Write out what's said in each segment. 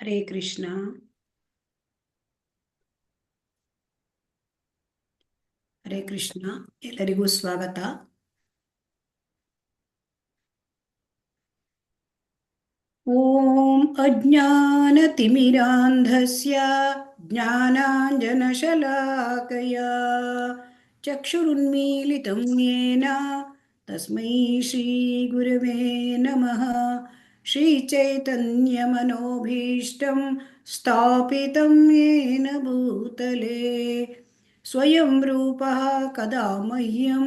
ಹರೇ ಕೃಷ್ಣ. ಹರೇ ಕೃಷ್ಣ. ಎಲ್ಲರಿಗೂ ಸ್ವಾಗತ. ಓಂ ಅಜ್ಞಾನತಿಮಿರಾಂಧಸ್ಯ ಜ್ಞಾನಾಂಜನಶಲಾಕಯ ಚಕ್ಷುರುನ್ಮೀಲಿತಂ ಯೇನ ತಸ್ಮೈ ಶ್ರೀಗುರವೇ ನಮಃ. ಶ್ರೀಚೈತನ್ಯಮನೋಭೀಷ್ಟಂ ಸ್ಥಾಪಿತಂ ಯೇನ ಭೂತಲೆ ಸ್ವಯಂ ರೂಪಃ ಕದಾ ಮಹ್ಯಂ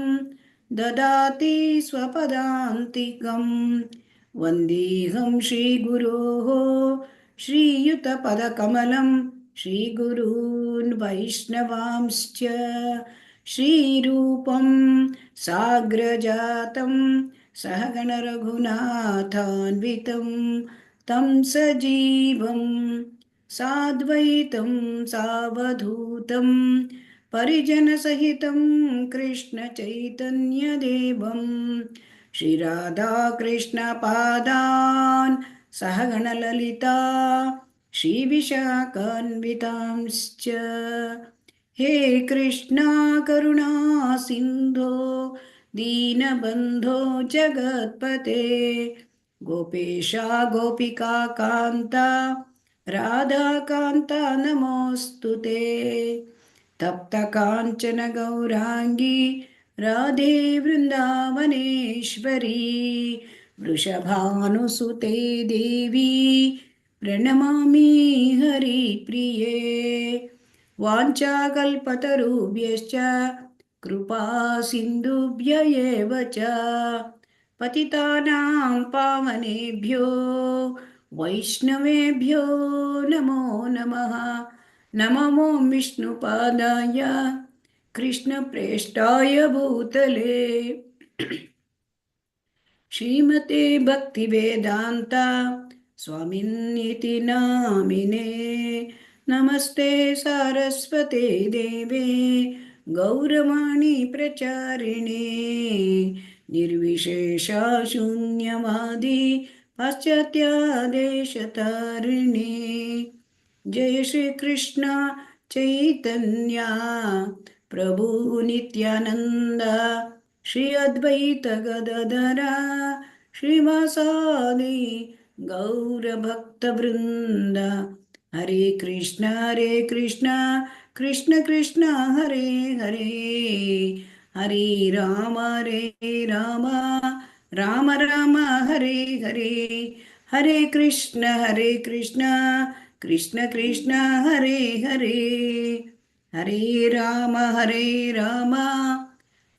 ದದಾತಿ ಸ್ವಪದಾಂತಿಕಂ. ವಂದೇಹಂ ಶ್ರೀಗುರೋಃ ಶ್ರೀಯುತಪದಕಮಲಂ ಶ್ರೀಗುರೂನ್ ವೈಷ್ಣವಾಂಶ್ಚ. ಶ್ರೀರೂಪಂ ಸಾಗ್ರಜಾತಂ ಸಹಗಣ ರಘುನಾಥಾನ್ವಿತಂ तं ಸಜೀವಂ ಸಾದ್ವೈತಂ ಸಾವಧೂತಂ ಪರಿಜನಸಹಿತಂ ಕೃಷ್ಣ ಚೈತನ್ಯದೇವಂ ಶ್ರೀರಾಧಾ ಕೃಷ್ಣ ಪಾದಾನ್ ಸಹಗಣ ಲಲಿತಾ ಶ್ರೀವಿಶಾಖಾನ್ವಿತಾಂಶ್ಚ. ಹೇ ಕೃಷ್ಣ ಕರುಣಾ ಸಿಂಧೋ ದೀನಬಂಧೋ ಜಗತ್ಪತೆ ಗೋಪೇಶ ಗೋಪಿಕಾ ಕಾಂತ ರಾಧಾಕಾಂತ ನಮೋಸ್ತುತೆ. ತಪ್ತ ಕಾಂಚನ ಗೌರಾಂಗಿ ರಾಧೆ ವೃಂದಾವನೇಶ್ವರಿ ವೃಷಭಾನುಸುತೆ ದೇವಿ ಪ್ರಣಮಾಮಿ ಹರಿಪ್ರಿಯೇ. ವಾಂಛಾಕಲ್ಪತರುಭ್ಯಶ್ಚ ಕೃಪಾ ಸಿಂಧುಭ್ಯ ಏವ ಚ ಪತಿತಾನಾಂ ಪಾವನೇಭ್ಯೋ ವೈಷ್ಣವೇಭ್ಯೋ ನಮೋ ನಮಃ. ನಮೋ ವಿಷ್ಣುಪಾದಾಯ ಕೃಷ್ಣಪ್ರೇಷ್ಠಾಯ ಭೂತಲೆ ಶ್ರೀಮತೆ ಭಕ್ತಿವೇದಾಂತ ಸ್ವಾಮಿನ್ನಿತಿ ನಾಮಿನೇ. ನಮಸ್ತೆ ಸಾರಸ್ವತೆ ದೇವೆ ಗೌರವಾಣಿ ಪ್ರಚಾರಿಣೆ ನಿರ್ವಿಶೇಷ ಶೂನ್ಯವಾದಿ ಪಾಶ್ಚಾತ್ಯ ದೇಶತಾರಿಣೆ. ಜಯ ಶ್ರೀ ಕೃಷ್ಣ ಚೈತನ್ಯ ಪ್ರಭು ನಿತ್ಯಾನಂದ ಶ್ರೀ ಅದ್ವೈತ ಗದಾಧರ ಶ್ರೀವಾಸಾದಿ ಗೌರಭಕ್ತವೃಂದ. ಹರೇ ಕೃಷ್ಣ ಕೃಷ್ಣ ಕೃಷ್ಣ ಹರೇ ಹರೇ ಹರೇ ರಾಮ ರಾಮ ರಾಮ ರಾಮ ಹರೇ ಹರೇ. ಹರೇ ಕೃಷ್ಣ ಕೃಷ್ಣ ಕೃಷ್ಣ ಹರೇ ಹರೇ ಹರೇ ರಾಮ ರಾಮ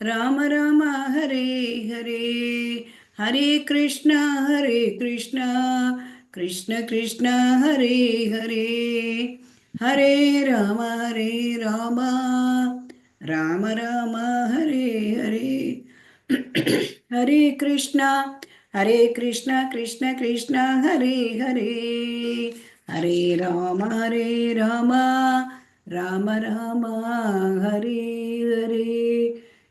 ರಾಮ ರಾಮ ಹರೇ ಹರೇ. ಹರೇ ಕೃಷ್ಣ ಕೃಷ್ಣ ಕೃಷ್ಣ ಹರೇ ಹರೇ ಹರೇ ರಾಮ ರಾಮ ರಾಮ ರಾಮ ಹರೇ ಹರೇ. ಹರೇ ಕೃಷ್ಣ ಕೃಷ್ಣ ಕೃಷ್ಣ ಹರೇ ಹರೇ ಹರೇ ರಾಮ ರಾಮ ರಾಮ ರಾಮ ಹರೇ ಹರೇ.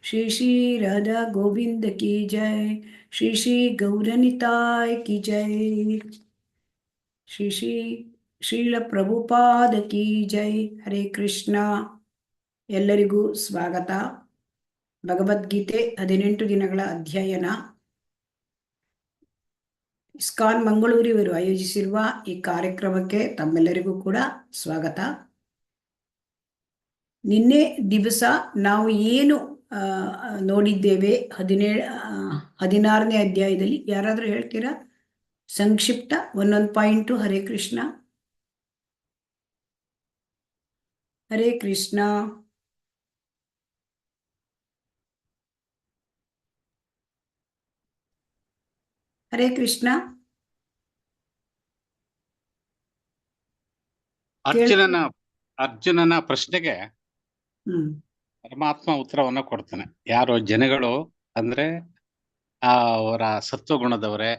श्री श्री राधा गोविंद की जय. श्री श्री गौरनिताय की जय. श्री श्री ಶ್ರೀಲ ಪ್ರಭುಪಾದ ಕಿ ಜೈ. ಹರೇ ಕೃಷ್ಣ. ಎಲ್ಲರಿಗೂ ಸ್ವಾಗತ. ಭಗವದ್ಗೀತೆ 18 ದಿನಗಳ ಅಧ್ಯಯನ. ಇಸ್ಕಾನ್ ಮಂಗಳೂರಿವರು ಆಯೋಜಿಸಿರುವ ಈ ಕಾರ್ಯಕ್ರಮಕ್ಕೆ ತಮ್ಮೆಲ್ಲರಿಗೂ ಕೂಡ ಸ್ವಾಗತ. ನಿನ್ನೆ ದಿವಸ ನಾವು ಏನು ನೋಡಿದ್ದೇವೆ 16ನೇ ಅಧ್ಯಾಯದಲ್ಲಿ? ಯಾರಾದರೂ ಹೇಳ್ತೀರಾ ಸಂಕ್ಷಿಪ್ತ ಒಂದೊಂದು ಪಾಯಿಂಟು? ಹರೇ ಕೃಷ್ಣ. ಹರೇ ಕೃಷ್ಣ. ಹರೇ ಕೃಷ್ಣ. ಅರ್ಜುನನ ಪ್ರಶ್ನೆಗೆ ಪರಮಾತ್ಮ ಉತ್ತರವನ್ನ ಕೊಡ್ತಾನೆ. ಯಾರು ಜನಗಳು ಅಂದ್ರೆ ಅವರ ಸತ್ವಗುಣದವರೇ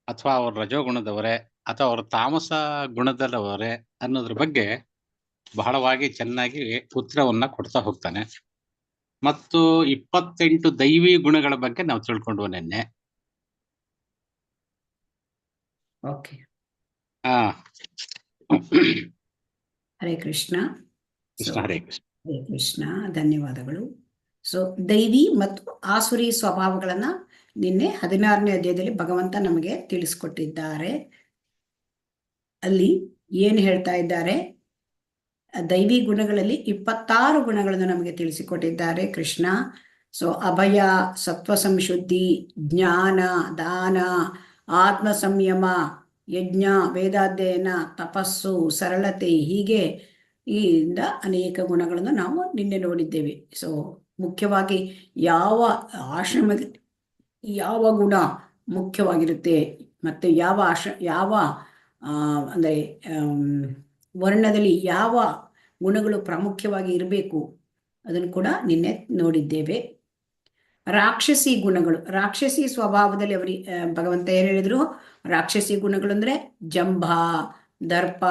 ಅಥವಾ ಅವ್ರ ರಜೋಗುಣದವರೇ ಅಥವಾ ಅವ್ರ ತಾಮಸ ಗುಣದಲ್ಲವರೇ ಅನ್ನೋದ್ರ ಬಗ್ಗೆ ಬಹಳವಾಗಿ ಚೆನ್ನಾಗಿ ಉತ್ತರವನ್ನ ಕೊಡ್ತಾ ಹೋಗ್ತಾನೆ. ಮತ್ತು 28 ದೈವಿ ಗುಣಗಳ ಬಗ್ಗೆ ನಾವು ತಿಳ್ಕೊಂಡ್ವು ನಿನ್ನೆ. ಹರೇ ಕೃಷ್ಣ. ಸೊ ಕೃಷ್ಣ ಹರೇ ಕೃಷ್ಣ. ಹರೇ ಕೃಷ್ಣ, ಧನ್ಯವಾದಗಳು. ಸೊ ದೈವಿ ಮತ್ತು ಆಸುರಿ ಸ್ವಭಾವಗಳನ್ನ ನಿನ್ನೆ 16ನೇ ಅಧ್ಯಾಯದಲ್ಲಿ ಭಗವಂತ ನಮಗೆ ತಿಳಿಸ್ಕೊಟ್ಟಿದ್ದಾರೆ. ಅಲ್ಲಿ ಏನು ಹೇಳ್ತಾ ಇದ್ದಾರೆ? ದೈವಿ ಗುಣಗಳಲ್ಲಿ 26 ಗುಣಗಳನ್ನು ನಮಗೆ ತಿಳಿಸಿಕೊಟ್ಟಿದ್ದಾರೆ ಕೃಷ್ಣ. ಸೊ ಅಭಯ, ಸತ್ವ ಸಂಶುದ್ಧಿ, ಜ್ಞಾನ, ದಾನ, ಆತ್ಮ ಸಂಯಮ, ಯಜ್ಞ, ವೇದಾಧ್ಯಯನ, ತಪಸ್ಸು, ಸರಳತೆ, ಹೀಗೆ ಇಂದ ಅನೇಕ ಗುಣಗಳನ್ನು ನಾವು ನಿನ್ನೆ ನೋಡಿದ್ದೇವೆ. ಸೊ ಮುಖ್ಯವಾಗಿ ಯಾವ ಆಶ್ರಮದಲ್ಲಿ ಯಾವ ಗುಣ ಮುಖ್ಯವಾಗಿರುತ್ತೆ ಮತ್ತು ಯಾವ ಅಂದರೆ ವರ್ಣದಲ್ಲಿ ಯಾವ ಗುಣಗಳು ಪ್ರಾಮುಖ್ಯವಾಗಿ ಇರಬೇಕು ಅದನ್ನು ಕೂಡ ನಿನ್ನೆ ನೋಡಿದ್ದೇವೆ. ರಾಕ್ಷಸಿ ಗುಣಗಳು, ರಾಕ್ಷಸಿ ಸ್ವಭಾವದಲ್ಲಿ ಭಗವಂತ ಏನು ಹೇಳಿದ್ರು? ರಾಕ್ಷಸಿ ಗುಣಗಳು ಅಂದರೆ ಜಂಭ, ದರ್ಪ,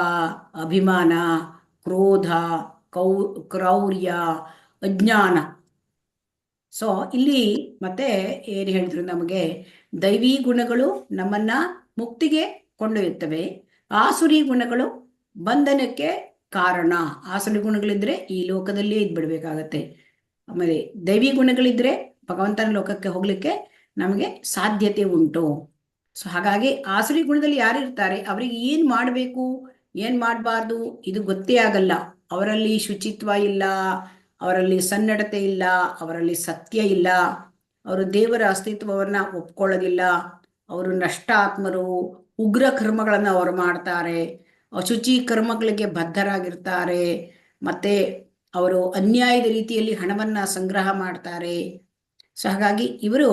ಅಭಿಮಾನ, ಕ್ರೋಧ, ಕ್ರೌರ್ಯ, ಅಜ್ಞಾನ. ಸೊ ಇಲ್ಲಿ ಮತ್ತೆ ಏನು ಹೇಳಿದ್ರು? ನಮಗೆ ದೈವಿ ಗುಣಗಳು ನಮ್ಮನ್ನ ಮುಕ್ತಿಗೆ ಕೊಂಡೊಯ್ಯುತ್ತವೆ, ಆಸುರಿ ಗುಣಗಳು ಬಂಧನಕ್ಕೆ ಕಾರಣ. ಆಸುರಿ ಗುಣಗಳಿದ್ರೆ ಈ ಲೋಕದಲ್ಲೇ ಇದ್ಬಿಡ್ಬೇಕಾಗತ್ತೆ. ಆಮೇಲೆ ದೈವಿ ಗುಣಗಳಿದ್ರೆ ಭಗವಂತನ ಲೋಕಕ್ಕೆ ಹೋಗ್ಲಿಕ್ಕೆ ನಮಗೆ ಸಾಧ್ಯತೆ ಉಂಟು. ಸೊ ಹಾಗಾಗಿ ಆಸುರಿ ಗುಣದಲ್ಲಿ ಯಾರು ಇರ್ತಾರೆ ಅವರಿಗೆ ಏನು ಮಾಡಬೇಕು ಏನು ಮಾಡಬಾರ್ದು ಇದು ಗೊತ್ತೇ ಆಗಲ್ಲ. ಅವರಲ್ಲಿ ಶುಚಿತ್ವ ಇಲ್ಲ, ಅವರಲ್ಲಿ ಸನ್ನಡತೆ ಇಲ್ಲ, ಅವರಲ್ಲಿ ಸತ್ಯ ಇಲ್ಲ, ಅವರು ದೇವರ ಅಸ್ತಿತ್ವವನ್ನ ಒಪ್ಕೊಳ್ಳೋದಿಲ್ಲ, ಅವರು ನಷ್ಟಾತ್ಮರು, ಉಗ್ರ ಕರ್ಮಗಳನ್ನು ಅವರು ಮಾಡ್ತಾರೆ, ಅಶುಚಿ ಕರ್ಮಗಳಿಗೆ ಬದ್ಧರಾಗಿರ್ತಾರೆ, ಮತ್ತೆ ಅವರು ಅನ್ಯಾಯದ ರೀತಿಯಲ್ಲಿ ಹಣವನ್ನ ಸಂಗ್ರಹ ಮಾಡ್ತಾರೆ. ಸೊ ಹಾಗಾಗಿ ಇವರು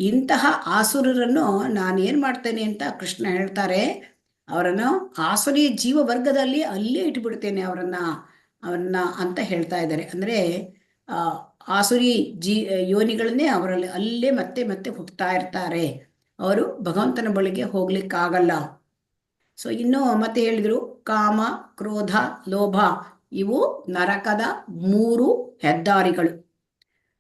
ಇಂತಹ ಆಸುರರನ್ನು ನಾನೇನ್ ಮಾಡ್ತೇನೆ ಅಂತ ಕೃಷ್ಣ ಹೇಳ್ತಾರೆ. ಅವರನ್ನು ಆಸುರಿ ಜೀವ ವರ್ಗದಲ್ಲಿ ಅಲ್ಲೇ ಇಟ್ಬಿಡ್ತೇನೆ ಅವರನ್ನ ಅಂತ ಹೇಳ್ತಾ ಇದ್ದಾರೆ. ಅಂದ್ರೆ ಆಸುರಿ ಯೋನಿಗಳನ್ನೇ ಅವರಲ್ಲಿ ಅಲ್ಲೇ ಮತ್ತೆ ಮತ್ತೆ ಹುಟ್ಟುತ್ತಾ ಇರ್ತಾರೆ. ಅವರು ಭಗವಂತನ ಬಳಿಗೆ ಹೋಗ್ಲಿಕ್ಕಾಗಲ್ಲ. ಸೊ ಇನ್ನು ಮತ್ತೆ ಹೇಳಿದ್ರು, ಕಾಮ, ಕ್ರೋಧ, ಲೋಭ ಇವು ನರಕದ 3 ಹೆದ್ದಾರಿಗಳು.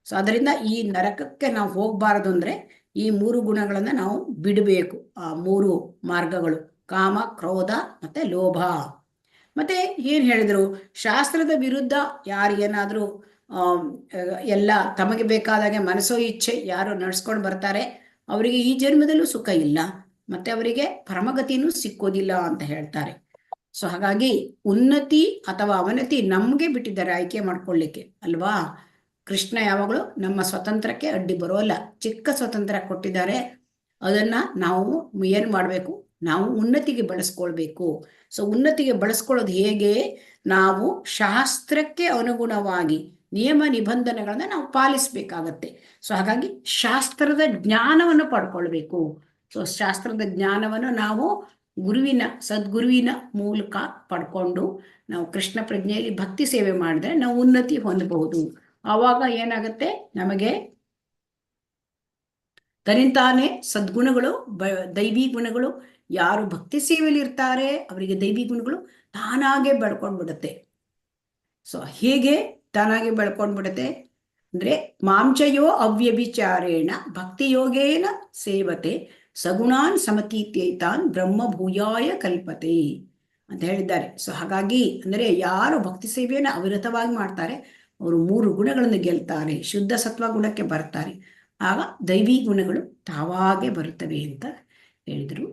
ಸೊ ಅದರಿಂದ ಈ ನರಕಕ್ಕೆ ನಾವು ಹೋಗ್ಬಾರದು ಅಂದ್ರೆ ಈ 3 ಗುಣಗಳನ್ನ ನಾವು ಬಿಡಬೇಕು. ಆ 3 ಮಾರ್ಗಗಳು ಕಾಮ, ಕ್ರೋಧ ಮತ್ತೆ ಲೋಭ. ಮತ್ತೆ ಏನ್ ಹೇಳಿದ್ರು? ಶಾಸ್ತ್ರದ ವಿರುದ್ಧ ಯಾರಿಗೇನಾದ್ರೂ ಎಲ್ಲ ತಮಗೆ ಬೇಕಾದಾಗೆ ಮನಸ್ಸೋ ಇಚ್ಛೆ ಯಾರು ನಡ್ಸ್ಕೊಂಡು ಬರ್ತಾರೆ ಅವರಿಗೆ ಈ ಜನ್ಮದಲ್ಲೂ ಸುಖ ಇಲ್ಲ, ಮತ್ತೆ ಅವರಿಗೆ ಪರಮಗತಿನೂ ಸಿಕ್ಕೋದಿಲ್ಲ ಅಂತ ಹೇಳ್ತಾರೆ. ಸೊ ಹಾಗಾಗಿ ಉನ್ನತಿ ಅಥವಾ ಅವನತಿ ನಮ್ಗೆ ಬಿಟ್ಟಿದ್ದಾರೆ ಆಯ್ಕೆ ಮಾಡ್ಕೊಳ್ಳಿಕ್ಕೆ ಅಲ್ವಾ. ಕೃಷ್ಣ ಯಾವಾಗಲೂ ನಮ್ಮ ಸ್ವತಂತ್ರಕ್ಕೆ ಅಡ್ಡಿ ಬರೋಲ್ಲ, ಚಿಕ್ಕ ಸ್ವತಂತ್ರ ಕೊಟ್ಟಿದ್ದಾರೆ. ಅದನ್ನ ನಾವು ಏನ್ ಮಾಡ್ಬೇಕು? ನಾವು ಉನ್ನತಿಗೆ ಬಳಸ್ಕೊಳ್ಬೇಕು. ಸೊ ಉನ್ನತಿಗೆ ಬಳಸ್ಕೊಳ್ಳೋದು ಹೇಗೆ? ನಾವು ಶಾಸ್ತ್ರಕ್ಕೆ ಅನುಗುಣವಾಗಿ ನಿಯಮ ನಿಬಂಧನೆಗಳನ್ನ ನಾವು ಪಾಲಿಸ್ಬೇಕಾಗತ್ತೆ. ಸೊ ಹಾಗಾಗಿ ಶಾಸ್ತ್ರದ ಜ್ಞಾನವನ್ನು ಪಡ್ಕೊಳ್ಬೇಕು. ಸೊ ಶಾಸ್ತ್ರದ ಜ್ಞಾನವನ್ನು ನಾವು ಸದ್ಗುರುವಿನ ಮೂಲಕ ಪಡ್ಕೊಂಡು ನಾವು ಕೃಷ್ಣ ಪ್ರಜ್ಞೆಯಲ್ಲಿ ಭಕ್ತಿ ಸೇವೆ ಮಾಡಿದ್ರೆ ನಾವು ಉನ್ನತಿ ಹೊಂದಬಹುದು. ಆವಾಗ ಏನಾಗುತ್ತೆ? ನಮಗೆ ತನಿಂತಾನೆ ಸದ್ಗುಣಗಳು, ದೈವಿ ಗುಣಗಳು, ಯಾರು ಭಕ್ತಿ ಸೇವೆಯಲ್ಲಿ ಇರ್ತಾರೆ ಅವರಿಗೆ ದೈವಿ ಗುಣಗಳು ತಾನಾಗೆ ಬೆಳ್ಕೊಂಡ್ಬಿಡುತ್ತೆ. ಸೊ ಹೇಗೆ ತಾನಾಗೆ ಬೆಳ್ಕೊಂಡ್ಬಿಡುತ್ತೆ ಅಂದ್ರೆ, ಮಾಂಚಯೋ ಅವ್ಯಭಿಚಾರೇಣ ಭಕ್ತಿಯೋಗೇನ ಸೇವತೆ ಸಗುಣಾನ್ ಸಮತೀತ್ಯೈತಾನ್ ಬ್ರಹ್ಮ ಭೂಯಾಯ ಕಲ್ಪತೆ ಅಂತ ಹೇಳಿದ್ದಾರೆ. ಸೊ ಹಾಗಾಗಿ ಅಂದ್ರೆ ಯಾರು ಭಕ್ತಿ ಸೇವೆಯನ್ನು ಅವಿರತವಾಗಿ ಮಾಡ್ತಾರೆ ಅವರು 3 ಗುಣಗಳನ್ನು ಗೆಲ್ತಾರೆ, ಶುದ್ಧ ಸತ್ವ ಗುಣಕ್ಕೆ ಬರ್ತಾರೆ. ಆಗ ದೈವಿ ಗುಣಗಳು ತಾವಾಗೆ ಬರುತ್ತವೆ ಅಂತ ಹೇಳಿದರು.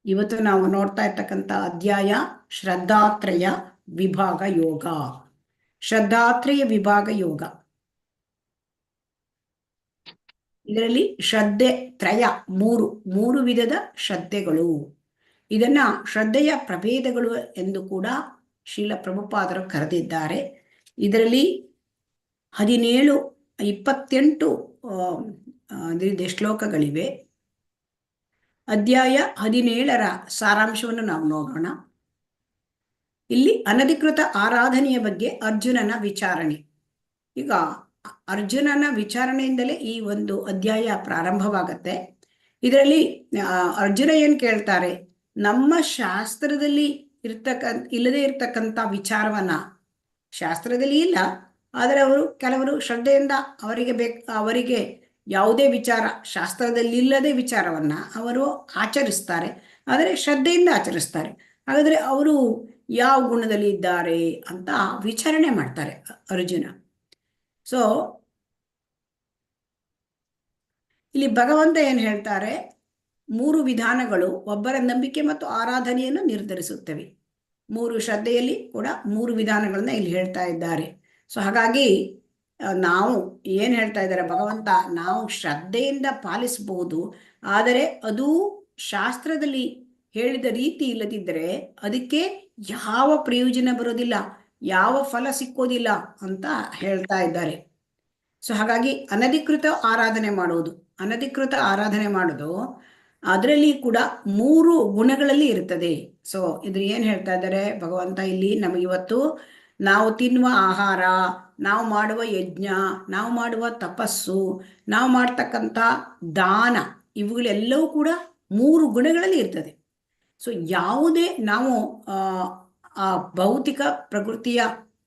ಇವತ್ತು ನಾವು ನೋಡ್ತಾ ಇರ್ತಕ್ಕಂಥ ಅಧ್ಯಾಯ ಶ್ರದ್ಧಾತ್ರಯ ವಿಭಾಗ ಯೋಗ. ಶ್ರದ್ಧಾತ್ರಯ ವಿಭಾಗ ಯೋಗ, ಇದರಲ್ಲಿ ಶ್ರದ್ಧೆ ತ್ರಯ, ಮೂರು ವಿಧದ ಶ್ರದ್ಧೆಗಳು. ಇದನ್ನ ಶ್ರದ್ಧೆಯ ಪ್ರಭೇದಗಳು ಎಂದು ಕೂಡ ಶ್ರೀಲ ಪ್ರಭುಪಾದರು ಕರೆದಿದ್ದಾರೆ. ಇದರಲ್ಲಿ 28 ಶ್ಲೋಕಗಳಿವೆ. ಅಧ್ಯಾಯ 17ರ ಸಾರಾಂಶವನ್ನು ನಾವು ನೋಡೋಣ. ಇಲ್ಲಿ ಅನಧಿಕೃತ ಆರಾಧನೆಯ ಬಗ್ಗೆ ಅರ್ಜುನನ ವಿಚಾರಣೆ. ಈಗ ಅರ್ಜುನನ ವಿಚಾರಣೆಯಿಂದಲೇ ಈ ಒಂದು ಅಧ್ಯಾಯ ಪ್ರಾರಂಭವಾಗತ್ತೆ. ಇದರಲ್ಲಿ ಅರ್ಜುನ ಏನ್ ಕೇಳ್ತಾರೆ? ನಮ್ಮ ಶಾಸ್ತ್ರದಲ್ಲಿ ಇಲ್ಲದೆ ಇರ್ತಕ್ಕಂಥ ವಿಚಾರವನ್ನ, ಶಾಸ್ತ್ರದಲ್ಲಿ ಇಲ್ಲ ಆದರೆ ಕೆಲವರು ಶ್ರದ್ಧೆಯಿಂದ ಅವರಿಗೆ ಯಾವುದೇ ವಿಚಾರ ಶಾಸ್ತ್ರದಲ್ಲಿ ಇಲ್ಲದೆ ವಿಚಾರವನ್ನ ಅವರು ಆಚರಿಸ್ತಾರೆ, ಆದರೆ ಶ್ರದ್ಧೆಯಿಂದ ಆಚರಿಸ್ತಾರೆ. ಹಾಗಾದ್ರೆ ಅವರು ಯಾವ ಗುಣದಲ್ಲಿ ಇದ್ದಾರೆ ಅಂತ ವಿಚಾರಣೆ ಮಾಡ್ತಾರೆ ಅರ್ಜುನ. ಸೊ ಇಲ್ಲಿ ಭಗವಂತ ಏನು ಹೇಳ್ತಾರೆ, 3 ವಿಧಾನಗಳು ಒಬ್ಬರ ನಂಬಿಕೆ ಮತ್ತು ಆರಾಧನೆಯನ್ನು ನಿರ್ಧರಿಸುತ್ತವೆ. 3 ಶ್ರದ್ಧೆಯಲ್ಲಿ ಕೂಡ 3 ವಿಧಾನಗಳನ್ನ ಇಲ್ಲಿ ಹೇಳ್ತಾ ಇದ್ದಾರೆ. ಸೊ ಹಾಗಾಗಿ ನಾವು ಏನು ಹೇಳ್ತಾ ಇದ್ದಾರೆ ಭಗವಂತ, ನಾವು ಶ್ರದ್ಧೆಯಿಂದ ಪಾಲಿಸಬಹುದು, ಆದರೆ ಅದು ಶಾಸ್ತ್ರದಲ್ಲಿ ಹೇಳಿದ ರೀತಿ ಇಲ್ಲದಿದ್ದರೆ ಅದಕ್ಕೆ ಯಾವ ಪ್ರಯೋಜನ ಬರೋದಿಲ್ಲ, ಯಾವ ಫಲ ಸಿಕ್ಕೋದಿಲ್ಲ ಅಂತ ಹೇಳ್ತಾ ಇದ್ದಾರೆ. ಸೊ ಹಾಗಾಗಿ ಅನಧಿಕೃತ ಆರಾಧನೆ ಮಾಡೋದು ಅದರಲ್ಲಿ ಕೂಡ 3 ಗುಣಗಳಲ್ಲಿ ಇರ್ತದೆ. ಸೊ ಇದು ಏನು ಹೇಳ್ತಾ ಇದ್ದಾರೆ ಭಗವಂತ ಇಲ್ಲಿ ನಮಗಿವತ್ತು, ನಾವು ತಿನ್ನುವ ಆಹಾರ, ನಾವು ಮಾಡುವ ಯಜ್ಞ, ನಾವು ಮಾಡುವ ತಪಸ್ಸು, ನಾವು ಮಾಡ್ತಕ್ಕಂಥ ದಾನ, ಇವುಗಳೆಲ್ಲವೂ ಕೂಡ 3 ಗುಣಗಳಲ್ಲಿ ಇರ್ತದೆ. ಸೊ ಯಾವುದೇ ನಾವು ಆ ಭೌತಿಕ ಪ್ರಕೃತಿಯ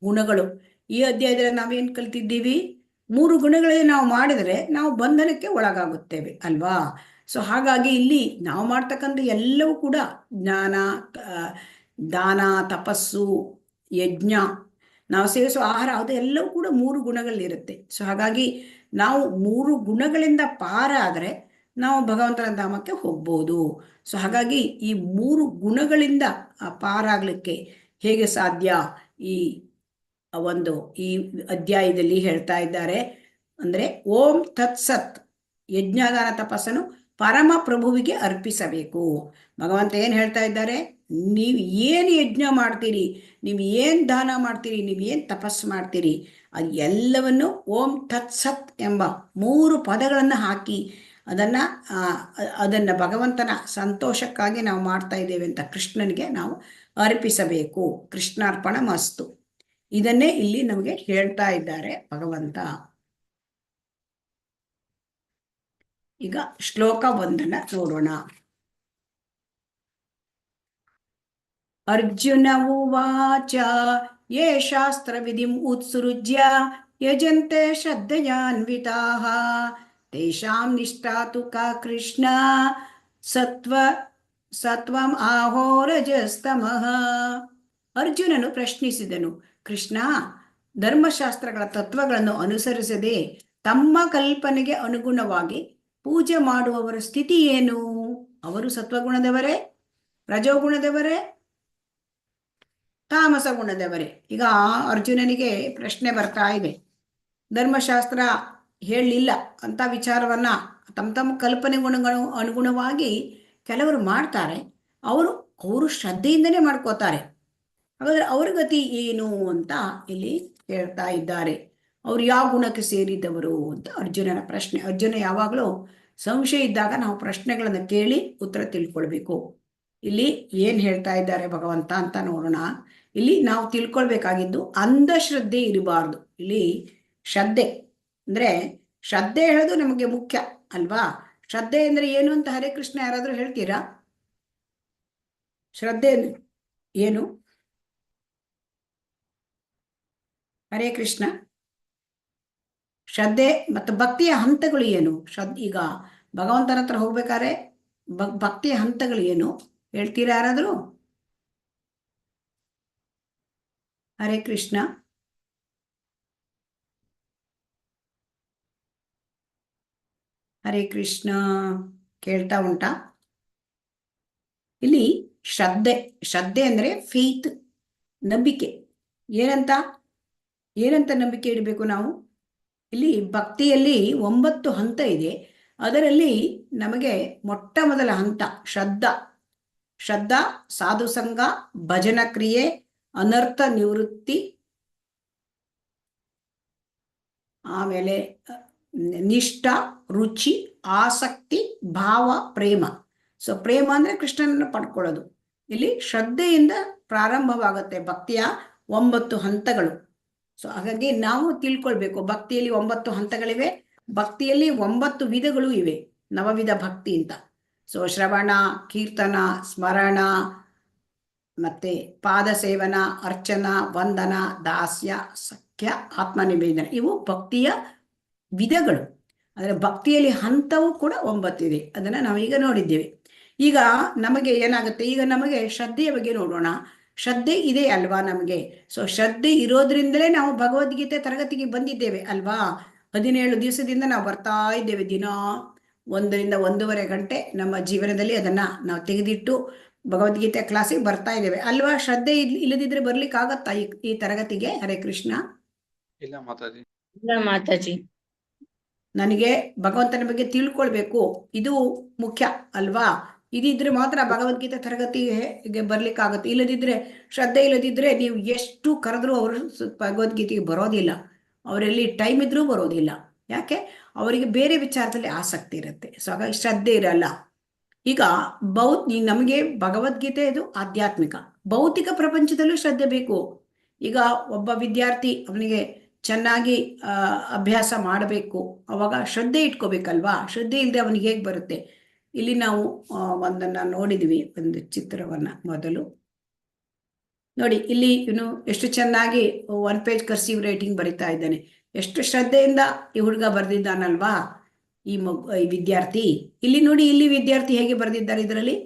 ಗುಣಗಳು, ಈ ಅಧ್ಯಾಯದಲ್ಲಿ ನಾವೇನು ಕಲ್ತಿದ್ದೀವಿ, 3 ಗುಣಗಳಲ್ಲಿ ನಾವು ಮಾಡಿದರೆ ನಾವು ಬಂಧನಕ್ಕೆ ಒಳಗಾಗುತ್ತೇವೆ ಅಲ್ವಾ. ಸೊ ಹಾಗಾಗಿ ಇಲ್ಲಿ ನಾವು ಮಾಡ್ತಕ್ಕಂಥ ಎಲ್ಲವೂ ಕೂಡ ಜ್ಞಾನ, ದಾನ, ತಪಸ್ಸು, ಯಜ್ಞ, ನಾವು ಸೇವಿಸುವ ಆಹಾರ, ಅದು ಎಲ್ಲವೂ ಕೂಡ 3 ಗುಣಗಳಿರುತ್ತೆ. ಸೊ ಹಾಗಾಗಿ ನಾವು 3 ಗುಣಗಳಿಂದ ಪಾರಾದರೆ ನಾವು ಭಗವಂತನ ಧಾಮಕ್ಕೆ ಹೋಗ್ಬೋದು. ಸೊ ಹಾಗಾಗಿ ಈ 3 ಗುಣಗಳಿಂದ ಪಾರಾಗಲಿಕ್ಕೆ ಹೇಗೆ ಸಾಧ್ಯ, ಈ ಅಧ್ಯಾಯದಲ್ಲಿ ಹೇಳ್ತಾ ಇದ್ದಾರೆ. ಅಂದ್ರೆ ಓಂ ತತ್ಸತ್, ಯಜ್ಞದಾನ ತಪಸ್ಸನ್ನು ಪರಮ ಪ್ರಭುವಿಗೆ ಅರ್ಪಿಸಬೇಕು. ಭಗವಂತ ಏನು ಹೇಳ್ತಾ ಇದ್ದಾರೆ, ನೀವು ಏನು ಯಜ್ಞ ಮಾಡ್ತೀರಿ, ನೀವು ಏನು ದಾನ ಮಾಡ್ತೀರಿ, ನೀವು ಏನು ತಪಸ್ಸು ಮಾಡ್ತೀರಿ, ಅದು ಎಲ್ಲವನ್ನು ಓಂ ತತ್ಸತ್ ಎಂಬ 3 ಪದಗಳನ್ನು ಹಾಕಿ ಅದನ್ನು ಭಗವಂತನ ಸಂತೋಷಕ್ಕಾಗಿ ನಾವು ಮಾಡ್ತಾ ಇದ್ದೇವೆ ಅಂತ ಕೃಷ್ಣನಿಗೆ ನಾವು ಅರ್ಪಿಸಬೇಕು. ಕೃಷ್ಣಾರ್ಪಣ ಮಸ್ತು. ಇದನ್ನೇ ಇಲ್ಲಿ ನಮಗೆ ಹೇಳ್ತಾ ಇದ್ದಾರೆ ಭಗವಂತ. ಈಗ ಶ್ಲೋಕ 1 ನೋಡೋಣ. ಅರ್ಜುನ ಉವಾಚ ಯೇ ಶಾಸ್ತ್ರ ವಿಧಿಂ ಉತ್ಸೃಜ್ಯ ಯಜಂತೆ ಶ್ರದ್ಧಯಾನ್ವಿತಾಃ ತೇಷಾಂ ನಿಷ್ಠಾ ತು ಕಾ ಕೃಷ್ಣ ಸತ್ವಂ ಆಹೋ ರಜಸ್ತಮಃ. ಅರ್ಜುನನು ಪ್ರಶ್ನಿಸಿದನು, ಕೃಷ್ಣ, ಧರ್ಮಶಾಸ್ತ್ರಗಳ ತತ್ವಗಳನ್ನು ಅನುಸರಿಸದೆ ತಮ್ಮ ಕಲ್ಪನೆಗೆ ಅನುಗುಣವಾಗಿ ಪೂಜೆ ಮಾಡುವವರ ಸ್ಥಿತಿ ಏನು? ಅವರು ಸತ್ವಗುಣದವರೇ, ರಜೋಗುಣದವರೇ, ತಾಮಸ ಗುಣದವರೇ? ಈಗ ಅರ್ಜುನನಿಗೆ ಪ್ರಶ್ನೆ ಬರ್ತಾ ಇದೆ. ಧರ್ಮಶಾಸ್ತ್ರ ಹೇಳಲಿಲ್ಲ ಅಂತ ವಿಚಾರವನ್ನ ತಮ್ಮ ಕಲ್ಪನೆಗಳು ಅನುಗುಣವಾಗಿ ಕೆಲವರು ಮಾಡ್ತಾರೆ. ಅವರು ಶ್ರದ್ಧೆಯಿಂದನೇ ಮಾಡ್ಕೋತಾರೆ. ಹಾಗಾದ್ರೆ ಅವ್ರ ಗತಿ ಏನು ಅಂತ ಇಲ್ಲಿ ಹೇಳ್ತಾ ಇದ್ದಾರೆ. ಅವ್ರು ಯಾವ ಗುಣಕ್ಕೆ ಸೇರಿದವರು ಅಂತ ಅರ್ಜುನನ ಪ್ರಶ್ನೆ. ಅರ್ಜುನ ಯಾವಾಗಲೂ ಸಂಶಯ ಇದ್ದಾಗ ನಾವು ಪ್ರಶ್ನೆಗಳನ್ನು ಕೇಳಿ ಉತ್ತರ ತಿಳ್ಕೊಳ್ಬೇಕು. ಇಲ್ಲಿ ಏನ್ ಹೇಳ್ತಾ ಇದ್ದಾರೆ ಭಗವಂತ ಅಂತ ನೋಡೋಣ. ಇಲ್ಲಿ ನಾವು ತಿಳ್ಕೊಳ್ಬೇಕಾಗಿದ್ದು ಅಂಧಶ್ರದ್ಧೆ ಇರಬಾರ್ದು. ಇಲ್ಲಿ ಶ್ರದ್ಧೆ ಅಂದ್ರೆ, ಶ್ರದ್ಧೆ ಹೇಳೋದು ನಮಗೆ ಮುಖ್ಯ ಅಲ್ವಾ. ಶ್ರದ್ಧೆ ಅಂದ್ರೆ ಏನು ಅಂತ ಹರೇ ಕೃಷ್ಣ ಯಾರಾದ್ರೂ ಹೇಳ್ತೀರಾ? ಶ್ರದ್ಧೆ ಏನು? ಹರೇ ಕೃಷ್ಣ. ಶ್ರದ್ಧೆ ಮತ್ತು ಭಕ್ತಿಯ ಹಂತಗಳು ಏನು? ಈಗ ಭಗವಂತನ ಹತ್ರ ಹೋಗ್ಬೇಕಾದ್ರೆ ಭಕ್ತಿಯ ಹಂತಗಳು ಏನು ಹೇಳ್ತೀರಾ ಯಾರಾದ್ರೂ? ಹರೇ ಕೃಷ್ಣ. ಹರೇ ಕೃಷ್ಣ. ಕೇಳ್ತಾ ಉಂಟಾ? ಇಲ್ಲಿ ಶ್ರದ್ಧೆ ಅಂದ್ರೆ ಫೇತ್, ನಂಬಿಕೆ. ಏನಂತ ನಂಬಿಕೆ ಇಡಬೇಕು ನಾವು? ಇಲ್ಲಿ ಭಕ್ತಿಯಲ್ಲಿ 9 ಹಂತ ಇದೆ. ಅದರಲ್ಲಿ ನಮಗೆ ಮೊಟ್ಟ ಮೊದಲ ಹಂತ ಶ್ರದ್ಧಾ, ಸಾಧುಸಂಗ, ಭಜನ ಕ್ರಿಯೆ, ಅನರ್ಥ ನಿವೃತ್ತಿ, ಆಮೇಲೆ ನಿಷ್ಠ, ರುಚಿ, ಆಸಕ್ತಿ, ಭಾವ, ಪ್ರೇಮ. ಸೊ ಪ್ರೇಮ ಅಂದ್ರೆ ಕೃಷ್ಣನನ್ನು ಪಡ್ಕೊಳ್ಳೋದು. ಇಲ್ಲಿ ಶ್ರದ್ಧೆಯಿಂದ ಪ್ರಾರಂಭವಾಗುತ್ತೆ ಭಕ್ತಿಯ 9 ಹಂತಗಳು. ಸೊ ಹಾಗಾಗಿ ನಾವು ತಿಳ್ಕೊಳ್ಬೇಕು, ಭಕ್ತಿಯಲ್ಲಿ 9 ಹಂತಗಳಿವೆ. ಭಕ್ತಿಯಲ್ಲಿ 9 ವಿಧಗಳು ಇವೆ, 9 ವಿಧ ಭಕ್ತಿ ಅಂತ. ಸೊ ಶ್ರವಣ, ಕೀರ್ತನ, ಸ್ಮರಣ, ಮತ್ತೆ ಪಾದ ಸೇವನ, ಅರ್ಚನ, ವಂದನ, ದಾಸ್ಯ, ಸಖ್ಯ, ಆತ್ಮನಿವೇದನ, ಇವು ಭಕ್ತಿಯ ವಿಧಗಳು. ಆದರೆ ಭಕ್ತಿಯಲ್ಲಿ ಹಂತವೂ ಕೂಡ 9 ಇದೆ. ಅದನ್ನ ನಾವೀಗ ನೋಡಿದ್ದೇವೆ. ಈಗ ನಮಗೆ ಏನಾಗುತ್ತೆ, ಈಗ ನಮಗೆ ಶ್ರದ್ಧೆಯ ಬಗ್ಗೆ ನೋಡೋಣ. ಶ್ರದ್ಧೆ ಇದೆ ಅಲ್ವಾ ನಮಗೆ? ಸೊ ಶ್ರದ್ಧೆ ಇರೋದ್ರಿಂದಲೇ ನಾವು ಭಗವದ್ಗೀತೆ ತರಗತಿಗೆ ಬಂದಿದ್ದೇವೆ ಅಲ್ವಾ? 17 ದಿವಸದಿಂದ ನಾವು ಬರ್ತಾ ಇದ್ದೇವೆ. ದಿನ 1 ರಿಂದ 1.5 ಗಂಟೆ ನಮ್ಮ ಜೀವನದಲ್ಲಿ ಅದನ್ನ ನಾವು ತೆಗೆದಿಟ್ಟು ಭಗವದ್ಗೀತೆ ಕ್ಲಾಸಿಗೆ ಬರ್ತಾ ಇದ್ದೇವೆ ಅಲ್ವಾ? ಶ್ರದ್ಧೆ ಇಲ್ಲದಿದ್ರೆ ಬರ್ಲಿಕ್ಕೆ ಆಗತ್ತಾ ಈ ತರಗತಿಗೆ? ಹರೇ ಕೃಷ್ಣ. ಇಲ್ಲ ಮಾತಾಜಿ. ಇಲ್ಲ ಮಾತಾಜಿ. ನನಗೆ ಭಗವಂತನ ಬಗ್ಗೆ ತಿಳ್ಕೊಳ್ಬೇಕು, ಇದು ಮುಖ್ಯ ಅಲ್ವಾ? ಇದಿದ್ರೆ ಮಾತ್ರ ಭಗವದ್ಗೀತೆ ತರಗತಿಗೆ ಬರ್ಲಿಕ್ಕಾಗುತ್ತೆ. ಇಲ್ಲದಿದ್ರೆ, ಶ್ರದ್ಧೆ ಇಲ್ಲದಿದ್ರೆ ನೀವು ಎಷ್ಟು ಕರೆದ್ರೂ ಅವರು ಭಗವದ್ಗೀತೆಗೆ ಬರೋದಿಲ್ಲ. ಅವರಲ್ಲಿ ಟೈಮ್ ಇದ್ರೂ ಬರೋದಿಲ್ಲ. ಯಾಕೆ? ಅವರಿಗೆ ಬೇರೆ ವಿಚಾರದಲ್ಲಿ ಆಸಕ್ತಿ ಇರುತ್ತೆ. ಸೊ ಹಾಗಾಗಿ ಶ್ರದ್ಧೆ ಇರಲ್ಲ. ಈಗ ನಮಗೆ ಭಗವದ್ಗೀತೆ ಇದು ಆಧ್ಯಾತ್ಮಿಕ. ಭೌತಿಕ ಪ್ರಪಂಚದಲ್ಲೂ ಶ್ರದ್ಧೆ ಬೇಕು. ಈಗ ಒಬ್ಬ ವಿದ್ಯಾರ್ಥಿ ಅವನಿಗೆ ಚೆನ್ನಾಗಿ ಅಭ್ಯಾಸ ಮಾಡಬೇಕು, ಅವಾಗ ಶ್ರದ್ಧೆ ಇಟ್ಕೋಬೇಕಲ್ವಾ? ಶ್ರದ್ಧೆ ಇಲ್ಲದೆ ಅವನಿಗೆ ಹೇಗೆ ಬರುತ್ತೆ? ಇಲ್ಲಿ ನಾವು ಒಂದನ್ನ ನೋಡಿದ್ವಿ, ಒಂದು ಚಿತ್ರವನ್ನ. ಮೊದಲು ನೋಡಿ, ಇಲ್ಲಿ ಇವನು ಎಷ್ಟು ಚೆನ್ನಾಗಿ 1 ಪೇಜ್ ಕರ್ಸಿವ್ ರೈಟಿಂಗ್ ಬರಿತಾ ಇದ್ದಾನೆ. ಎಷ್ಟು ಶ್ರದ್ಧೆಯಿಂದ ಈ ಹುಡುಗ ಬರೆದಿದ್ದಾನಲ್ವಾ, ಈ ವಿದ್ಯಾರ್ಥಿ. ಇಲ್ಲಿ ನೋಡಿ, ಇಲ್ಲಿ ವಿದ್ಯಾರ್ಥಿ ಹೇಗೆ ಬರೆದಿದ್ದಾರೆ. ಇದರಲ್ಲಿ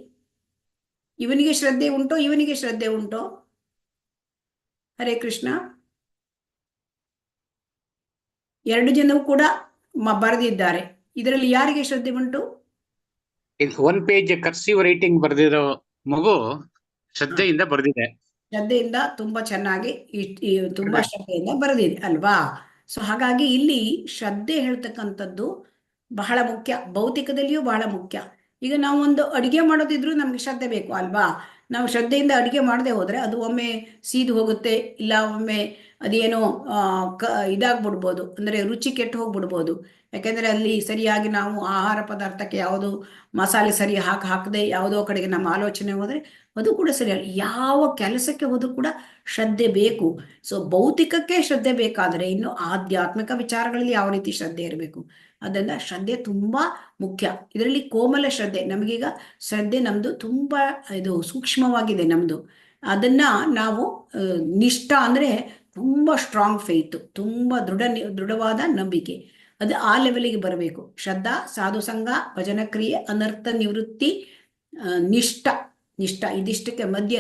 ಇವನಿಗೆ ಶ್ರದ್ಧೆ ಉಂಟೋ, ಇವನಿಗೆ ಶ್ರದ್ಧೆ ಉಂಟೋ? ಹರೇ ಕೃಷ್ಣ. 2 ಜನವು ಕೂಡ ಬರೆದಿದ್ದಾರೆ. ಇದರಲ್ಲಿ ಯಾರಿಗೆ ಶ್ರದ್ಧೆ ಉಂಟು? 1 ಪೇಜ್ ಕರ್ಸಿವ್ ರೈಟಿಂಗ್ ಬರೆದಿರೋ ಮಗು ಶ್ರದ್ಧೆಯಿಂದ ಬರೆದಿದೆ. ಶ್ರದ್ಧೆಯಿಂದ ತುಂಬಾ ಚೆನ್ನಾಗಿ ತುಂಬಾ ಶ್ರದ್ಧೆಯಿಂದ ಬರೆದಿದೆ ಅಲ್ವಾ? ಸೊ ಹಾಗಾಗಿ ಇಲ್ಲಿ ಶ್ರದ್ಧೆ ಹೇಳ್ತಕ್ಕಂಥದ್ದು ಬಹಳ ಮುಖ್ಯ. ಭೌತಿಕದಲ್ಲಿಯೂ ಬಹಳ ಮುಖ್ಯ. ಈಗ ನಾವು ಒಂದು ಅಡುಗೆ ಮಾಡೋದಿದ್ರು ನಮ್ಗೆ ಶ್ರದ್ಧೆ ಬೇಕು ಅಲ್ವಾ? ನಾವು ಶ್ರದ್ಧೆಯಿಂದ ಅಡುಗೆ ಮಾಡದೆ ಹೋದ್ರೆ ಅದು ಒಮ್ಮೆ ಸೀದು ಹೋಗುತ್ತೆ, ಇಲ್ಲ ಒಮ್ಮೆ ಅದೇನೋ ಇದಾಗ್ಬಿಡ್ಬೋದು, ಅಂದ್ರೆ ರುಚಿ ಕೆಟ್ಟು ಹೋಗ್ಬಿಡ್ಬೋದು. ಯಾಕೆಂದ್ರೆ ಅಲ್ಲಿ ಸರಿಯಾಗಿ ನಾವು ಆಹಾರ ಪದಾರ್ಥಕ್ಕೆ ಯಾವುದು ಮಸಾಲೆ ಸರಿ ಹಾಕದೆ ಯಾವುದೋ ಕಡೆಗೆ ನಮ್ಮ ಆಲೋಚನೆ ಹೋದ್ರೆ ಅದು ಕೂಡ ಸರಿಯಲ್ಲ. ಯಾವ ಕೆಲಸಕ್ಕೆ ಹೋದ್ರೂ ಕೂಡ ಶ್ರದ್ಧೆ ಬೇಕು. ಸೊ ಭೌತಿಕಕ್ಕೆ ಶ್ರದ್ಧೆ ಬೇಕಾದರೆ ಇನ್ನು ಆಧ್ಯಾತ್ಮಿಕ ವಿಚಾರಗಳಲ್ಲಿ ಯಾವ ರೀತಿ ಶ್ರದ್ಧೆ ಇರಬೇಕು. ಅದರಿಂದ ಶ್ರದ್ಧೆ ತುಂಬಾ ಮುಖ್ಯ. ಇದರಲ್ಲಿ ಕೋಮಲ ಶ್ರದ್ಧೆ. ನಮಗೀಗ ಶ್ರದ್ಧೆ ನಮ್ದು ತುಂಬಾ ಇದು ಸೂಕ್ಷ್ಮವಾಗಿದೆ ನಮ್ದು. ಅದನ್ನ ನಾವು ನಿಷ್ಠ ಅಂದ್ರೆ ತುಂಬಾ ಸ್ಟ್ರಾಂಗ್ ಫೇತ್, ತುಂಬಾ ದೃಢವಾದ ನಂಬಿಕೆ. ಅದು ಆ ಲೆವೆಲಿಗೆ ಬರಬೇಕು. ಶ್ರದ್ಧಾ, ಸಾಧು ಸಂಘ, ಭಜನ ಕ್ರಿಯೆ, ಅನರ್ಥ ನಿವೃತ್ತಿ, ನಿಷ್ಠ ಇದಿಷ್ಟಕ್ಕೆ ಮಧ್ಯ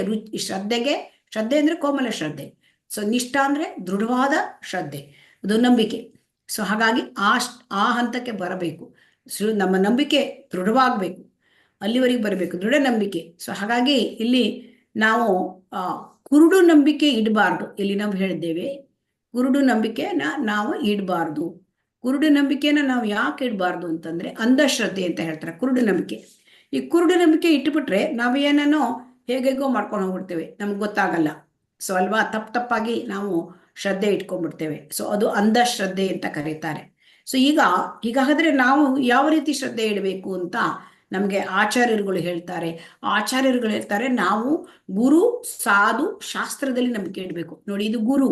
ಶ್ರದ್ಧೆ ಅಂದ್ರೆ ಕೋಮಲ ಶ್ರದ್ಧೆ. ಸೊ ನಿಷ್ಠ ಅಂದ್ರೆ ದೃಢವಾದ ಶ್ರದ್ಧೆ, ಅದು ನಂಬಿಕೆ. ಸೊ ಹಾಗಾಗಿ ಆ ಹಂತಕ್ಕೆ ಬರಬೇಕು. ನಮ್ಮ ನಂಬಿಕೆ ದೃಢವಾಗಬೇಕು, ಅಲ್ಲಿವರೆಗೆ ಬರಬೇಕು, ದೃಢ ನಂಬಿಕೆ. ಸೊ ಹಾಗಾಗಿ ಇಲ್ಲಿ ನಾವು ಕುರುಡು ನಂಬಿಕೆ ಇಡಬಾರ್ದು. ಇಲ್ಲಿ ನಾವು ಹೇಳಿದ್ದೇವೆ, ಕುರುಡು ನಂಬಿಕೆನ ನಾವು ಇಡಬಾರ್ದು. ಕುರುಡು ನಂಬಿಕೆನ ನಾವು ಯಾಕೆ ಇಡಬಾರ್ದು ಅಂತಂದ್ರೆ, ಅಂಧಶ್ರದ್ಧೆ ಅಂತ ಹೇಳ್ತಾರೆ ಕುರುಡು ನಂಬಿಕೆ. ಈ ಕುರುಡು ನಂಬಿಕೆ ಇಟ್ಟುಬಿಟ್ರೆ ನಾವೇನೇನೋ ಹೇಗೇಗೋ ಮಾಡ್ಕೊಂಡು ಹೋಗ್ಬಿಡ್ತೇವೆ, ನಮ್ಗೆ ಗೊತ್ತಾಗಲ್ಲ. ಸೊ ಅಲ್ವಾ, ತಪ್ಪಾಗಿ ನಾವು ಶ್ರದ್ಧೆ ಇಟ್ಕೊಂಡ್ಬಿಡ್ತೇವೆ. ಸೊ ಅದು ಅಂಧಶ್ರದ್ಧೆ ಅಂತ ಕರೀತಾರೆ. ಸೊ ಹೀಗಾದ್ರೆ ನಾವು ಯಾವ ರೀತಿ ಶ್ರದ್ಧೆ ಇಡಬೇಕು ಅಂತ ನಮಗೆ ಆಚಾರ್ಯರುಗಳು ಹೇಳ್ತಾರೆ. ನಾವು ಗುರು, ಸಾಧು, ಶಾಸ್ತ್ರದಲ್ಲಿ ನಂಬಿಕೆ ಇಡಬೇಕು. ನೋಡಿ, ಇದು ಗುರು,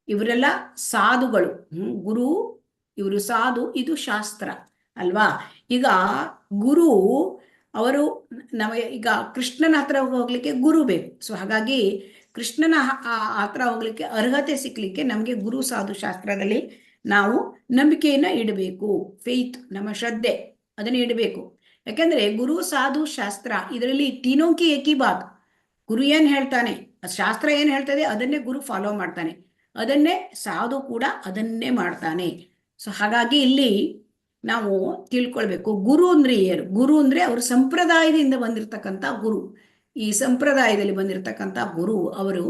ಇವರೆಲ್ಲ ಸಾಧುಗಳು. ಗುರು, ಇವರು ಸಾಧು, ಇದು ಶಾಸ್ತ್ರ ಅಲ್ವಾ? ಈಗ ಗುರು ಅವರು ನಮಗೆ, ಈಗ ಕೃಷ್ಣನ ಹತ್ರ ಹೋಗ್ಲಿಕ್ಕೆ ಗುರು ಬೇಕು. ಸೊ ಹಾಗಾಗಿ ಕೃಷ್ಣನ ಹತ್ರ ಹೋಗ್ಲಿಕ್ಕೆ ಅರ್ಹತೆ ಸಿಕ್ಲಿಕ್ಕೆ ನಮಗೆ ಗುರು, ಸಾಧು, ಶಾಸ್ತ್ರದಲ್ಲಿ ನಾವು ನಂಬಿಕೆಯನ್ನ ಇಡಬೇಕು. ಫೇತ್, ನಮ್ಮ ಶ್ರದ್ಧೆ ಅದನ್ನ ಇಡಬೇಕು. ಯಾಕೆಂದ್ರೆ ಗುರು, ಸಾಧು, ಶಾಸ್ತ್ರ ಇದರಲ್ಲಿ ತೀನೋಂಕಿ ಏಕಿ ಬಾತ್. ಗುರು ಏನ್ ಹೇಳ್ತಾನೆ, ಶಾಸ್ತ್ರ ಏನ್ ಹೇಳ್ತದೆ ಅದನ್ನೇ ಗುರು ಫಾಲೋ ಮಾಡ್ತಾನೆ, ಅದನ್ನೇ ಸಾಧು ಕೂಡ ಅದನ್ನೇ ಮಾಡ್ತಾನೆ. ಸೊ ಹಾಗಾಗಿ ಇಲ್ಲಿ ನಾವು ತಿಳ್ಕೊಳ್ಬೇಕು, ಗುರು ಅಂದ್ರೆ ಏನು? ಗುರು ಅಂದ್ರೆ ಅವರು ಸಂಪ್ರದಾಯದಿಂದ ಬಂದಿರತಕ್ಕಂಥ ಗುರು. ಈ ಸಂಪ್ರದಾಯದಲ್ಲಿ ಬಂದಿರತಕ್ಕಂಥ ಗುರು ಅವರು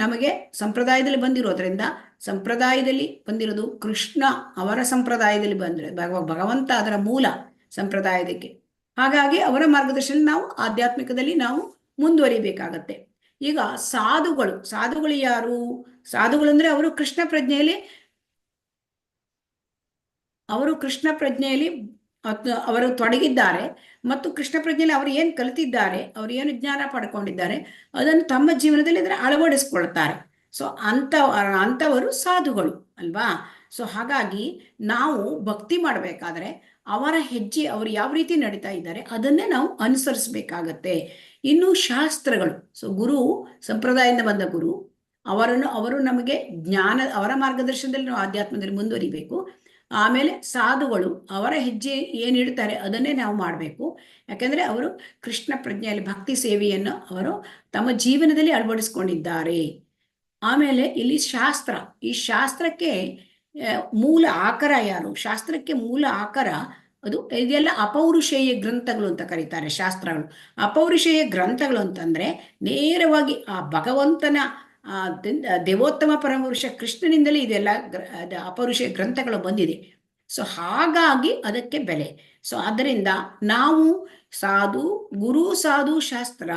ನಮಗೆ ಸಂಪ್ರದಾಯದಲ್ಲಿ ಬಂದಿರೋದ್ರಿಂದ, ಸಂಪ್ರದಾಯದಲ್ಲಿ ಬಂದಿರೋದು ಕೃಷ್ಣ ಅವರ ಸಂಪ್ರದಾಯದಲ್ಲಿ ಬಂದ್ರೆ ಭಗವಂತ ಅದರ ಮೂಲ ಸಂಪ್ರದಾಯದಕ್ಕೆ. ಹಾಗಾಗಿ ಅವರ ಮಾರ್ಗದರ್ಶನ ನಾವು ಆಧ್ಯಾತ್ಮಿಕದಲ್ಲಿ ನಾವು ಮುಂದುವರಿಬೇಕಾಗತ್ತೆ. ಈಗ ಸಾಧುಗಳು ಯಾರು? ಸಾಧುಗಳು ಅಂದ್ರೆ ಅವರು ಕೃಷ್ಣ ಪ್ರಜ್ಞೆಯಲ್ಲಿ ಅವರು ತೊಡಗಿದ್ದಾರೆ, ಮತ್ತು ಕೃಷ್ಣ ಪ್ರಜ್ಞೆಯಲ್ಲಿ ಅವರು ಏನು ಕಲಿತಿದ್ದಾರೆ, ಅವರು ಏನು ಜ್ಞಾನ ಪಡ್ಕೊಂಡಿದ್ದಾರೆ ಅದನ್ನು ತಮ್ಮ ಜೀವನದಲ್ಲಿ ಅದನ್ನು ಅಳವಡಿಸ್ಕೊಳ್ತಾರೆ. ಸೊ ಅಂಥವರು ಸಾಧುಗಳು ಅಲ್ವಾ? ಸೊ ಹಾಗಾಗಿ ನಾವು ಭಕ್ತಿ ಮಾಡಬೇಕಾದ್ರೆ ಅವರ ಹೆಜ್ಜೆ, ಅವರು ಯಾವ ರೀತಿ ನಡೀತಾ ಇದ್ದಾರೆ ಅದನ್ನೇ ನಾವು ಅನುಸರಿಸಬೇಕಾಗತ್ತೆ. ಇನ್ನು ಶಾಸ್ತ್ರಗಳು, ಸೊ ಗುರು ಸಂಪ್ರದಾಯದಿಂದ ಬಂದ ಗುರು, ಅವರು ನಮಗೆ ಜ್ಞಾನ, ಅವರ ಮಾರ್ಗದರ್ಶನದಲ್ಲಿ ನಾವು ಆಧ್ಯಾತ್ಮದಲ್ಲಿ ಮುಂದುವರಿಬೇಕು. ಆಮೇಲೆ ಸಾಧುಗಳು ಅವರ ಹೆಜ್ಜೆ ಏನಿಡ್ತಾರೆ ಅದನ್ನೇ ನಾವು ಮಾಡಬೇಕು. ಯಾಕಂದರೆ ಅವರು ಕೃಷ್ಣ ಪ್ರಜ್ಞೆಯಲ್ಲಿ ಭಕ್ತಿ ಸೇವೆಯನ್ನು ಅವರು ತಮ್ಮ ಜೀವನದಲ್ಲಿ ಅಳವಡಿಸ್ಕೊಂಡಿದ್ದಾರೆ. ಆಮೇಲೆ ಇಲ್ಲಿ ಶಾಸ್ತ್ರ, ಈ ಶಾಸ್ತ್ರಕ್ಕೆ ಮೂಲ ಆಕರ ಯಾರು? ಶಾಸ್ತ್ರಕ್ಕೆ ಮೂಲ ಆಕರ ಅದು ಇದೆಲ್ಲ ಅಪೌರುಷೇಯ ಗ್ರಂಥಗಳು ಅಂತ ಕರೀತಾರೆ ಶಾಸ್ತ್ರಗಳು. ಅಪೌರುಷೇಯ ಗ್ರಂಥಗಳು ಅಂತಂದ್ರೆ ನೇರವಾಗಿ ಆ ಭಗವಂತನ ದೇವೋತ್ತಮ ಪರಮಪುರುಷ ಕೃಷ್ಣನಿಂದಲೇ ಇದೆಲ್ಲ ಅಪೌರುಷೇಯ ಗ್ರಂಥಗಳು ಬಂದಿದೆ. ಸೊ ಹಾಗಾಗಿ ಅದಕ್ಕೆ ಬೆಲೆ. ಸೊ ಆದ್ದರಿಂದ ನಾವು ಸಾಧು, ಗುರು, ಸಾಧು, ಶಾಸ್ತ್ರ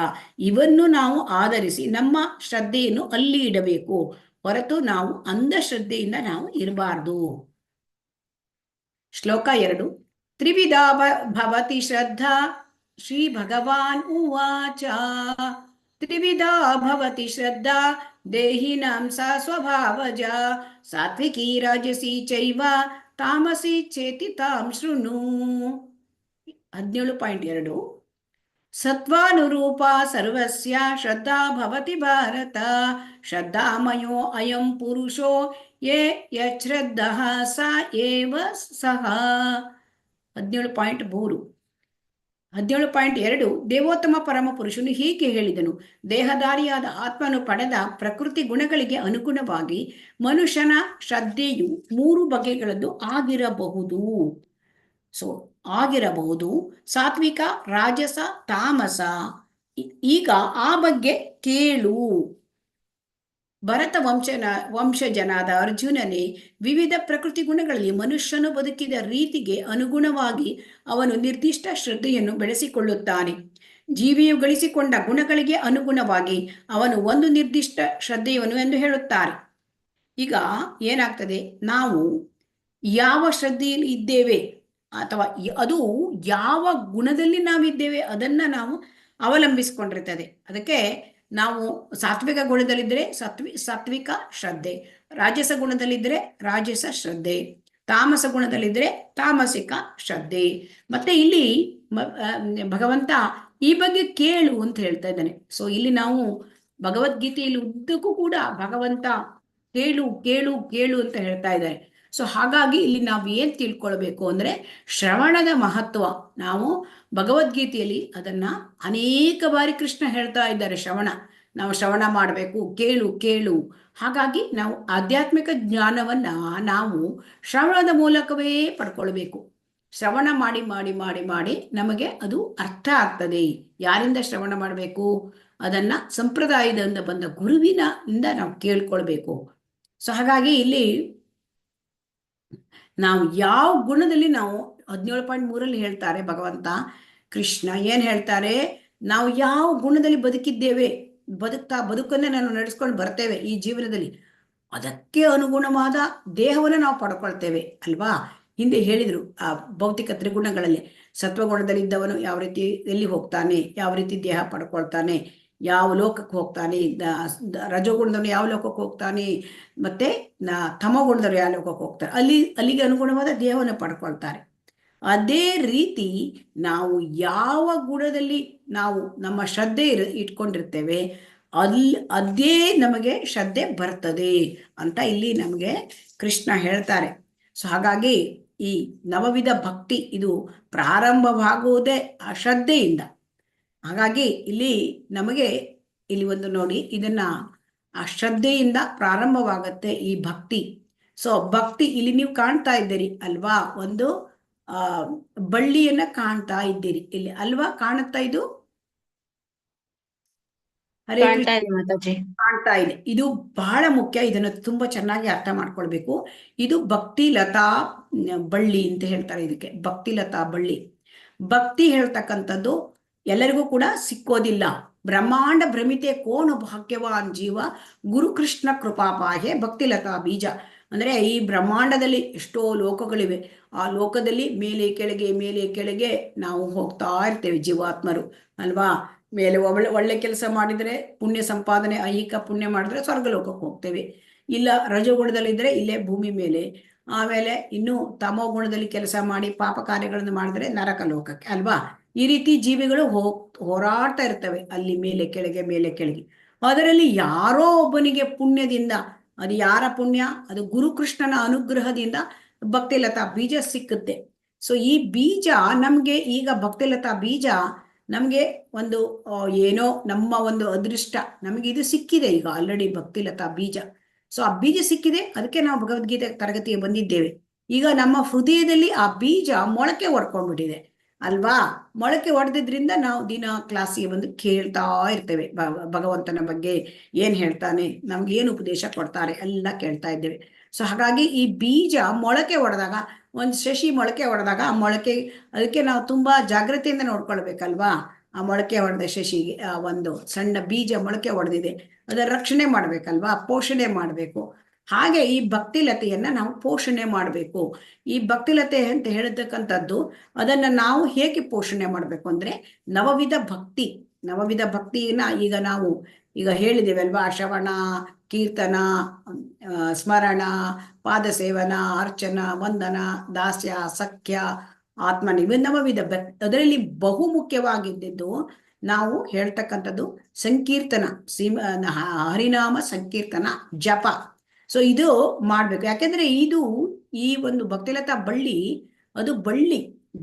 ಇವನ್ನು ನಾವು ಆಧರಿಸಿ ನಮ್ಮ ಶ್ರದ್ಧೆಯನ್ನು ಅಲ್ಲಿ ಇಡಬೇಕು, ಹೊರತು ನಾವು ಅಂಧಶ್ರದ್ಧೆಯಿಂದ ನಾವು ಇರಬಾರ್ದು. ಶ್ಲೋಕ 2. ತ್ರಿವಿಧಾ ಭವತಿ ಶ್ರದ್ಧಾ ಶ್ರೀ ಭಗವಾನ್ ಉವಾಚ. ತ್ರಿವಿಧಾ ಭವತಿ ಶ್ರದ್ಧಾ ದೇಹಿನಾಂ ಸಾ ಸ್ವಭಾವಜ ಸಾತ್ವಿಕೀ ರಾಜಸಿ ಚೈವ ತಾಮಸಿ ಚೇತಿ ತಾಂ ಶೃಣು. 17.2. ಸತ್ವಾನುರೂಪ ಸರ್ವಸ್ಯ ಶ್ರದ್ಧಾ ಭವತಿ ಭಾರತ ಶ್ರದ್ಧಾಮಯೋ ಅಯಂ ಪುರುಷೋ ಯೇ ಯಶ್ರದ್ಧಃ ಸ ಏವ ಸಹ. 17.3. 17.2. ದೇವೋತ್ತಮ ಪರಮ ಪುರುಷನು ಹೀಗೆ ಹೇಳಿದನು: ದೇಹಧಾರಿಯಾದ ಆತ್ಮನು ಪಡೆದ ಪ್ರಕೃತಿ ಗುಣಗಳಿಗೆ ಅನುಗುಣವಾಗಿ ಮನುಷ್ಯನ ಶ್ರದ್ಧೆಯು 3 ಬಗೆಗಳದ್ದು ಆಗಿರಬಹುದು. ಸೊ ಆಗಿರಬಹುದು: ಸಾತ್ವಿಕ, ರಾಜಸ, ತಾಮಸ. ಈಗ ಆ ಬಗ್ಗೆ ಕೇಳು. ಭರತ ವಂಶಜನಾದ ಅರ್ಜುನನೇ, ವಿವಿಧ ಪ್ರಕೃತಿ ಗುಣಗಳಲ್ಲಿ ಮನುಷ್ಯನು ಬದುಕಿದ ರೀತಿಗೆ ಅನುಗುಣವಾಗಿ ಅವನು ನಿರ್ದಿಷ್ಟ ಶ್ರದ್ಧೆಯನ್ನು ಬೆಳೆಸಿಕೊಳ್ಳುತ್ತಾನೆ. ಜೀವಿಯು ಗಳಿಸಿಕೊಂಡ ಗುಣಗಳಿಗೆ ಅನುಗುಣವಾಗಿ ಅವನು ಒಂದು ನಿರ್ದಿಷ್ಟ ಶ್ರದ್ಧೆಯವನು ಎಂದು ಹೇಳುತ್ತಾರೆ. ಈಗ ಏನಾಗ್ತದೆ, ನಾವು ಯಾವ ಶ್ರದ್ಧೆಯಲ್ಲಿ ಇದ್ದೇವೆ ಅಥವಾ ಅದು ಯಾವ ಗುಣದಲ್ಲಿ ನಾವಿದ್ದೇವೆ ಅದನ್ನು ನಾವು ಅವಲಂಬಿಸಿಕೊಂಡಿರ್ತದೆ. ಅದಕ್ಕೆ ನಾವು ಸಾತ್ವಿಕ ಗುಣದಲ್ಲಿದ್ದರೆ ಸಾತ್ವಿಕ ಶ್ರದ್ಧೆ, ರಾಜಸ ಗುಣದಲ್ಲಿದ್ದರೆ ರಾಜಸ ಶ್ರದ್ಧೆ, ತಾಮಸ ಗುಣದಲ್ಲಿದ್ದರೆ ತಾಮಸಿಕ ಶ್ರದ್ಧೆ. ಮತ್ತೆ ಇಲ್ಲಿ ಭಗವಂತ ಈ ಬಗ್ಗೆ ಕೇಳು ಅಂತ ಹೇಳ್ತಾ ಇದ್ದಾನೆ. ಸೊ ಇಲ್ಲಿ ನಾವು ಭಗವದ್ಗೀತೆಯಲ್ಲಿ ಉದ್ದಕ್ಕೂ ಕೂಡ ಭಗವಂತ ಕೇಳು ಕೇಳು ಕೇಳು ಅಂತ ಹೇಳ್ತಾ ಇದ್ದಾರೆ. ಸೊ ಹಾಗಾಗಿ ಇಲ್ಲಿ ನಾವು ಏನು ತಿಳ್ಕೊಳ್ಬೇಕು ಅಂದರೆ ಶ್ರವಣದ ಮಹತ್ವ. ನಾವು ಭಗವದ್ಗೀತೆಯಲ್ಲಿ ಅದನ್ನ ಅನೇಕ ಬಾರಿ ಕೃಷ್ಣ ಹೇಳ್ತಾ ಇದ್ದಾರೆ. ನಾವು ಶ್ರವಣ ಮಾಡಬೇಕು, ಕೇಳು ಕೇಳು. ಹಾಗಾಗಿ ನಾವು ಆಧ್ಯಾತ್ಮಿಕ ಜ್ಞಾನವನ್ನ ನಾವು ಶ್ರವಣದ ಮೂಲಕವೇ ಪಡ್ಕೊಳ್ಬೇಕು. ಶ್ರವಣ ಮಾಡಿ ಮಾಡಿ ಮಾಡಿ ಮಾಡಿ ನಮಗೆ ಅದು ಅರ್ಥ ಆಗ್ತದೆ. ಯಾರಿಂದ ಶ್ರವಣ ಮಾಡಬೇಕು? ಅದನ್ನ ಸಂಪ್ರದಾಯದಿಂದ ಬಂದ ಗುರುವಿನಿಂದ ನಾವು ಕೇಳ್ಕೊಳ್ಬೇಕು. ಸೊ ಹಾಗಾಗಿ ಇಲ್ಲಿ ನಾವು ಯಾವ ಗುಣದಲ್ಲಿ ನಾವು 17.3 ಹೇಳ್ತಾರೆ ಭಗವಂತ ಕೃಷ್ಣ ಏನ್ ಹೇಳ್ತಾರೆ, ನಾವು ಯಾವ ಗುಣದಲ್ಲಿ ಬದುಕಿದ್ದೇವೆ, ಬದುಕನ್ನೇ ನಾವು ನಡೆಸ್ಕೊಂಡು ಬರ್ತೇವೆ ಈ ಜೀವನದಲ್ಲಿ, ಅದಕ್ಕೆ ಅನುಗುಣವಾದ ದೇಹವನ್ನು ನಾವು ಪಡ್ಕೊಳ್ತೇವೆ ಅಲ್ವಾ. ಹಿಂದೆ ಹೇಳಿದ್ರು ಆ ಭೌತಿಕ ತ್ರಿಗುಣಗಳಲ್ಲಿ ಸತ್ವಗುಣದಲ್ಲಿದ್ದವನು ಯಾವ ರೀತಿ ಎಲ್ಲಿ ಹೋಗ್ತಾನೆ, ಯಾವ ರೀತಿ ದೇಹ ಪಡ್ಕೊಳ್ತಾನೆ, ಯಾವ ಲೋಕಕ್ಕೆ ಹೋಗ್ತಾನೆ, ರಜೋಗುಣದವನು ಯಾವ ಲೋಕಕ್ಕೆ ಹೋಗ್ತಾನೆ, ಮತ್ತೆ ತಮಗುಣದವರು ಯಾವ ಲೋಕಕ್ಕೆ ಹೋಗ್ತಾರೆ, ಅಲ್ಲಿಗೆ ಅನುಗುಣವಾದ ದೇಹವನ್ನು ಪಡ್ಕೊಳ್ತಾರೆ. ಅದೇ ರೀತಿ ನಾವು ಯಾವ ಗುಣದಲ್ಲಿ ನಾವು ನಮ್ಮ ಶ್ರದ್ಧೆ ಇಟ್ಕೊಂಡಿರ್ತೇವೆ ಅದೇ ನಮಗೆ ಶ್ರದ್ಧೆ ಬರ್ತದೆ ಅಂತ ಇಲ್ಲಿ ನಮಗೆ ಕೃಷ್ಣ ಹೇಳ್ತಾರೆ. ಸೊ ಹಾಗಾಗಿ ಈ ನವವಿಧ ಭಕ್ತಿ ಇದು ಪ್ರಾರಂಭವಾಗುವುದೇ ಆ ಶ್ರದ್ಧೆಯಿಂದ. ಹಾಗಾಗಿ ಇಲ್ಲಿ ನಮಗೆ ಇಲ್ಲಿ ಒಂದು ನೋಡಿ, ಇದನ್ನ ಆ ಶ್ರದ್ಧೆಯಿಂದ ಪ್ರಾರಂಭವಾಗತ್ತೆ ಈ ಭಕ್ತಿ. ಸೊ ಭಕ್ತಿ ಇಲ್ಲಿ ನೀವು ಕಾಣ್ತಾ ಇದ್ದೀರಿ ಅಲ್ವಾ, ಒಂದು ಬಳ್ಳಿಯನ್ನ ಕಾಣ್ತಾ ಇದ್ದೀರಿ ಇಲ್ಲಿ ಅಲ್ವಾ, ಕಾಣುತ್ತಾ ಇದು ಹರೇ ಕಾಣ್ತಾ ಇದೆ. ಇದು ಬಹಳ ಮುಖ್ಯ, ಇದನ್ನ ತುಂಬಾ ಚೆನ್ನಾಗಿ ಅರ್ಥ ಮಾಡ್ಕೊಳ್ಬೇಕು. ಇದು ಭಕ್ತಿ ಲತಾ ಬಳ್ಳಿ ಅಂತ ಹೇಳ್ತಾರೆ. ಇದಕ್ಕೆ ಭಕ್ತಿ ಲತಾ ಬಳ್ಳಿ. ಭಕ್ತಿ ಹೇಳ್ತಕ್ಕಂಥದ್ದು ಎಲ್ಲರಿಗೂ ಕೂಡ ಸಿಕ್ಕೋದಿಲ್ಲ. ಬ್ರಹ್ಮಾಂಡ ಭ್ರಮಿತೆ ಕೋನು ಭಾಗ್ಯವಾನ್ ಜೀವ ಗುರುಕೃಷ್ಣ ಕೃಪಾಪಾಹೆ ಭಕ್ತಿ ಲತಾ ಬೀಜ. ಅಂದ್ರೆ ಈ ಬ್ರಹ್ಮಾಂಡದಲ್ಲಿ ಎಷ್ಟೋ ಲೋಕಗಳಿವೆ. ಆ ಲೋಕದಲ್ಲಿ ಮೇಲೆ ಕೆಳಗೆ ನಾವು ಹೋಗ್ತಾ ಇರ್ತೇವೆ ಜೀವಾತ್ಮರು ಅಲ್ವಾ. ಮೇಲೆ ಒಳ್ಳೆ ಕೆಲಸ ಮಾಡಿದ್ರೆ ಪುಣ್ಯ ಸಂಪಾದನೆ, ಐಹಿಕ ಪುಣ್ಯ ಮಾಡಿದ್ರೆ ಸ್ವರ್ಗಲೋಕಕ್ಕೆ ಹೋಗ್ತೇವೆ. ಇಲ್ಲ ರಜೋಗುಣದಲ್ಲಿದ್ರೆ ಇಲ್ಲೇ ಭೂಮಿ ಮೇಲೆ. ಆಮೇಲೆ ಇನ್ನು ತಮೋ ಗುಣದಲ್ಲಿ ಕೆಲಸ ಮಾಡಿ ಪಾಪ ಕಾರ್ಯಗಳನ್ನು ಮಾಡಿದ್ರೆ ನರಕ ಲೋಕಕ್ಕೆ ಅಲ್ವಾ. ಈ ರೀತಿ ಜೀವಿಗಳು ಹೋರಾಡ್ತಾ ಇರ್ತವೆ ಅಲ್ಲಿ ಮೇಲೆ ಕೆಳಗೆ. ಅದರಲ್ಲಿ ಯಾರೋ ಒಬ್ಬನಿಗೆ ಪುಣ್ಯದಿಂದ, ಅದು ಯಾರ ಪುಣ್ಯ? ಅದು ಗುರುಕೃಷ್ಣನ ಅನುಗ್ರಹದಿಂದ ಭಕ್ತಿಲತಾ ಬೀಜ ಸಿಕ್ಕುತ್ತೆ. ಸೊ ಈ ಬೀಜ ನಮ್ಗೆ ಈಗ ಭಕ್ತಿಲತಾ ಬೀಜ ನಮ್ಗೆ ಒಂದು ಏನೋ ನಮ್ಮ ಒಂದು ಅದೃಷ್ಟ, ನಮಗೆ ಇದು ಸಿಕ್ಕಿದೆ ಈಗ ಆಲ್ರೆಡಿ ಭಕ್ತಿಲತಾ ಬೀಜ. ಸೊ ಆ ಬೀಜ ಸಿಕ್ಕಿದೆ, ಅದಕ್ಕೆ ನಾವು ಭಗವದ್ಗೀತೆ ತರಗತಿಗೆ ಬಂದಿದ್ದೇವೆ. ಈಗ ನಮ್ಮ ಹೃದಯದಲ್ಲಿ ಆ ಬೀಜ ಮೊಳಕೆ ಹೊಡ್ಕೊಂಡ್ಬಿಟ್ಟಿದೆ ಅಲ್ವಾ? ಮೊಳಕೆ ಹೊಡೆದಿದ್ರಿಂದ ನಾವು ದಿನ ಕ್ಲಾಸಿಗೆ ಬಂದು ಕೇಳ್ತಾ ಇರ್ತೇವೆ, ಭಗವಂತನ ಬಗ್ಗೆ ಏನ್ ಹೇಳ್ತಾನೆ, ನಮ್ಗೆ ಏನು ಉಪದೇಶ ಕೊಡ್ತಾರೆ ಎಲ್ಲ ಕೇಳ್ತಾ ಇದ್ದೇವೆ. ಸೊ ಹಾಗಾಗಿ ಈ ಬೀಜ ಮೊಳಕೆ ಹೊಡೆದಾಗ, ಒಂದು ಶಶಿ ಮೊಳಕೆ ಹೊಡೆದಾಗ ಆ ಮೊಳಕೆ, ಅದಕ್ಕೆ ನಾವು ತುಂಬಾ ಜಾಗ್ರತೆಯಿಂದ ನೋಡ್ಕೊಳ್ಬೇಕಲ್ವಾ? ಆ ಮೊಳಕೆ ಹೊಡೆದ ಶಶಿಗೆ ಒಂದು ಸಣ್ಣ ಬೀಜ ಮೊಳಕೆ ಹೊಡೆದಿದೆ, ಅದರ ರಕ್ಷಣೆ ಮಾಡ್ಬೇಕಲ್ವಾ, ಪೋಷಣೆ ಮಾಡ್ಬೇಕು. ಹಾಗೆ ಈ ಭಕ್ತಿಲತೆಯನ್ನ ನಾವು ಪೋಷಣೆ ಮಾಡಬೇಕು. ಈ ಭಕ್ತಿಲತೆ ಅಂತ ಹೇಳ್ತಕ್ಕಂಥದ್ದು, ಅದನ್ನ ನಾವು ಹೇಗೆ ಪೋಷಣೆ ಮಾಡ್ಬೇಕು ಅಂದ್ರೆ ನವವಿಧ ಭಕ್ತಿನ ಈಗ ನಾವು ಈಗ ಹೇಳಿದ್ದೇವೆ ಅಲ್ವಾ? ಶ್ರವಣ, ಕೀರ್ತನ, ಸ್ಮರಣ, ಪಾದ ಸೇವನ, ಅರ್ಚನ, ವಂದನ, ದಾಸ್ಯ, ಸಖ್ಯ, ಆತ್ಮನ, ಇವೆ ನವವಿಧ ಅದರಲ್ಲಿ ಬಹು ಮುಖ್ಯವಾಗಿದ್ದು ನಾವು ಹೇಳ್ತಕ್ಕಂಥದ್ದು ಸಂಕೀರ್ತನ, ಹರಿನಾಮ ಸಂಕೀರ್ತನ, ಜಪ. ಸೊ ಇದು ಮಾಡ್ಬೇಕು. ಯಾಕೆಂದ್ರೆ ಇದು ಈ ಒಂದು ಭಕ್ತಿಲತಾ ಬಳ್ಳಿ, ಅದು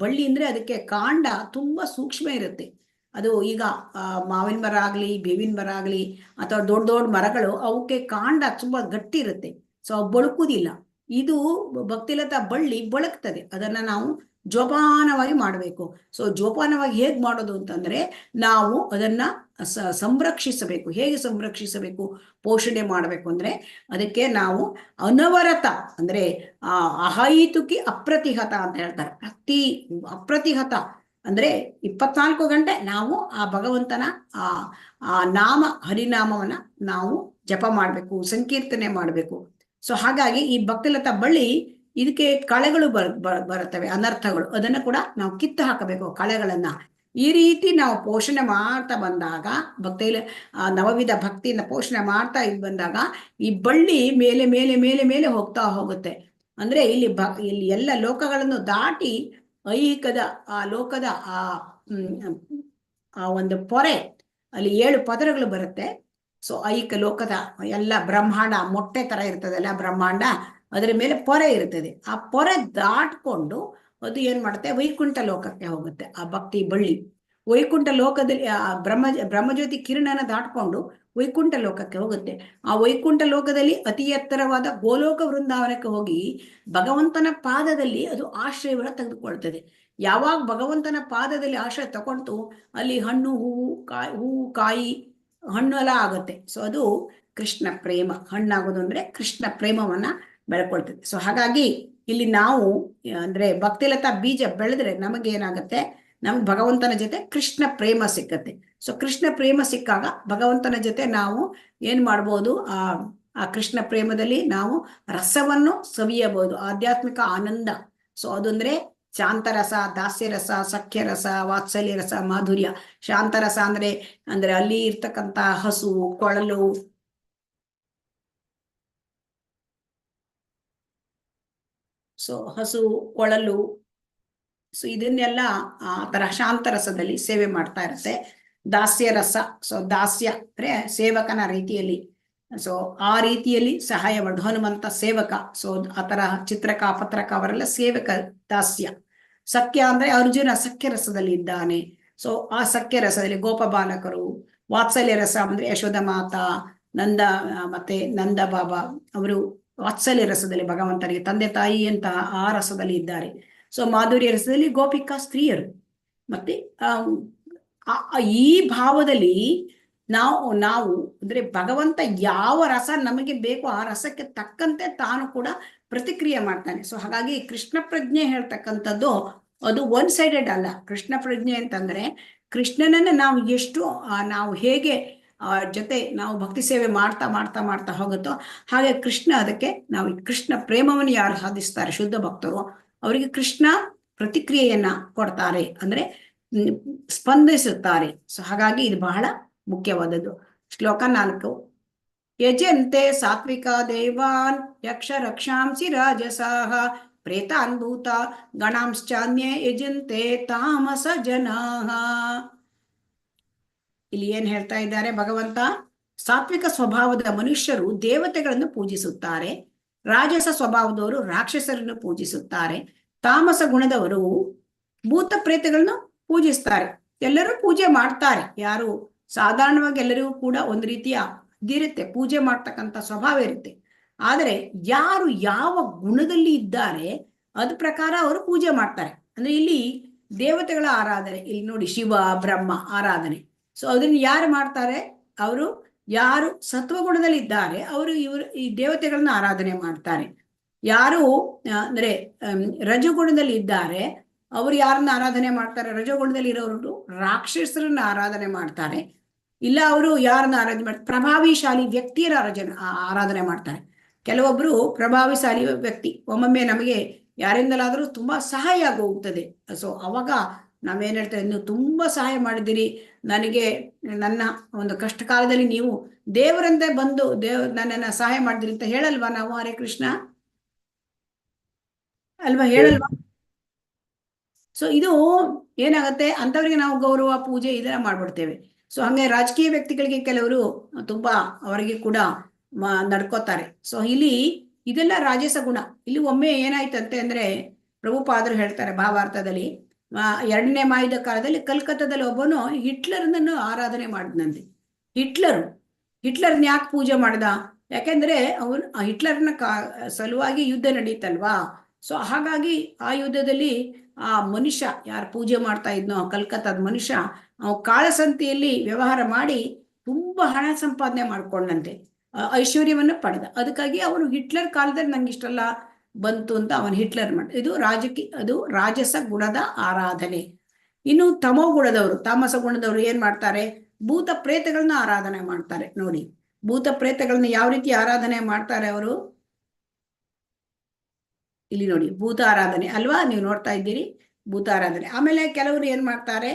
ಬಳ್ಳಿ ಅಂದ್ರೆ ಅದಕ್ಕೆ ಕಾಂಡ ತುಂಬಾ ಸೂಕ್ಷ್ಮ ಇರುತ್ತೆ. ಅದು ಈಗ ಮಾವಿನ ಮರ ಆಗ್ಲಿ, ಬೇವಿನ ಮರ ಆಗ್ಲಿ, ಅಥವಾ ದೊಡ್ಡ ದೊಡ್ಡ ಮರಗಳು, ಅವಕ್ಕೆ ಕಾಂಡ ತುಂಬಾ ಗಟ್ಟಿ ಇರುತ್ತೆ. ಸೊ ಅವು ಬಳುಕುದಿಲ್ಲ. ಇದು ಭಕ್ತಿಲತಾ ಬಳ್ಳಿ ಬಳಕ್ತದೆ. ಅದನ್ನ ನಾವು ಜೋಪಾನವಾಗಿ ಮಾಡಬೇಕು. ಸೊ ಜೋಪಾನವಾಗಿ ಹೇಗ್ ಮಾಡೋದು ಅಂತಂದ್ರೆ, ನಾವು ಅದನ್ನ ಸಂರಕ್ಷಿಸಬೇಕು. ಹೇಗೆ ಸಂರಕ್ಷಿಸಬೇಕು, ಪೋಷಣೆ ಮಾಡಬೇಕು ಅಂದ್ರೆ, ಅದಕ್ಕೆ ನಾವು ಅನವರತ ಅಂದ್ರೆ ಅಹೈತುಕಿ ಅಪ್ರತಿಹತ ಅಂತ ಹೇಳ್ತಾರೆ. ಅಪ್ರತಿಹತ ಅಂದ್ರೆ 24 ಗಂಟೆ ನಾವು ಆ ಭಗವಂತನ ಆ ನಾಮ, ಹರಿನಾಮವನ್ನ ನಾವು ಜಪ ಮಾಡ್ಬೇಕು, ಸಂಕೀರ್ತನೆ ಮಾಡ್ಬೇಕು. ಸೊ ಹಾಗಾಗಿ ಈ ಭಕ್ತಿಲತಾ ಬಳ್ಳಿ, ಇದಕ್ಕೆ ಕಳೆಗಳು ಬರುತ್ತವೆ, ಅನರ್ಥಗಳು. ಅದನ್ನ ಕೂಡ ನಾವು ಕಿತ್ತು ಹಾಕಬೇಕು, ಕಳೆಗಳನ್ನ. ಈ ರೀತಿ ನಾವು ಪೋಷಣೆ ಮಾಡ್ತಾ ಬಂದಾಗ, ನವವಿಧ ಭಕ್ತಿಯಿಂದ ಪೋಷಣೆ ಮಾಡ್ತಾ ಬಂದಾಗ ಈ ಬಳ್ಳಿ ಮೇಲೆ ಮೇಲೆ ಮೇಲೆ ಮೇಲೆ ಹೋಗ್ತಾ ಹೋಗುತ್ತೆ. ಅಂದ್ರೆ ಇಲ್ಲಿ ಎಲ್ಲ ಲೋಕಗಳನ್ನು ದಾಟಿ ಐಹಿಕದ ಆ ಲೋಕದ ಆ ಒಂದು ಪೊರೆ, ಅಲ್ಲಿ 7 ಪದರಗಳು ಬರುತ್ತೆ. ಸೊ ಐಹಿಕ ಲೋಕದ ಎಲ್ಲ ಬ್ರಹ್ಮಾಂಡ ಮೊಟ್ಟೆ ತರ ಇರ್ತದಲ್ಲ ಬ್ರಹ್ಮಾಂಡ, ಅದರ ಮೇಲೆ ಪೊರೆ ಇರ್ತದೆ. ಆ ಪೊರೆ ದಾಟ್ಕೊಂಡು ಅದು ಏನ್ ಮಾಡುತ್ತೆ, ವೈಕುಂಠ ಲೋಕಕ್ಕೆ ಹೋಗುತ್ತೆ ಆ ಭಕ್ತಿ ಬಳ್ಳಿ. ವೈಕುಂಠ ಲೋಕದಲ್ಲಿ ಬ್ರಹ್ಮಜ್ಯೋತಿ ಕಿರಣನ ದಾಟ್ಕೊಂಡು ವೈಕುಂಠ ಲೋಕಕ್ಕೆ ಹೋಗುತ್ತೆ. ಆ ವೈಕುಂಠ ಲೋಕದಲ್ಲಿ ಅತಿ ಎತ್ತರವಾದ ಗೋಲೋಕ ವೃಂದಾವನಕ್ಕೆ ಹೋಗಿ ಭಗವಂತನ ಪಾದದಲ್ಲಿ ಅದು ಆಶ್ರಯವನ್ನು ತೆಗೆದುಕೊಳ್ತದೆ. ಯಾವಾಗ ಭಗವಂತನ ಪಾದದಲ್ಲಿ ಆಶ್ರಯ ತಗೊಂಡು ಅಲ್ಲಿ ಹಣ್ಣು, ಹೂವು, ಕಾಯಿ, ಹಣ್ಣು ಎಲ್ಲ ಆಗುತ್ತೆ. ಸೊ ಅದು ಕೃಷ್ಣ ಪ್ರೇಮ. ಹಣ್ಣಾಗೋದು ಅಂದ್ರೆ ಕೃಷ್ಣ ಪ್ರೇಮವನ್ನ ಬೆಳ್ಕೊಳ್ತದೆ. ಸೊ ಹಾಗಾಗಿ ಇಲ್ಲಿ ನಾವು ಅಂದ್ರೆ ಭಕ್ತಿಲತಾ ಬೀಜ ಬೆಳೆದ್ರೆ ನಮಗೆ ಏನಾಗುತ್ತೆ, ನಮ್ಗೆ ಭಗವಂತನ ಜೊತೆ ಕೃಷ್ಣ ಪ್ರೇಮ ಸಿಕ್ಕತ್ತೆ. ಸೊ ಕೃಷ್ಣ ಪ್ರೇಮ ಸಿಕ್ಕಾಗ ಭಗವಂತನ ಜೊತೆ ನಾವು ಏನ್ ಮಾಡ್ಬೋದು, ಆ ಕೃಷ್ಣ ಪ್ರೇಮದಲ್ಲಿ ನಾವು ರಸವನ್ನು ಸವಿಯಬಹುದು, ಆಧ್ಯಾತ್ಮಿಕ ಆನಂದ. ಸೊ ಅದಂದ್ರೆ ಶಾಂತರಸ, ದಾಸ್ಯರಸ, ಸಖ್ಯರಸ, ವಾತ್ಸಲ್ಯ ರಸ, ಮಾಧುರ್ಯ. ಶಾಂತರಸ ಅಂದ್ರೆ ಅಲ್ಲಿ ಇರ್ತಕ್ಕಂತ ಹಸು, ಕೊಳಲು, ಸೊ ಹಸು, ಕೊಳಲು, ಸೊ ಇದನ್ನೆಲ್ಲ ಆ ತರ ಶಾಂತರಸದಲ್ಲಿ ಸೇವೆ ಮಾಡ್ತಾ ಇರುತ್ತೆ. ದಾಸ್ಯ ರಸ, ಸೊ ದಾಸ್ಯ ಅಂದ್ರೆ ಸೇವಕನ ರೀತಿಯಲ್ಲಿ, ಸೊ ಆ ರೀತಿಯಲ್ಲಿ ಸಹಾಯ ಮಾಡೋದು, ಹನುಮಂತ ಸೇವಕ. ಸೊ ಆತರ ಚಿತ್ರಕ, ಪತ್ರಕ ಅವರೆಲ್ಲ ಸೇವಕ ದಾಸ್ಯ. ಸಖ್ಯ ಅಂದ್ರೆ ಅರ್ಜುನ ಸಖ್ಯ ರಸದಲ್ಲಿ ಇದ್ದಾನೆ. ಸೊ ಆ ಸಖ್ಯ ರಸದಲ್ಲಿ ಗೋಪ ಬಾಲಕರು. ವಾತ್ಸಲ್ಯ ರಸ ಅಂದ್ರೆ ಯಶೋಧ ಮಾತಾ, ನಂದ ಮತ್ತೆ ನಂದ ಬಾಬಾ ಅವರು ವಾತ್ಸಲ್ಯ ರಸದಲ್ಲಿ ಭಗವಂತನಿಗೆ ತಂದೆ ತಾಯಿ ಅಂತ ಆ ರಸದಲ್ಲಿ ಇದ್ದಾರೆ. ಸೊ ಮಾಧುರ್ಯ ರಸದಲ್ಲಿ ಗೋಪಿಕಾ ಸ್ತ್ರೀಯರು. ಮತ್ತೆ ಈ ಭಾವದಲ್ಲಿ ನಾವು ಅಂದ್ರೆ ಭಗವಂತ ಯಾವ ರಸ ನಮಗೆ ಬೇಕು ಆ ರಸಕ್ಕೆ ತಕ್ಕಂತೆ ತಾನು ಕೂಡ ಪ್ರತಿಕ್ರಿಯೆ ಮಾಡ್ತಾನೆ. ಸೊ ಹಾಗಾಗಿ ಕೃಷ್ಣ ಪ್ರಜ್ಞೆ ಹೇಳ್ತಕ್ಕಂಥದ್ದು ಅದು ಒನ್ ಸೈಡೆಡ್ ಅಲ್ಲ. ಕೃಷ್ಣ ಪ್ರಜ್ಞೆ ಅಂತಂದ್ರೆ ಕೃಷ್ಣನನ್ನ ನಾವು ಎಷ್ಟು ನಾವು ಹೇಗೆ ಜೊತೆ ನಾವು ಭಕ್ತಿ ಸೇವೆ ಮಾಡ್ತಾ ಮಾಡ್ತಾ ಮಾಡ್ತಾ ಹೋಗುತ್ತೋ ಹಾಗೆ ಕೃಷ್ಣ, ಅದಕ್ಕೆ ನಾವು ಕೃಷ್ಣ ಪ್ರೇಮವನ್ನು ಯಾರು ಸಾಧಿಸ್ತಾರೆ ಶುದ್ಧ ಭಕ್ತರು, ಅವರಿಗೆ ಕೃಷ್ಣ ಪ್ರತಿಕ್ರಿಯೆಯನ್ನ ಕೊಡ್ತಾರೆ, ಅಂದ್ರೆ ಸ್ಪಂದಿಸುತ್ತಾರೆ. ಸೊ ಹಾಗಾಗಿ ಇದು ಬಹಳ ಮುಖ್ಯವಾದದ್ದು. ಶ್ಲೋಕ 4. ಯಜಂತೆ ಸಾತ್ವಿಕ ದೇವಾನ್ ಯಕ್ಷ ರಕ್ಷಾಂಸಿ ರಾಜಸಾಹ ಪ್ರೇತಾನ್ ಭೂತ ಗಣಾಂಶ್ಚಾನ್ಯೇ ಯಜಂತೆ ತಾಮಸ ಜನಾಹ. ಇಲ್ಲಿ ಏನ್ ಹೇಳ್ತಾ ಇದ್ದಾರೆ ಭಗವಂತ, ಸಾತ್ವಿಕ ಸ್ವಭಾವದ ಮನುಷ್ಯರು ದೇವತೆಗಳನ್ನು ಪೂಜಿಸುತ್ತಾರೆ, ರಾಜಸ ಸ್ವಭಾವದವರು ರಾಕ್ಷಸರನ್ನು ಪೂಜಿಸುತ್ತಾರೆ. ತಾಮಸ ಗುಣದವರು ಭೂತ ಪ್ರೇತಗಳನ್ನು ಪೂಜಿಸ್ತಾರೆ. ಎಲ್ಲರೂ ಪೂಜೆ ಮಾಡ್ತಾರೆ. ಯಾರು ಸಾಧಾರಣವಾಗಿ ಎಲ್ಲರಿಗೂ ಕೂಡ ಒಂದು ರೀತಿಯ ಇದಿರುತ್ತೆ, ಪೂಜೆ ಮಾಡ್ತಕ್ಕಂಥ ಸ್ವಭಾವ ಇರುತ್ತೆ. ಆದರೆ ಯಾರು ಯಾವ ಗುಣದಲ್ಲಿ ಇದ್ದಾರೆ ಅದ ಪ್ರಕಾರ ಅವರು ಪೂಜೆ ಮಾಡ್ತಾರೆ. ಅಂದ್ರೆ ಇಲ್ಲಿ ದೇವತೆಗಳ ಆರಾಧನೆ, ಇಲ್ಲಿ ನೋಡಿ ಶಿವ ಬ್ರಹ್ಮ ಆರಾಧನೆ. ಸೊ ಅದನ್ನ ಯಾರು ಮಾಡ್ತಾರೆ? ಅವರು ಯಾರು ಸತ್ವಗುಣದಲ್ಲಿ ಇದ್ದಾರೆ ಅವರು ಈ ದೇವತೆಗಳನ್ನ ಆರಾಧನೆ ಮಾಡ್ತಾರೆ. ಯಾರು ಅಂದ್ರೆ ರಜಗುಣದಲ್ಲಿ ಇದ್ದಾರೆ ಅವರು ಯಾರನ್ನ ಆರಾಧನೆ ಮಾಡ್ತಾರೆ? ರಜಗುಣದಲ್ಲಿ ಇರೋರು ರಾಕ್ಷಸರನ್ನ ಆರಾಧನೆ ಮಾಡ್ತಾರೆ. ಇಲ್ಲ ಅವರು ಯಾರನ್ನ ಆರಾಧನೆ ಮಾಡ್ತಾರೆ? ಪ್ರಭಾವಿಶಾಲಿ ವ್ಯಕ್ತಿಯರ ಆರಾಧನೆ ಮಾಡ್ತಾರೆ. ಕೆಲವೊಬ್ರು ಪ್ರಭಾವಿಶಾಲಿ ವ್ಯಕ್ತಿ, ಒಮ್ಮೊಮ್ಮೆ ನಮಗೆ ಯಾರಿಂದಲಾದರೂ ತುಂಬಾ ಸಹಾಯ ಆಗಿ ಹೋಗ್ತದೆ. ಸೊ ಅವಾಗ ನಾವೇನ್ ಹೇಳ್ತೇವೆ, ನೀವು ತುಂಬಾ ಸಹಾಯ ಮಾಡಿದಿರಿ ನನಗೆ, ನನ್ನ ಒಂದು ಕಷ್ಟ ಕಾಲದಲ್ಲಿ ನೀವು ದೇವರಂತೆ ಬಂದು ನನ್ನನ್ನ ಸಹಾಯ ಮಾಡಿದಿರಿ ಅಂತ ಹೇಳಲ್ವಾ ನಾವು? ಹರೇ ಕೃಷ್ಣ ಅಲ್ವಾ, ಹೇಳಲ್ವಾ? ಸೊ ಇದು ಏನಾಗತ್ತೆ, ಅಂತವರಿಗೆ ನಾವು ಗೌರವ ಪೂಜೆ ಇದನ್ನ ಮಾಡ್ಬಿಡ್ತೇವೆ. ಸೊ ಹಂಗೆ ರಾಜಕೀಯ ವ್ಯಕ್ತಿಗಳಿಗೆ ಕೆಲವರು ತುಂಬಾ ಅವರಿಗೆ ಕೂಡ ನಡ್ಕೋತಾರೆ. ಸೊ ಇಲ್ಲಿ ಇದೆಲ್ಲ ರಾಜಸ ಗುಣ. ಇಲ್ಲಿ ಒಮ್ಮೆ ಏನಾಯ್ತಂತೆ ಅಂದ್ರೆ, ಪ್ರಭುಪಾದರು ಹೇಳ್ತಾರೆ ಭಾವಾರ್ಥದಲ್ಲಿ, 2ನೇ ಮಹಾಯುದ್ಧ ಕಾಲದಲ್ಲಿ ಕಲ್ಕತ್ತಾದಲ್ಲಿ ಒಬ್ಬನು ಹಿಟ್ಲರ್ನನ್ನು ಆರಾಧನೆ ಮಾಡಿದ್ನಂತೆ. ಹಿಟ್ಲರ್ನ ಯಾಕೆ ಪೂಜೆ ಮಾಡ್ದ? ಯಾಕೆಂದ್ರೆ ಅವನು ಹಿಟ್ಲರ್ನ ಸಲುವಾಗಿ ಯುದ್ಧ ನಡೀತಲ್ವಾ. ಸೊ ಹಾಗಾಗಿ ಆ ಯುದ್ಧದಲ್ಲಿ ಆ ಮನುಷ್ಯ ಯಾರು ಪೂಜೆ ಮಾಡ್ತಾ ಇದ್ನೋ, ಕಲ್ಕತ್ತಾದ ಮನುಷ್ಯ, ಕಾಳಸಂತೆಯಲ್ಲಿ ವ್ಯವಹಾರ ಮಾಡಿ ತುಂಬಾ ಹಣ ಸಂಪಾದನೆ ಮಾಡ್ಕೊಂಡಂತೆ, ಐಶ್ವರ್ಯವನ್ನು ಪಡೆದ. ಅದಕ್ಕಾಗಿ ಅವನು ಹಿಟ್ಲರ್ ಕಾಲದಲ್ಲಿ ನಂಗೆ ಇಷ್ಟೆಲ್ಲ ಬಂತು ಅಂತ ಅವನು ಹಿಟ್ಲರ್ ಇದು ಅದು ರಾಜಸ ಗುಣದ ಆರಾಧನೆ. ಇನ್ನು ತಮೋ ಗುಣದವರು, ತಾಮಸ ಗುಣದವರು ಏನ್ ಮಾಡ್ತಾರೆ? ಭೂತ ಪ್ರೇತಗಳನ್ನ ಆರಾಧನೆ ಮಾಡ್ತಾರೆ. ನೋಡಿ, ಭೂತ ಪ್ರೇತಗಳನ್ನ ಯಾವ ರೀತಿ ಆರಾಧನೆ ಮಾಡ್ತಾರೆ ಅವರು? ಇಲ್ಲಿ ನೋಡಿ, ಭೂತ ಆರಾಧನೆ ಅಲ್ವಾ, ನೀವು ನೋಡ್ತಾ ಇದ್ದೀರಿ, ಭೂತ ಆರಾಧನೆ. ಆಮೇಲೆ ಕೆಲವರು ಏನ್ ಮಾಡ್ತಾರೆ?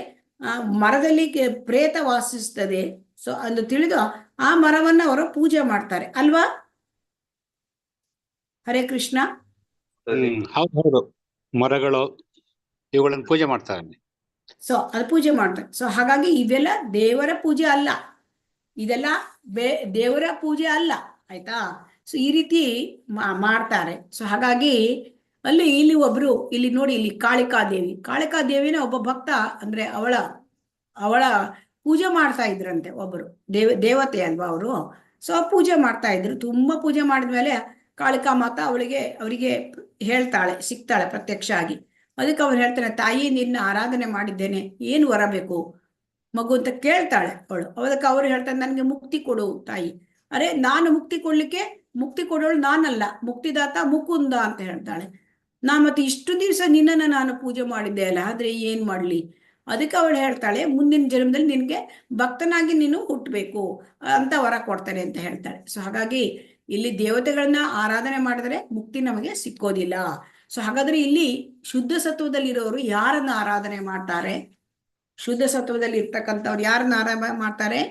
ಮರದಲ್ಲಿ ಪ್ರೇತ ವಾಸಿಸ್ತದೆ, ಸೊ ಅದು ತಿಳಿದು ಆ ಮರವನ್ನ ಅವರು ಪೂಜೆ ಮಾಡ್ತಾರೆ ಅಲ್ವಾ? ಹರೇ ಕೃಷ್ಣ. ಹೌದು, ಮರಗಳು ಇವುಗಳನ್ನು ಪೂಜೆ ಮಾಡ್ತಾರೆ. ಸೊ ಅದು ಪೂಜೆ ಮಾಡ್ತಾರೆ. ಸೊ ಹಾಗಾಗಿ ಇವೆಲ್ಲ ದೇವರ ಪೂಜೆ ಅಲ್ಲ, ಇದೆಲ್ಲ ದೇವರ ಪೂಜೆ ಅಲ್ಲ, ಆಯ್ತಾ? ಸೊ ಈ ರೀತಿ ಮಾಡ್ತಾರೆ. ಸೊ ಹಾಗಾಗಿ ಇಲ್ಲಿ ಒಬ್ರು, ಇಲ್ಲಿ ನೋಡಿ, ಇಲ್ಲಿ ಕಾಳಿಕಾದೇವಿನ ಒಬ್ಬ ಭಕ್ತ, ಅಂದ್ರೆ ಅವಳ ಪೂಜೆ ಮಾಡ್ತಾ ಇದ್ರಂತೆ ಒಬ್ಬರು, ದೇವತೆ ಅಲ್ವಾ ಅವರು. ಸೊ ಪೂಜೆ ಮಾಡ್ತಾ ಇದ್ರು. ತುಂಬಾ ಪೂಜೆ ಮಾಡಿದ್ಮೇಲೆ ಕಾಳಿಕಾ ಮಾತಾ ಅವರಿಗೆ ಹೇಳ್ತಾಳೆ, ಸಿಗ್ತಾಳೆ ಪ್ರತ್ಯಕ್ಷ ಆಗಿ. ಅದಕ್ಕೆ ಅವ್ರು ಹೇಳ್ತಾನೆ, ತಾಯಿ ನಿನ್ನ ಆರಾಧನೆ ಮಾಡಿದ್ದೇನೆ, ಏನು ವರ ಬೇಕು ಮಗು ಅಂತ ಕೇಳ್ತಾಳೆ ಅವಳು. ಅದಕ್ಕೆ ಅವ್ರು ಹೇಳ್ತಾರೆ, ನನ್ಗೆ ಮುಕ್ತಿ ಕೊಡು ತಾಯಿ. ಅರೆ, ನಾನು ಮುಕ್ತಿ ಕೊಡೋಳು ನಾನಲ್ಲ, ಮುಕ್ತಿದಾತ ಮುಕುಂದ ಅಂತ ಹೇಳ್ತಾಳೆ. ಮತ್ತೆ ಇಷ್ಟು ದಿವಸ ನಿನ್ನನ್ನು ನಾನು ಪೂಜೆ ಮಾಡಿದ್ದೆ ಅಲ್ಲ, ಆದ್ರೆ ಏನ್ ಮಾಡ್ಲಿ? ಅದಕ್ಕೆ ಅವಳು ಹೇಳ್ತಾಳೆ, ಮುಂದಿನ ಜನ್ಮದಲ್ಲಿ ನಿನ್ಗೆ ಭಕ್ತನಾಗಿ ನೀನು ಹುಟ್ಟಬೇಕು ಅಂತ ವರ ಕೊಡ್ತಾನೆ ಅಂತ ಹೇಳ್ತಾಳೆ. ಸೊ ಹಾಗಾಗಿ ಇಲ್ಲಿ ದೇವತೆಗಳನ್ನ ಆರಾಧನೆ ಮಾಡಿದ್ರೆ ಮುಕ್ತಿ ನಮಗೆ ಸಿಕ್ಕೋದಿಲ್ಲ. ಸೊ ಹಾಗಾದ್ರೆ ಇಲ್ಲಿ ಶುದ್ಧ ಸತ್ವದಲ್ಲಿರೋರು ಯಾರನ್ನ ಆರಾಧನೆ ಮಾಡ್ತಾರೆ? ಶುದ್ಧ ಸತ್ವದಲ್ಲಿ ಇರ್ತಕ್ಕಂಥವ್ರು ಯಾರನ್ನ ಆರಾಧನೆ ಮಾಡ್ತಾರೆ?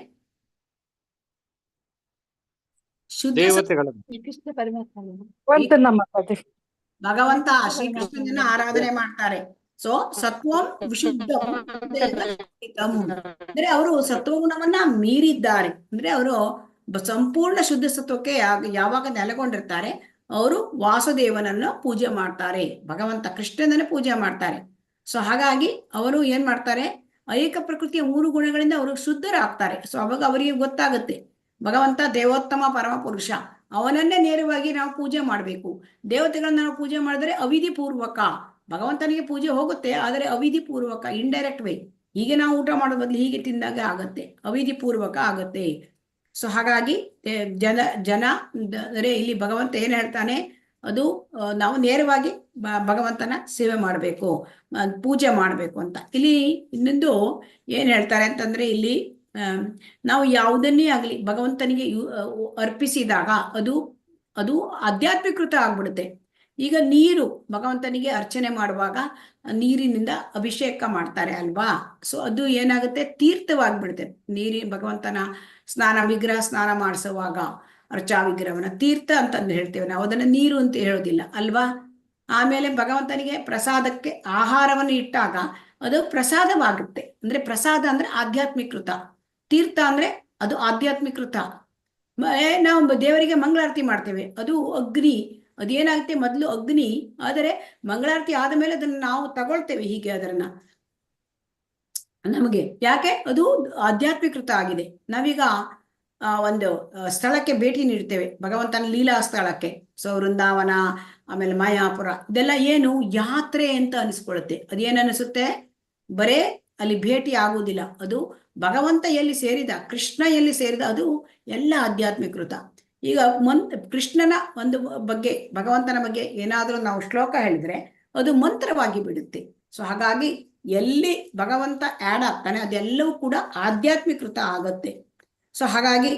ಭಗವಂತ ಶ್ರೀಕೃಷ್ಣನ ಆರಾಧನೆ ಮಾಡ್ತಾರೆ. ಸೊ ಸತ್ವಂ ವಿಶುದ್ಧಂ ಅಂದ್ರೆ ಅವರು ಸತ್ವಗುಣವನ್ನ ಮೀರಿದ್ದಾರೆ. ಅಂದ್ರೆ ಅವರು ಸಂಪೂರ್ಣ ಶುದ್ಧ ಸತ್ವಕ್ಕೆ ಯಾವಾಗ ನೆಲೆಗೊಂಡಿರ್ತಾರೆ ಅವರು ವಾಸುದೇವನನ್ನು ಪೂಜೆ ಮಾಡ್ತಾರೆ, ಭಗವಂತ ಕೃಷ್ಣನನ್ನ ಪೂಜೆ ಮಾಡ್ತಾರೆ. ಸೊ ಹಾಗಾಗಿ ಅವರು ಏನ್ ಮಾಡ್ತಾರೆ? ಐಕ ಪ್ರಕೃತಿಯ 3 ಗುಣಗಳಿಂದ ಅವರು ಶುದ್ಧರಾಗ್ತಾರೆ. ಸೊ ಅವಾಗ ಅವರಿಗೆ ಗೊತ್ತಾಗುತ್ತೆ ಭಗವಂತ ದೇವೋತ್ತಮ ಪರಮ ಪುರುಷ, ಅವನನ್ನೇ ನೇರವಾಗಿ ನಾವು ಪೂಜೆ ಮಾಡಬೇಕು. ದೇವತೆಗಳನ್ನ ನಾವು ಪೂಜೆ ಮಾಡಿದ್ರೆ ಅವಿಧಿ ಪೂರ್ವಕ ಭಗವಂತನಿಗೆ ಪೂಜೆ ಹೋಗುತ್ತೆ, ಆದರೆ ಅವಿಧಿ ಪೂರ್ವಕ, ಇಂಡೈರೆಕ್ಟ್ ವೇ. ಹೀಗೆ ನಾವು ಊಟ ಮಾಡೋ ಬದಲು ಹೀಗೆ ತಿಂದಾಗ ಆಗತ್ತೆ, ಅವಿಧಿ ಪೂರ್ವಕ ಆಗತ್ತೆ. ಸೊ ಹಾಗಾಗಿ ಜನ ಅಂದ್ರೆ ಇಲ್ಲಿ ಭಗವಂತ ಏನ್ ಹೇಳ್ತಾನೆ, ಅದು ನಾವು ನೇರವಾಗಿ ಭಗವಂತನ ಸೇವೆ ಮಾಡಬೇಕು, ಪೂಜೆ ಮಾಡಬೇಕು ಅಂತ. ಇಲ್ಲಿ ಇನ್ನೊಂದು ಏನ್ ಹೇಳ್ತಾರೆ ಅಂತಂದ್ರೆ, ಇಲ್ಲಿ ನಾವು ಯಾವುದನ್ನೇ ಆಗಲಿ ಭಗವಂತನಿಗೆ ಅರ್ಪಿಸಿದಾಗ ಅದು ಆಧ್ಯಾತ್ಮಿಕೃತ ಆಗ್ಬಿಡುತ್ತೆ. ಈಗ ನೀರು ಭಗವಂತನಿಗೆ ಅರ್ಚನೆ ಮಾಡುವಾಗ ನೀರಿನಿಂದ ಅಭಿಷೇಕ ಮಾಡ್ತಾರೆ ಅಲ್ವಾ? ಸೊ ಅದು ಏನಾಗುತ್ತೆ? ತೀರ್ಥವಾಗ್ಬಿಡುತ್ತೆ. ಭಗವಂತನ ವಿಗ್ರಹ ಸ್ನಾನ ಮಾಡಿಸುವಾಗ ಅರ್ಚಾ ವಿಗ್ರಹವನ್ನ ತೀರ್ಥ ಅಂತಂದು ಹೇಳ್ತೇವೆ ನಾವು, ಅದನ್ನ ನೀರು ಅಂತ ಹೇಳೋದಿಲ್ಲ ಅಲ್ವಾ? ಆಮೇಲೆ ಭಗವಂತನಿಗೆ ಪ್ರಸಾದಕ್ಕೆ ಆಹಾರವನ್ನು ಇಟ್ಟಾಗ ಅದು ಪ್ರಸಾದವಾಗುತ್ತೆ. ಅಂದ್ರೆ ಪ್ರಸಾದ ಅಂದ್ರೆ ಆಧ್ಯಾತ್ಮಿಕೃತ, ತೀರ್ಥ ಅಂದ್ರೆ ಅದು ಆಧ್ಯಾತ್ಮಿಕೃತ. ನಾವು ದೇವರಿಗೆ ಮಂಗಳಾರತಿ ಮಾಡ್ತೇವೆ, ಅದು ಅಗ್ನಿ, ಅದೇನಾಗುತ್ತೆ, ಮೊದಲು ಅಗ್ನಿ, ಆದರೆ ಮಂಗಳಾರತಿ ಆದ ಮೇಲೆ ಅದನ್ನ ನಾವು ತಗೊಳ್ತೇವೆ ಹೀಗೆ ಅದನ್ನ ನಮಗೆ ಯಾಕೆ ಅದು ಆಧ್ಯಾತ್ಮಿಕೃತ ಆಗಿದೆ. ನಾವೀಗ ಒಂದು ಸ್ಥಳಕ್ಕೆ ಭೇಟಿ ನೀಡ್ತೇವೆ, ಭಗವಂತನ ಲೀಲಾ ಸ್ಥಳಕ್ಕೆ. ಸೊ ವೃಂದಾವನ, ಆಮೇಲೆ ಮಾಯಾಪುರ, ಇದೆಲ್ಲ ಏನು ಯಾತ್ರೆ ಅಂತ ಅನಿಸ್ಕೊಳ್ಳುತ್ತೆ. ಅದೇನು ಅನಿಸುತ್ತೆ, ಬರೇ ಅಲ್ಲಿ ಭೇಟಿ ಆಗುವುದಿಲ್ಲ, ಅದು ಭಗವಂತ ಎಲ್ಲಿ ಸೇರಿದ, ಕೃಷ್ಣ ಎಲ್ಲಿ ಸೇರಿದ, ಅದು ಎಲ್ಲ ಆಧ್ಯಾತ್ಮಿಕೃತ. ಈಗ ಕೃಷ್ಣನ ಒಂದು ಬಗ್ಗೆ, ಭಗವಂತನ ಬಗ್ಗೆ ಏನಾದರೂ ನಾವು ಶ್ಲೋಕ ಹೇಳಿದ್ರೆ ಅದು ಮಂತ್ರವಾಗಿ ಬಿಡುತ್ತೆ. ಸೊ ಹಾಗಾಗಿ ಎಲ್ಲಿ ಭಗವಂತ ಆ್ಯಡ್ ಆಗ್ತಾನೆ ಅದೆಲ್ಲವೂ ಕೂಡ ಆಧ್ಯಾತ್ಮಿಕೃತ ಆಗುತ್ತೆ. ಸೊ ಹಾಗಾಗಿ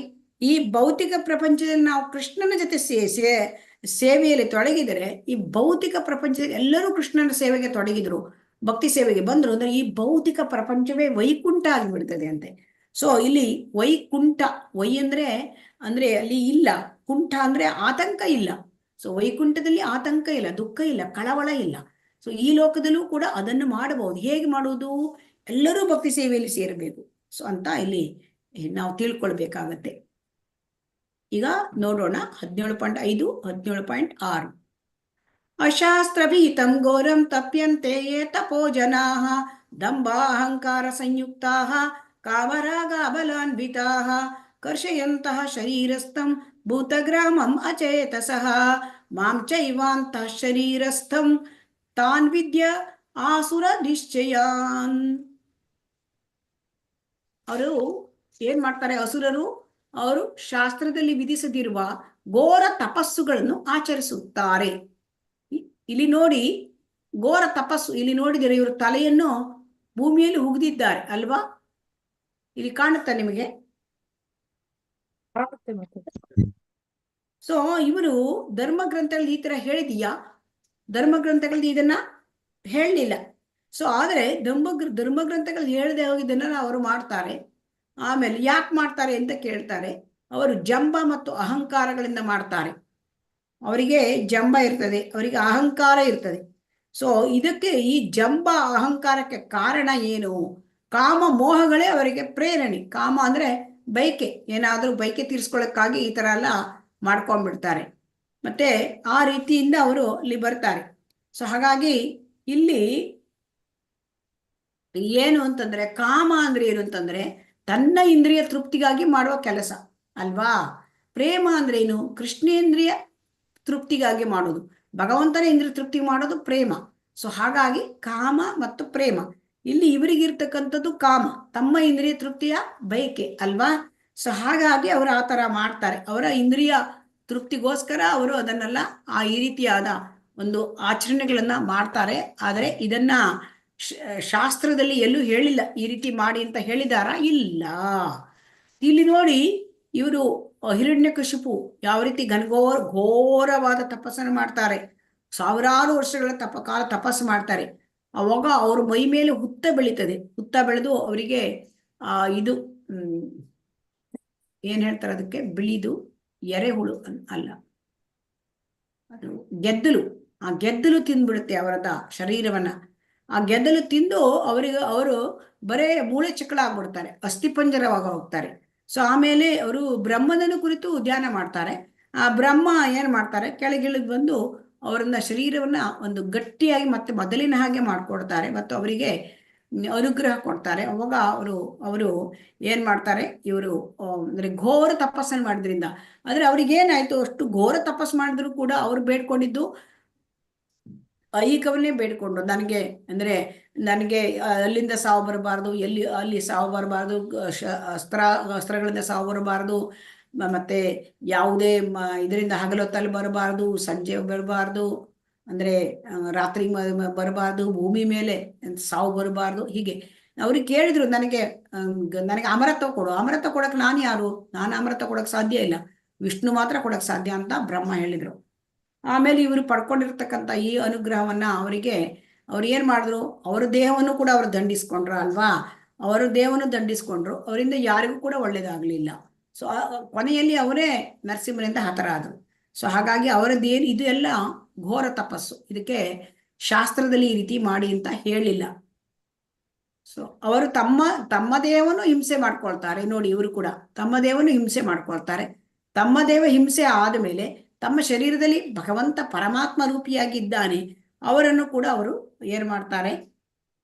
ಈ ಭೌತಿಕ ಪ್ರಪಂಚದಲ್ಲಿ ನಾವು ಕೃಷ್ಣನ ಜೊತೆ ಸೇವೆಯಲ್ಲಿ ತೊಡಗಿದರೆ, ಈ ಭೌತಿಕ ಪ್ರಪಂಚದಲ್ಲಿ ಎಲ್ಲರೂ ಕೃಷ್ಣನ ಸೇವೆಗೆ ತೊಡಗಿದ್ರು, ಭಕ್ತಿ ಸೇವೆಗೆ ಬಂದ್ರು ಅಂದ್ರೆ ಈ ಭೌತಿಕ ಪ್ರಪಂಚವೇ ವೈಕುಂಠ ಆಗಿಬಿಡ್ತದೆ ಅಂತೆ. ಸೊ ಇಲ್ಲಿ ವೈಕುಂಠ, ವೈ ಅಂದ್ರೆ ಅಲ್ಲಿ ಇಲ್ಲ, ಕುಂಠ ಅಂದ್ರೆ ಆತಂಕ ಇಲ್ಲ. ಸೊ ವೈಕುಂಠದಲ್ಲಿ ಆತಂಕ ಇಲ್ಲ, ದುಃಖ ಇಲ್ಲ, ಕಳವಳ ಇಲ್ಲ. ಸೊ ಈ ಲೋಕದಲ್ಲೂ ಕೂಡ ಅದನ್ನು ಮಾಡಬಹುದು. ಹೇಗೆ ಮಾಡುವುದು, ಎಲ್ಲರೂ ಭಕ್ತಿ ಸೇವೆಯಲ್ಲಿ ಸೇರಬೇಕು. ಸೊ ಅಂತ ಇಲ್ಲಿ ನಾವು ತಿಳ್ಕೊಳ್ಬೇಕಾಗತ್ತೆ. ಈಗ ನೋಡೋಣ 17.5, 17.6. ಅಶಾಸ್ತ್ರಭೀತಂ ಘೋರಂ ತಪ್ಯಂತೆ ಯೇ ತಪೋ ಜನಾಃ ದಂಭಾಹಂಕಾರ ಸಂಯುಕ್ತಾಃ ಕಾಮರಾಗಬಲಾನ್ವಿತಾಃ ಕರ್ಷಯಂತಃ ಶರೀರಸ್ಥಂ ಭೂತಗ್ರಾಮಂ ಅಚೇತಸಃ ಮಾಂ ಚೈವಾಂತಃ ಶರೀರಸ್ಥಂ ತಾನ್ ವಿದ್ಯ ಆಸುರ ನಿಶ್ಚಯಾನ್. ಅವರು ಏನ್ ಮಾಡ್ತಾರೆ, ಅಸುರರು, ಅವರು ಶಾಸ್ತ್ರದಲ್ಲಿ ವಿಧಿಸದಿರುವ ಘೋರ ತಪಸ್ಸುಗಳನ್ನು ಆಚರಿಸುತ್ತಾರೆ. ಇಲ್ಲಿ ನೋಡಿ, ಘೋರ ತಪಸ್ಸು, ಇಲ್ಲಿ ನೋಡಿದರೆ ಇವರು ತಲೆಯನ್ನು ಭೂಮಿಯಲ್ಲಿ ಹುಗಿದಿದ್ದಾರೆ ಅಲ್ವಾ, ಇಲ್ಲಿ ಕಾಣುತ್ತಾ ನಿಮಗೆ? ಸೊ ಇವರು ಧರ್ಮ ಗ್ರಂಥಗಳಲ್ಲಿ ಈ ತರ ಹೇಳಿದೀಯಾ? ಧರ್ಮ ಗ್ರಂಥಗಳಲ್ಲಿ ಇದನ್ನ ಹೇಳಲಿಲ್ಲ. ಸೊ ಆದರೆ ಧರ್ಮ ಗ್ರಂಥಗಳು ಹೇಳದೆ ಹೋಗಿದ್ದನ್ನ ಅವರು ಮಾಡ್ತಾರೆ. ಆಮೇಲೆ ಯಾಕೆ ಮಾಡ್ತಾರೆ ಅಂತ ಕೇಳ್ತಾರೆ. ಅವರು ಜಂಬ ಮತ್ತು ಅಹಂಕಾರಗಳಿಂದ ಮಾಡ್ತಾರೆ. ಅವರಿಗೆ ಜಂಬ ಇರ್ತದೆ, ಅವರಿಗೆ ಅಹಂಕಾರ ಇರ್ತದೆ. ಸೊ ಇದಕ್ಕೆ, ಈ ಜಂಬ ಅಹಂಕಾರಕ್ಕೆ ಕಾರಣ ಏನು? ಕಾಮ ಮೋಹಗಳೇ ಅವರಿಗೆ ಪ್ರೇರಣೆ. ಕಾಮ ಅಂದ್ರೆ ಬೈಕೆ, ಏನಾದ್ರೂ ಬೈಕೆ ತೀರಿಸ್ಕೊಳ್ಳೋಕ್ಕಾಗಿ ಈ ತರ ಎಲ್ಲ ಮಾಡ್ಕೊಂಡ್ಬಿಡ್ತಾರೆ. ಮತ್ತೆ ಆ ರೀತಿಯಿಂದ ಅವರು ಇಲ್ಲಿ ಬರ್ತಾರೆ. ಸೊ ಹಾಗಾಗಿ ಇಲ್ಲಿ ಏನು ಅಂತಂದ್ರೆ, ಕಾಮ ಅಂದ್ರೆ ಏನು ಅಂತಂದ್ರೆ ತನ್ನ ಇಂದ್ರಿಯ ತೃಪ್ತಿಗಾಗಿ ಮಾಡುವ ಕೆಲಸ ಅಲ್ವಾ. ಪ್ರೇಮ ಅಂದ್ರೆ ಏನು? ಕೃಷ್ಣೇಂದ್ರಿಯ ತೃಪ್ತಿಗಾಗಿ ಮಾಡೋದು, ಭಗವಂತನ ಇಂದ್ರಿಯ ತೃಪ್ತಿ ಮಾಡೋದು ಪ್ರೇಮ. ಸೊ ಹಾಗಾಗಿ ಕಾಮ ಮತ್ತು ಪ್ರೇಮ, ಇಲ್ಲಿ ಇವರಿಗಿರ್ತಕ್ಕಂಥದ್ದು ಕಾಮ, ತಮ್ಮ ಇಂದ್ರಿಯ ತೃಪ್ತಿಯ ಬಯಕೆ ಅಲ್ವಾ. ಸೊ ಹಾಗಾಗಿ ಅವರು ಆ ತರ ಮಾಡ್ತಾರೆ, ಅವರ ಇಂದ್ರಿಯ ತೃಪ್ತಿಗೋಸ್ಕರ ಅವರು ಅದನ್ನೆಲ್ಲ ಈ ರೀತಿಯಾದ ಒಂದು ಆಚರಣೆಗಳನ್ನ ಮಾಡ್ತಾರೆ. ಆದರೆ ಇದನ್ನ ಶಾಸ್ತ್ರದಲ್ಲಿ ಎಲ್ಲೂ ಹೇಳಿಲ್ಲ, ಈ ರೀತಿ ಮಾಡಿ ಅಂತ ಹೇಳಿದಾರ? ಇಲ್ಲ. ಇಲ್ಲಿ ನೋಡಿ, ಇವರು ಹಿರಣ್ಯಕಶಿಪು ಯಾವ ರೀತಿ ಘೋರವಾದ ತಪಸ್ಸನ್ನು ಮಾಡ್ತಾರೆ, ಸಾವಿರಾರು ವರ್ಷಗಳ ಕಾಲ ತಪಸ್ಸು ಮಾಡ್ತಾರೆ. ಅವಾಗ ಅವ್ರ ಮೈ ಮೇಲೆ ಹುತ್ತ ಬೆಳೀತದೆ, ಹುತ್ತ ಬೆಳೆದು ಅವರಿಗೆ ಇದು ಏನ್ ಹೇಳ್ತಾರೆ ಅದಕ್ಕೆ, ಬಿಳಿದು ಎರೆಹುಳು ಅಲ್ಲ, ಅದು ಗೆದ್ದಲು. ಆ ಗೆದ್ದಲು ತಿಂದ್ಬಿಡುತ್ತೆ ಅವರದ ಶರೀರವನ್ನ. ಆ ಗೆದ್ದಲು ತಿಂದು ಅವರು ಬರೇ ಮೂಳೆ ಚಕ್ಕಳ ಆಗ್ಬಿಡ್ತಾರೆ, ಅಸ್ಥಿಪಂಜರವಾಗಿ ಹೋಗ್ತಾರೆ. ಸೊ ಆಮೇಲೆ ಅವರು ಬ್ರಹ್ಮನನ್ನು ಕುರಿತು ಧ್ಯಾನ ಮಾಡ್ತಾರೆ. ಆ ಬ್ರಹ್ಮ ಏನ್ ಮಾಡ್ತಾರೆ, ಕೆಳಗಿಳಿದು ಬಂದು ಅವರನ್ನ ಶರೀರವನ್ನ ಒಂದು ಗಟ್ಟಿಯಾಗಿ ಮತ್ತೆ ಮೊದಲಿನ ಹಾಗೆ ಮಾಡ್ಕೊಡ್ತಾರೆ ಮತ್ತು ಅವರಿಗೆ ಅನುಗ್ರಹ ಕೊಡ್ತಾರೆ. ಅವಾಗ ಅವರು ಏನ್ ಮಾಡ್ತಾರೆ, ಇವರು ಅಂದ್ರೆ ಘೋರ ತಪಸ್ಸನ್ನು ಮಾಡಿದ್ರಿಂದ, ಆದ್ರೆ ಅವ್ರಿಗೇನಾಯ್ತು, ಅಷ್ಟು ಘೋರ ತಪಸ್ಸು ಮಾಡಿದ್ರು ಕೂಡ ಅವ್ರು ಬೇಡ್ಕೊಂಡಿದ್ದು ಐಹಿಕವನ್ನೇ ಬೇಡ್ಕೊಂಡು, ನನಗೆ ಅಲ್ಲಿಂದ ಸಾವು ಬರಬಾರ್ದು, ಅಲ್ಲಿ ಸಾವು ಬರಬಾರ್ದು, ಅಸ್ತ್ರಗಳಿಂದ ಸಾವು ಬರಬಾರ್ದು, ಮತ್ತೆ ಯಾವುದೇ ಇದರಿಂದ ಹಗಲೊತ್ತಲ್ಲಿ ಬರಬಾರ್ದು, ಸಂಜೆ ಬರಬಾರ್ದು, ಅಂದ್ರೆ ರಾತ್ರಿ ಬರಬಾರ್ದು, ಭೂಮಿ ಮೇಲೆ ಸಾವು ಬರಬಾರ್ದು. ಹೀಗೆ ಅವ್ರಿಗೆ ಕೇಳಿದ್ರು, ನನಗೆ ಅಮರತ್ವ ಕೊಡು. ಅಮರತ್ವ ಕೊಡಕ್ ನಾನು ಯಾರು? ನಾನು ಅಮರತ್ವ ಕೊಡಕ್ ಸಾಧ್ಯ ಇಲ್ಲ, ವಿಷ್ಣು ಮಾತ್ರ ಕೊಡಕ್ ಸಾಧ್ಯ ಅಂತ ಬ್ರಹ್ಮ ಹೇಳಿದ್ರು. ಆಮೇಲೆ ಇವರು ಪಡ್ಕೊಂಡಿರ್ತಕ್ಕಂಥ ಈ ಅನುಗ್ರಹವನ್ನ ಅವ್ರು ಏನ್ ಮಾಡಿದ್ರು, ಅವರ ದೇಹವನ್ನು ಕೂಡ ಅವರು ದಂಡಿಸ್ಕೊಂಡ್ರು ಅಲ್ವಾ. ಅವರ ದೇಹವನ್ನು ದಂಡಿಸ್ಕೊಂಡ್ರು, ಅವರಿಂದ ಯಾರಿಗೂ ಕೂಡ ಒಳ್ಳೇದಾಗ್ಲಿಲ್ಲ. ಸೊ ಕೊನೆಯಲ್ಲಿ ಅವರೇ ನರಸಿಂಹನಿಂದ ಹತರಾದ್ರು. ಸೊ ಹಾಗಾಗಿ ಅವರದ್ದೇನು, ಇದು ಎಲ್ಲ ಘೋರ ತಪಸ್ಸು, ಇದಕ್ಕೆ ಶಾಸ್ತ್ರದಲ್ಲಿ ಈ ರೀತಿ ಮಾಡಿ ಅಂತ ಹೇಳಿಲ್ಲ. ಸೊ ಅವರು ತಮ್ಮ ದೇಹವನ್ನು ಹಿಂಸೆ ಮಾಡ್ಕೊಳ್ತಾರೆ. ನೋಡಿ, ಇವರು ಕೂಡ ತಮ್ಮ ದೇಹವನ್ನು ಹಿಂಸೆ ಮಾಡ್ಕೊಳ್ತಾರೆ. ತಮ್ಮ ದೇಹ ಹಿಂಸೆ ಆದ ಮೇಲೆ ತಮ್ಮ ಶರೀರದಲ್ಲಿ ಭಗವಂತ ಪರಮಾತ್ಮ ರೂಪಿಯಾಗಿದ್ದಾನೆ, ಅವರನ್ನು ಕೂಡ ಅವರು ಏನು ಮಾಡ್ತಾರೆ,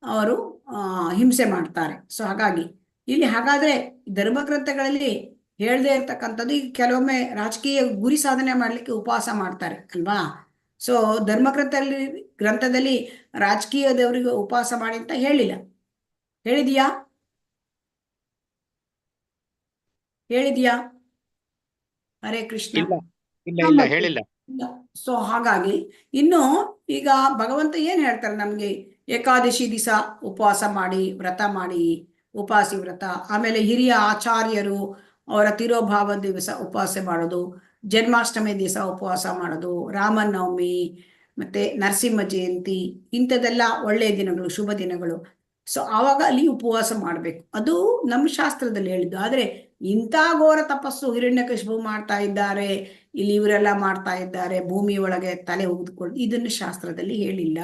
ಅವರು ಹಿಂಸೆ ಮಾಡ್ತಾರೆ. ಸೊ ಹಾಗಾಗಿ ಇಲ್ಲಿ ಹಾಗಾದ್ರೆ ಧರ್ಮಗ್ರಂಥಗಳಲ್ಲಿ ಹೇಳದೇ ಇರ್ತಕ್ಕಂಥದ್ದು, ಈಗ ಕೆಲವೊಮ್ಮೆ ರಾಜಕೀಯ ಗುರಿ ಸಾಧನೆ ಮಾಡಲಿಕ್ಕೆ ಉಪವಾಸ ಮಾಡ್ತಾರೆ ಅಲ್ವಾ. ಸೊ ಗ್ರಂಥದಲ್ಲಿ ರಾಜಕೀಯದವರಿಗೆ ಉಪವಾಸ ಮಾಡಿ ಅಂತ ಹೇಳಿಲ್ಲ. ಹೇಳಿದೀಯಾ? ಹರೇ ಕೃಷ್ಣ. ಇಲ್ಲ ಹೇಳಿಲ್ಲ. ಸೊ ಹಾಗಾಗಿ ಇನ್ನು ಈಗ ಭಗವಂತ ಏನ್ ಹೇಳ್ತಾರೆ ನಮ್ಗೆ, ಏಕಾದಶಿ ದಿವಸ ಉಪವಾಸ ಮಾಡಿ, ವ್ರತ ಮಾಡಿ, ಉಪವಾಸಿ ವ್ರತ, ಆಮೇಲೆ ಹಿರಿಯ ಆಚಾರ್ಯರು ಅವರ ತಿರೋಭಾವ ದಿವಸ ಉಪವಾಸ ಮಾಡೋದು, ಜನ್ಮಾಷ್ಟಮಿ ದಿವಸ ಉಪವಾಸ ಮಾಡೋದು, ರಾಮನ ನವಮಿ ಮತ್ತೆ ನರಸಿಂಹ ಜಯಂತಿ, ಇಂಥದೆಲ್ಲ ಒಳ್ಳೆಯ ದಿನಗಳು, ಶುಭ ದಿನಗಳು. ಸೊ ಆವಾಗ ಅಲ್ಲಿ ಉಪವಾಸ ಮಾಡಬೇಕು, ಅದು ನಮ್ಮ ಶಾಸ್ತ್ರದಲ್ಲಿ ಹೇಳಿದ್ದು. ಆದ್ರೆ ಇಂಥ ಘೋರ ತಪಸ್ಸು ಹಿರಣ್ಯಕಶಿಪು ಮಾಡ್ತಾ ಇದ್ದಾರೆ, ಇಲ್ಲಿ ಇವರೆಲ್ಲ ಮಾಡ್ತಾ ಇದ್ದಾರೆ, ಭೂಮಿ ಒಳಗೆ ತಲೆ ಉಗಿದುಕೊಂಡು, ಇದನ್ನು ಶಾಸ್ತ್ರದಲ್ಲಿ ಹೇಳಿಲ್ಲ.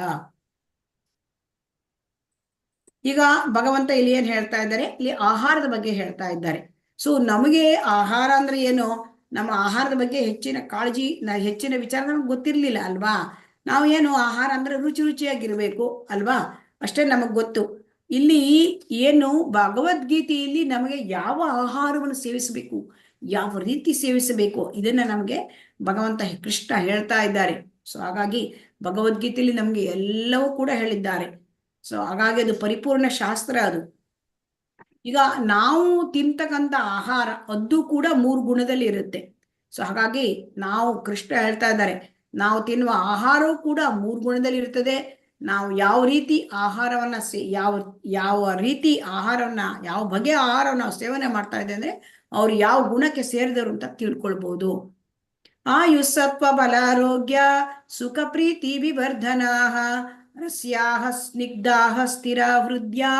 ಈಗ ಭಗವಂತ ಇಲ್ಲಿ ಏನ್ ಹೇಳ್ತಾ ಇದ್ದಾರೆ, ಇಲ್ಲಿ ಆಹಾರದ ಬಗ್ಗೆ ಹೇಳ್ತಾ ಇದ್ದಾರೆ. ಸೊ ನಮಗೆ ಆಹಾರ ಅಂದ್ರೆ ಏನು, ನಮ್ಮ ಆಹಾರದ ಬಗ್ಗೆ ಹೆಚ್ಚಿನ ಕಾಳಜಿ, ಹೆಚ್ಚಿನ ವಿಚಾರ ನಮ್ಗೆ ಗೊತ್ತಿರ್ಲಿಲ್ಲ ಅಲ್ವಾ. ನಾವು ಏನು ಆಹಾರ ಅಂದ್ರೆ ರುಚಿಯಾಗಿರ್ಬೇಕು ಅಲ್ವಾ, ಅಷ್ಟೇ ನಮಗ್ ಗೊತ್ತು. ಇಲ್ಲಿ ಏನು ಭಗವದ್ಗೀತೆಯಲ್ಲಿ ನಮಗೆ ಯಾವ ಆಹಾರವನ್ನು ಸೇವಿಸಬೇಕು, ಯಾವ ರೀತಿ ಸೇವಿಸಬೇಕು, ಇದನ್ನ ನಮಗೆ ಭಗವಂತ ಕೃಷ್ಣ ಹೇಳ್ತಾ ಇದ್ದಾರೆ. ಸೊ ಹಾಗಾಗಿ ಭಗವದ್ಗೀತೆಯಲ್ಲಿ ನಮ್ಗೆ ಎಲ್ಲವೂ ಕೂಡ ಹೇಳಿದ್ದಾರೆ. ಸೊ ಹಾಗಾಗಿ ಅದು ಪರಿಪೂರ್ಣ ಶಾಸ್ತ್ರ ಅದು. ಈಗ ನಾವು ತಿಂತಕ್ಕಂಥ ಆಹಾರ ಅದು ಕೂಡ 3 ಗುಣದಲ್ಲಿ ಇರುತ್ತೆ. ಸೊ ಹಾಗಾಗಿ ನಾವು ಕೃಷ್ಣ ಹೇಳ್ತಾ ಇದ್ದಾರೆ, ನಾವು ತಿನ್ನುವ ಆಹಾರವೂ ಕೂಡ 3 ಗುಣದಲ್ಲಿ ಇರ್ತದೆ. ನಾವು ಯಾವ ರೀತಿ ಆಹಾರವನ್ನ ಯಾವ ರೀತಿ ಆಹಾರವನ್ನ, ಯಾವ ಬಗೆಯ ಆಹಾರವನ್ನ ನಾವು ಸೇವನೆ ಮಾಡ್ತಾ ಇದ್ದೇವೆ ಅಂದ್ರೆ ಅವ್ರು ಯಾವ ಗುಣಕ್ಕೆ ಸೇರಿದವರು ಅಂತ ತಿಳ್ಕೊಳ್ಬಹುದು. ಆಯುಸ್ಸತ್ವ ಬಲಾರೋಗ್ಯ ಸುಖ ಪ್ರೀತಿ ವಿವರ್ಧನಾಃ ರಸ್ಯಾಃ ಸ್ನಿಗ್ಧಾಃ ಸ್ಥಿರ ಹೃದ್ಯಾ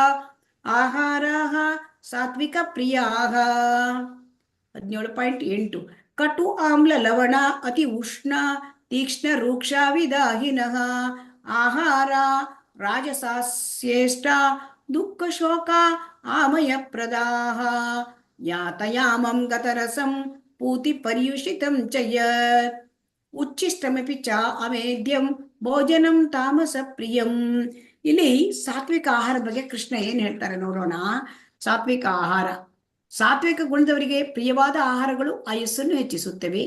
ಆಹಾರಾಃ ಸಾತ್ವಿಕ ಪ್ರಿಯಾಃ. 17.8 ಕಟು ಆಮ್ಲ ಲವಣ ಅತಿ ಉಷ್ಣ ತೀಕ್ಷ್ಣ ರೂಕ್ಷ ವಿದಾಹಿನಃ ಆಹಾರ ರಾಜಸಾಸ್ಯೇಷ್ಟ ದುಃಖ ಶೋಕ ಆಮಯ ಪ್ರದಾಹ ಯಾತಯಾಮಂ ಗತರಸಂ ಪೂತಿ ಪರ್ಯುಷಿತಂ ಚ ಯತ್ ಉಚ್ಚಿಷ್ಟಮಪಿ ಚ ಅಮೇದ್ಯಂ ಭೋಜನಂ ತಾಮಸ ಪ್ರಿಯಂ. ಇಲ್ಲಿ ಸಾತ್ವಿಕ ಆಹಾರ ಬಗ್ಗೆ ಕೃಷ್ಣ ಏನ್ ಹೇಳ್ತಾರೆ ನೋಡೋಣ. ಸಾತ್ವಿಕ ಆಹಾರ, ಸಾತ್ವಿಕ ಗುಣದವರಿಗೆ ಪ್ರಿಯವಾದ ಆಹಾರಗಳು ಆಯುಸ್ಸನ್ನು ಹೆಚ್ಚಿಸುತ್ತವೆ,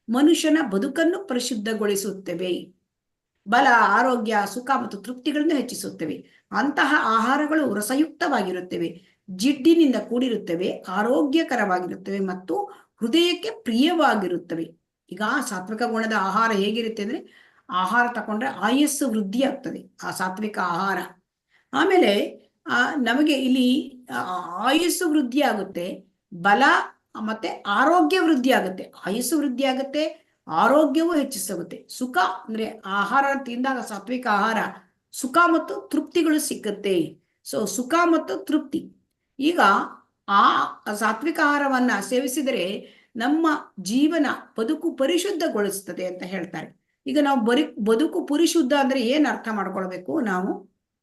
ಮನುಷ್ಯನ ಬದುಕನ್ನು ಪರಿಶುದ್ಧಗೊಳಿಸುತ್ತವೆ, ಬಲ ಆರೋಗ್ಯ ಸುಖ ಮತ್ತು ತೃಪ್ತಿಗಳನ್ನು ಹೆಚ್ಚಿಸುತ್ತವೆ. ಅಂತಹ ಆಹಾರಗಳು ರಸಯುಕ್ತವಾಗಿರುತ್ತವೆ, ಜಿಡ್ಡಿನಿಂದ ಕೂಡಿರುತ್ತವೆ, ಆರೋಗ್ಯಕರವಾಗಿರುತ್ತವೆ ಮತ್ತು ಹೃದಯಕ್ಕೆ ಪ್ರಿಯವಾಗಿರುತ್ತವೆ. ಈಗ ಸಾತ್ವಿಕ ಗುಣದ ಆಹಾರ ಹೇಗಿರುತ್ತೆ ಅಂದ್ರೆ, ಆಹಾರ ತಕೊಂಡ್ರೆ ಆಯಸ್ಸು ವೃದ್ಧಿ ಆಗ್ತದೆ ಆ ಸಾತ್ವಿಕ ಆಹಾರ. ಆಮೇಲೆ ನಮಗೆ ಇಲ್ಲಿ ಆಯುಸ್ಸು ವೃದ್ಧಿ ಆಗುತ್ತೆ, ಬಲ ಮತ್ತೆ ಆರೋಗ್ಯ ವೃದ್ಧಿ ಆಗುತ್ತೆ. ಆಯುಸ್ಸು ವೃದ್ಧಿ ಆಗುತ್ತೆ, ಆರೋಗ್ಯವೂ ಹೆಚ್ಚಿಸಾಗುತ್ತೆ. ಸುಖ ಅಂದ್ರೆ ಆಹಾರ ತಿಂದಾಗ ಸಾತ್ವಿಕ ಆಹಾರ ಸುಖ ಮತ್ತು ತೃಪ್ತಿಗಳು ಸಿಕ್ಕತ್ತೆ. ಸೊ ಸುಖ ಮತ್ತು ತೃಪ್ತಿ. ಈಗ ಆ ಸಾತ್ವಿಕ ಆಹಾರವನ್ನ ಸೇವಿಸಿದರೆ ನಮ್ಮ ಜೀವನ ಬದುಕು ಪರಿಶುದ್ಧಗೊಳಿಸ್ತದೆ ಅಂತ ಹೇಳ್ತಾರೆ. ಈಗ ನಾವು ಬದುಕು ಪರಿಶುದ್ಧ ಅಂದ್ರೆ ಏನ್ ಅರ್ಥ ಮಾಡ್ಕೊಳ್ಬೇಕು ನಾವು,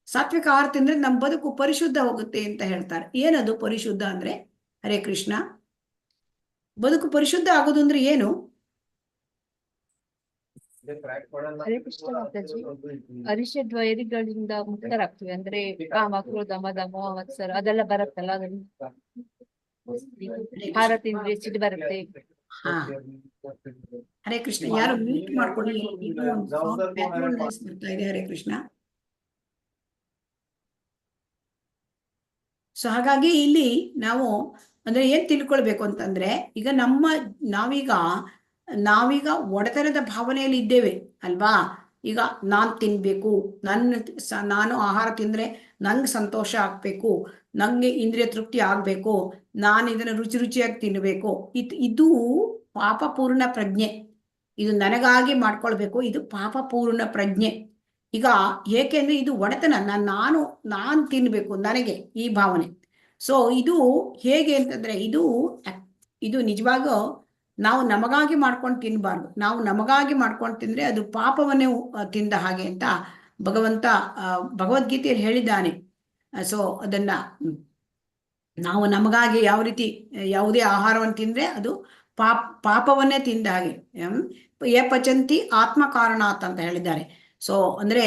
ಸಾತ್ವಿಕ ಆಹಾರ ತಿಂದ್ರೆ ನಮ್ಮ ಬದುಕು ಪರಿಶುದ್ಧ ಹೋಗುತ್ತೆ ಅಂತ ಹೇಳ್ತಾರೆ. ಏನದು ಪರಿಶುದ್ಧ ಅಂದ್ರೆ? ಹರೇ ಕೃಷ್ಣ. ಬದುಕು ಪರಿಶುದ್ಧ ಆಗೋದು ಅಂದ್ರೆ ಏನು? ಹರೇ ಕೃಷ್ಣ ಮಾತಾಜಿ, ಅರಿಷಡ್ ವೈರಿಗಳಿಂದ ಮುಕ್ತರಾಗ್ತೀವಿ ಅಂದ್ರೆ ಕಾಮ ಕ್ರೋಧ ಮದ ಮೋಹ ಮತ್ಸರ ಅದೆಲ್ಲ ಬರುತ್ತಲ್ಲ, ಅದನ್ನ ಆಹಾರ ತಿಂದ್ರೆ ಸಿಟ್ಟು ಬರುತ್ತೆ. ಹಾ, ಹರೇ ಕೃಷ್ಣ. ಯಾರು ಮ್ಯೂಟ್ ಮಾಡ್ಕೊಳ್ಳಿ, ಬರ್ತಾ ಇದೆ. ಹರೇ ಕೃಷ್ಣ. ಸೊ ಹಾಗಾಗಿ ಇಲ್ಲಿ ನಾವು ಅಂದ್ರೆ ಏನ್ ತಿಳ್ಕೊಳ್ಬೇಕು ಅಂತಂದ್ರೆ, ಈಗ ನಾವೀಗ ಒಡೆತನದ ಭಾವನೆಯಲ್ಲಿ ಇದ್ದೇವೆ ಅಲ್ವಾ. ಈಗ ನಾನ್ ತಿನ್ಬೇಕು, ನಾನು ಆಹಾರ ತಿಂದ್ರೆ ನಂಗೆ ಸಂತೋಷ ಆಗ್ಬೇಕು, ನಂಗೆ ಇಂದ್ರಿಯ ತೃಪ್ತಿ ಆಗ್ಬೇಕು, ನಾನು ಇದನ್ನ ರುಚಿಯಾಗಿ ತಿನ್ಬೇಕು. ಇದು ಪಾಪಪೂರ್ಣ ಪ್ರಜ್ಞೆ. ಇದು ನನಗಾಗಿ ಮಾಡ್ಕೊಳ್ಬೇಕು, ಇದು ಪಾಪಪೂರ್ಣ ಪ್ರಜ್ಞೆ. ಈಗ ಏಕೆಂದ್ರೆ ಇದು ಒಡೆತನ, ನಾನು ತಿನ್ಬೇಕು, ನನಗೆ ಈ ಭಾವನೆ. ಸೊ ಇದು ಹೇಗೆ ಅಂತಂದ್ರೆ, ಇದು ನಿಜವಾಗೂ ನಾವು ನಮಗಾಗಿ ಮಾಡ್ಕೊಂಡು ತಿನ್ಬಾರ್ದು. ನಾವು ನಮಗಾಗಿ ಮಾಡ್ಕೊಂಡು ತಿಂದ್ರೆ ಅದು ಪಾಪವನ್ನೇ ತಿಂದ ಹಾಗೆ ಅಂತ ಭಗವಂತ ಭಗವದ್ಗೀತೆಯಲ್ಲಿ ಹೇಳಿದ್ದಾನೆ. ಸೊ ಅದನ್ನ ನಾವು ನಮಗಾಗಿ ಯಾವ ರೀತಿ ಯಾವುದೇ ಆಹಾರವನ್ನು ತಿಂದ್ರೆ ಅದು ಪಾಪವನ್ನೇ ತಿಂದ ಹಾಗೆ. ಯೇ ಪಚಂತಿ ಆತ್ಮ ಕಾರಣಾತ್ ಅಂತ ಹೇಳಿದ್ದಾರೆ. ಸೊ ಅಂದ್ರೆ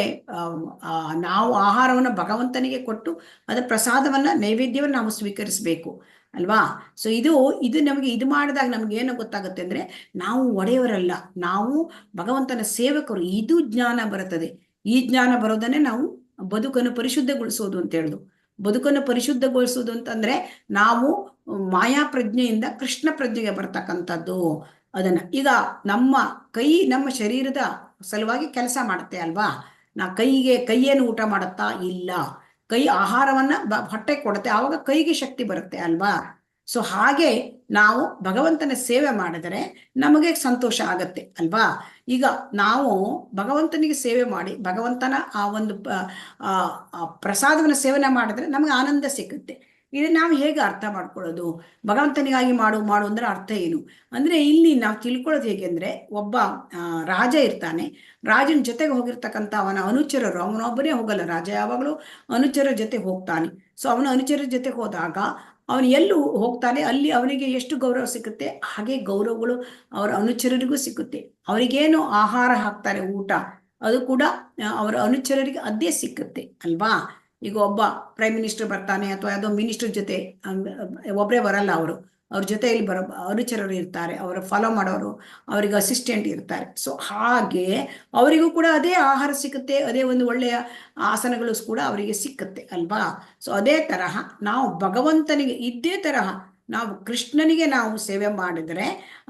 ನಾವು ಆಹಾರವನ್ನು ಭಗವಂತನಿಗೆ ಕೊಟ್ಟು ಅದರ ಪ್ರಸಾದವನ್ನ ನೈವೇದ್ಯವನ್ನು ನಾವು ಸ್ವೀಕರಿಸಬೇಕು ಅಲ್ವಾ. ಸೊ ಇದು ನಮಗೆ ಇದು ಮಾಡಿದಾಗ ನಮ್ಗೆ ಏನು ಗೊತ್ತಾಗುತ್ತೆ ಅಂದ್ರೆ ನಾವು ಒಡೆಯವರಲ್ಲ, ನಾವು ಭಗವಂತನ ಸೇವಕರು. ಇದು ಜ್ಞಾನ ಬರುತ್ತದೆ. ಈ ಜ್ಞಾನ ಬರೋದನ್ನೇ ನಾವು ಬದುಕನ್ನು ಪರಿಶುದ್ಧಗೊಳಿಸೋದು ಅಂತ ಹೇಳುದು. ಬದುಕನ್ನು ಪರಿಶುದ್ಧಗೊಳಿಸೋದು ಅಂತಂದ್ರೆ ನಾವು ಮಾಯಾ ಪ್ರಜ್ಞೆಯಿಂದ ಕೃಷ್ಣ ಪ್ರಜ್ಞೆಗೆ ಬರ್ತಕ್ಕಂಥದ್ದು. ಅದನ್ನ ಈಗ ನಮ್ಮ ಶರೀರದ ಸಲುವಾಗಿ ಕೆಲಸ ಮಾಡುತ್ತೆ ಅಲ್ವಾ. ಕೈಯೇನು ಊಟ ಮಾಡುತ್ತಾ ಇಲ್ಲ, ಕೈ ಆಹಾರವನ್ನ ಹೊಟ್ಟೆ ಕೊಡುತ್ತೆ, ಆವಾಗ ಕೈಗೆ ಶಕ್ತಿ ಬರುತ್ತೆ ಅಲ್ವಾ. ಸೊ ಹಾಗೆ ನಾವು ಭಗವಂತನ ಸೇವೆ ಮಾಡಿದರೆ ನಮಗೆ ಸಂತೋಷ ಆಗತ್ತೆ ಅಲ್ವಾ. ಈಗ ನಾವು ಭಗವಂತನಿಗೆ ಸೇವೆ ಮಾಡಿ ಭಗವಂತನ ಆ ಒಂದು ಪ್ರಸಾದವನ್ನು ಸೇವನೆ ಮಾಡಿದ್ರೆ ನಮಗೆ ಆನಂದ ಸಿಗುತ್ತೆ. ಇದನ್ನ ನಾವು ಹೇಗೆ ಅರ್ಥ ಮಾಡ್ಕೊಳ್ಳೋದು? ಭಗವಂತನಿಗಾಗಿ ಮಾಡು ಅಂದ್ರೆ ಅರ್ಥ ಏನು ಅಂದ್ರೆ ಇಲ್ಲಿ ನಾವು ತಿಳ್ಕೊಳ್ಳೋದು ಹೇಗೆ ಅಂದ್ರೆ, ಒಬ್ಬ ರಾಜ ಇರ್ತಾನೆ, ರಾಜನ ಜೊತೆಗೆ ಹೋಗಿರ್ತಕ್ಕಂಥ ಅವನ ಅನುಚರರು, ಅವನೊಬ್ಬನೇ ಹೋಗಲ್ಲ, ರಾಜ ಯಾವಾಗಲೂ ಅನುಚರರ ಜೊತೆ ಹೋಗ್ತಾನೆ. ಸೊ ಅವನ ಅನುಚರರ ಜೊತೆ ಹೋದಾಗ ಅವನು ಎಲ್ಲೂ ಹೋಗ್ತಾನೆ, ಅಲ್ಲಿ ಅವನಿಗೆ ಎಷ್ಟು ಗೌರವ ಸಿಗುತ್ತೆ ಹಾಗೆ ಗೌರವಗಳು ಅವರ ಅನುಚರರಿಗೂ ಸಿಗುತ್ತೆ. ಅವರಿಗೇನು ಆಹಾರ ಹಾಕ್ತಾರೆ, ಊಟ, ಅದು ಕೂಡ ಅವರ ಅನುಚರರಿಗೆ ಅದೇ ಸಿಕ್ಕುತ್ತೆ ಅಲ್ವಾ. ಈಗ ಒಬ್ಬ ಪ್ರೈಮ್ ಮಿನಿಸ್ಟರ್ ಬರ್ತಾನೆ ಅಥವಾ ಯಾವುದೋ ಮಿನಿಸ್ಟರ್ ಜೊತೆ ಒಬ್ಬರೇ ಬರಲ್ಲ, ಅವ್ರ ಜೊತೆಯಲ್ಲಿ ಅನುಚರರು ಇರ್ತಾರೆ, ಅವರ ಫಾಲೋ ಮಾಡೋರು, ಅವರಿಗೆ ಅಸಿಸ್ಟೆಂಟ್ ಇರ್ತಾರೆ. ಸೊ ಹಾಗೆ ಅವರಿಗೂ ಕೂಡ ಅದೇ ಆಹಾರ ಸಿಕ್ಕುತ್ತೆ, ಅದೇ ಒಂದು ಒಳ್ಳೆಯ ಆಸನಗಳು ಕೂಡ ಅವರಿಗೆ ಸಿಕ್ಕುತ್ತೆ ಅಲ್ವಾ. ಸೊ ಅದೇ ತರಹ ನಾವು ಭಗವಂತನಿಗೆ ಇದೇ ತರಹ ನಾವು ಕೃಷ್ಣನಿಗೆ ನಾವು ಸೇವೆ ಮಾಡಿದರೆ